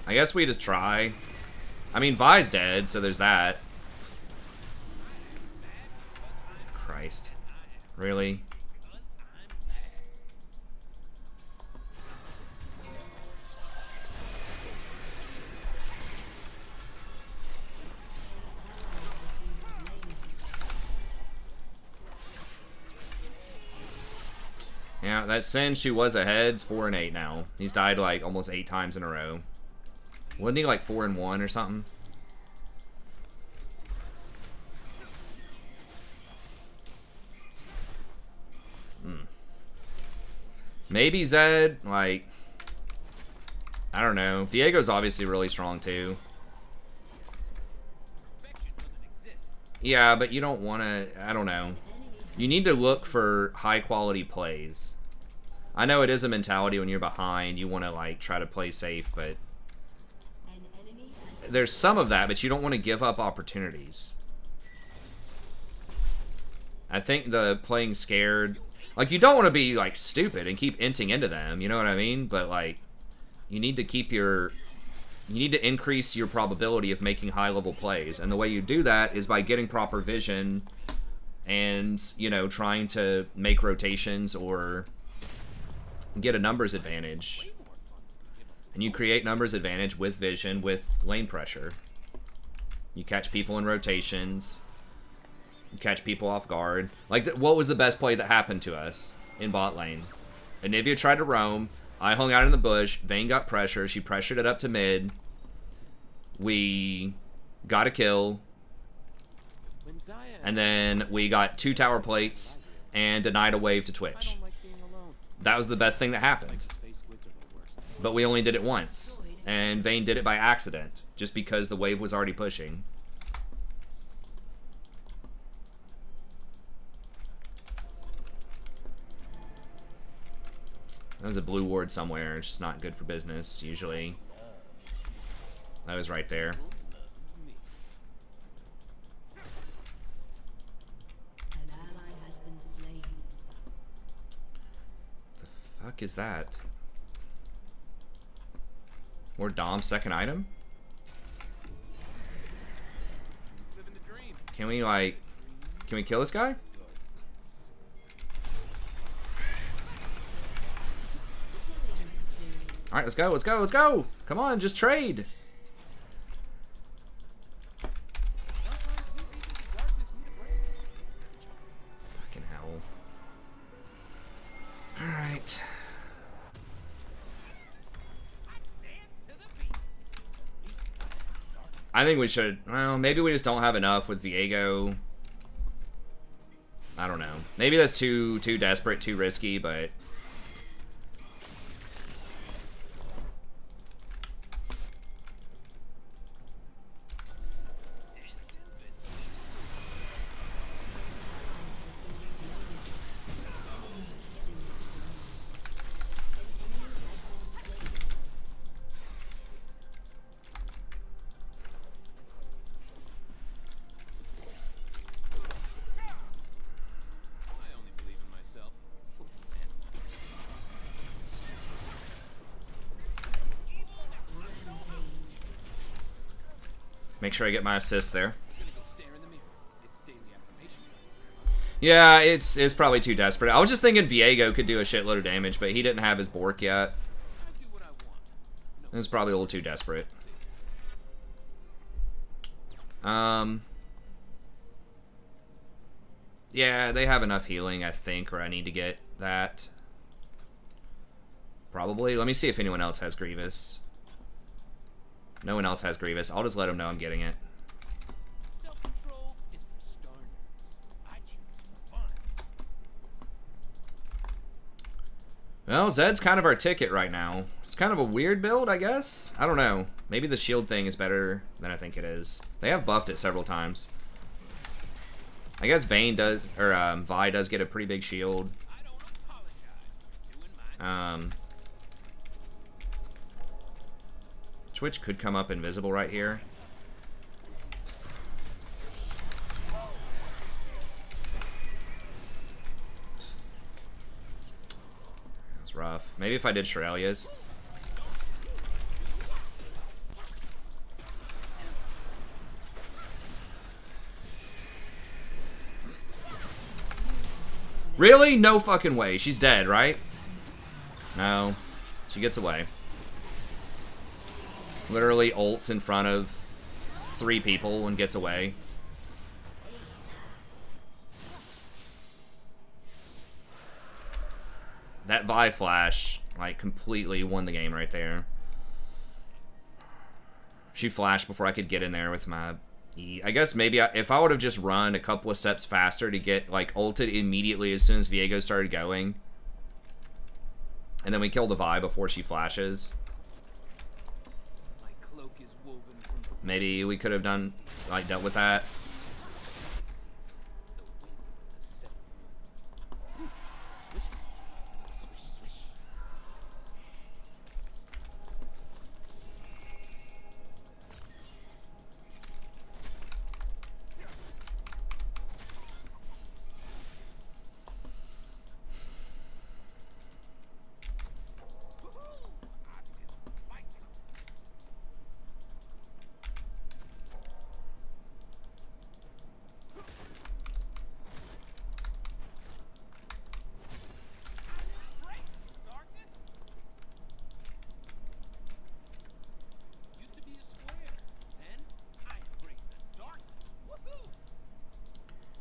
I guess we just try. I mean, Vi's dead, so there's that. Christ. Really? Yeah, that Singe who was ahead's 4-8 now. He's died like almost 8 times in a row. Wasn't he like 4-1 or something? Maybe Zed, like, I don't know. Diego's obviously really strong too. Yeah, but you don't want to, I don't know. You need to look for high quality plays. I know it is a mentality when you're behind. You want to like try to play safe, but there's some of that, but you don't want to give up opportunities. I think the playing scared, like, you don't want to be like stupid and keep inting into them, you know what I mean? But like, you need to keep your, you need to increase your probability of making high level plays, and the way you do that is by getting proper vision and, you know, trying to make rotations or get a numbers advantage. And you create numbers advantage with vision, with lane pressure. You catch people in rotations. You catch people off guard. Like, what was the best play that happened to us in bot lane? Anivia tried to roam. I hung out in the bush. Vayne got pressure. She pressured it up to mid. We got a kill. And then we got 2 tower plates and denied a wave to Twitch. That was the best thing that happened. But we only did it once. And Vayne did it by accident. Just because the wave was already pushing. There's a blue ward somewhere. It's just not good for business, usually. That was right there. An ally has been slain. The fuck is that? More Dom's second item? Living the dream. Can we, like... Can we kill this guy? Alright, let's go, let's go, let's go! Come on, just trade! Fucking hell. Alright. I think we should... Well, maybe we just don't have enough with Viego. I don't know. Maybe that's too desperate, too risky, but... I only believe in myself. Make sure I get my assist there. I'm gonna go stare in the mirror. It's daily affirmation. Yeah, it's probably too desperate. I was just thinking Viego could do a shitload of damage, but he didn't have his Bork yet. I do what I want. It was probably a little too desperate. Yeah, they have enough healing, I think, or I need to get that. Probably. Let me see if anyone else has Grievous. No one else has Grievous. I'll just let them know I'm getting it. Self-control is for star nerds. I choose fun. Well, Zed's kind of our ticket right now. It's kind of a weird build, I guess. I don't know. Maybe the shield thing is better than I think it is. They have buffed it several times. I guess Vayne does, or Vi does get a pretty big shield. I don't apologize for doing mine. Twitch could come up invisible right here. That's rough. Maybe if I did Shirelia's. Really? No fucking way. She's dead, right? No. She gets away. Literally ults in front of 3 people and gets away. That Vi flash, like, completely won the game right there. She flashed before I could get in there with my E. I guess maybe if I would have just run a couple of steps faster to get, like, ulted immediately as soon as Viego started going. And then we kill the Vi before she flashes. My cloak is woven from Maybe we could have done, like, dealt with that.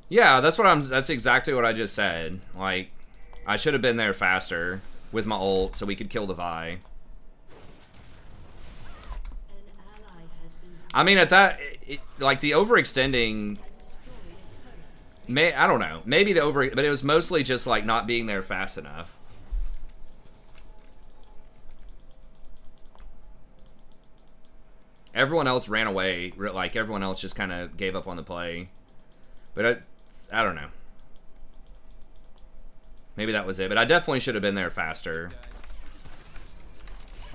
Yeah, that's exactly what I just said. Like, I should have been there faster with my ult so we could kill the Vi. An ally has been I mean, at that, like, the overextending, I don't know. Maybe but it was mostly just, like, not being there fast enough. Everyone else ran away. Like, everyone else just kind of gave up on the play. But I don't know. Maybe that was it. But I definitely should have been there faster.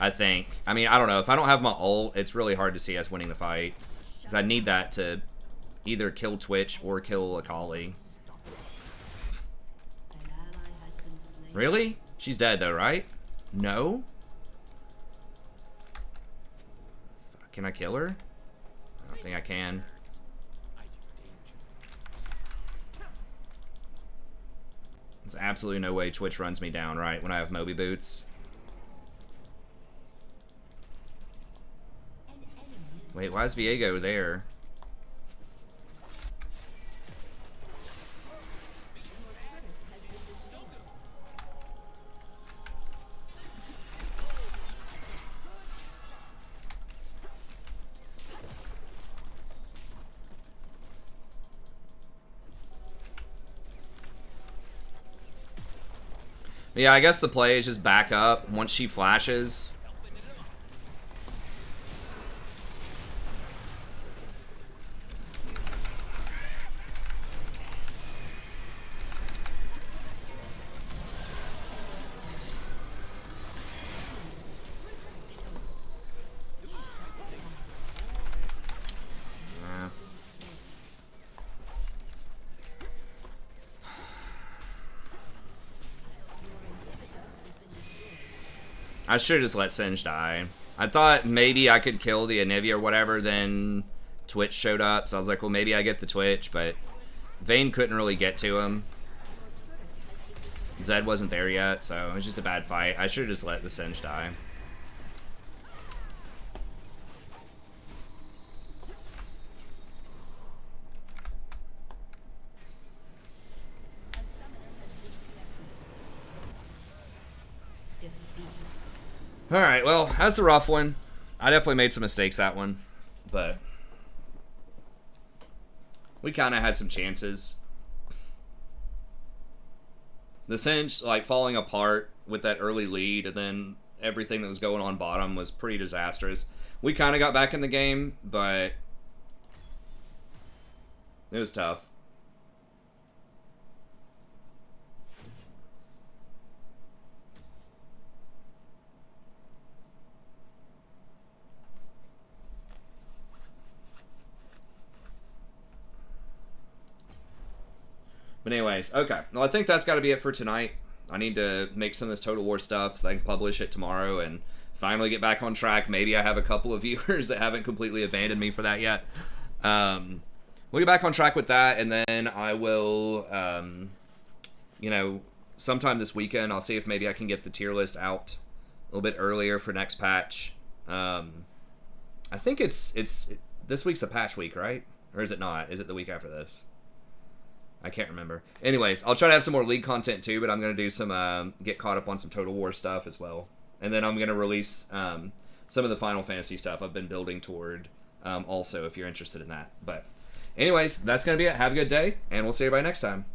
I think. I mean, I don't know. If I don't have my ult, it's really hard to see us winning the fight. Because I need that to either kill Twitch or kill Akali. an ally has been slain. Really? She's dead though, right? No? Can I kill her? I don't think I can. There's absolutely no way Twitch runs me down, right? When I have Moby Boots. An enemy is Wait, why is Viego there? Yeah, I guess the play is just back up once she flashes. Yeah. I should have just let Singe die. I thought maybe I could kill the Anivia or whatever, then Twitch showed up, so I was like, well, maybe I get the Twitch, but Vayne couldn't really get to him. Zed wasn't there yet, so it was just a bad fight. I should have just let the Singe die. a summoner has disconnected. Defeat. Alright, well, that's a rough one. I definitely made some mistakes that one, but we kind of had some chances. The Singe, like, falling apart with that early lead, and then everything that was going on bottom was pretty disastrous. We kind of got back in the game, but it was tough. But anyways, okay. Well, I think that's got to be it for tonight. I need to make some of this Total War stuff so I can publish it tomorrow and finally get back on track. Maybe I have a couple of viewers that haven't completely abandoned me for that yet. We'll get back on track with that, and then I will, you know, sometime this weekend, I'll see if maybe I can get the tier list out a little bit earlier for next patch. I think it's this week's a patch week, right? Or is it not? Is it the week after this? I can't remember. Anyways, I'll try to have some more League content too, but I'm going to do some, get caught up on some Total War stuff as well. And then I'm going to release some of the Final Fantasy stuff I've been building toward also, if you're interested in that. But anyways, that's going to be it. Have a good day, and we'll see everybody next time.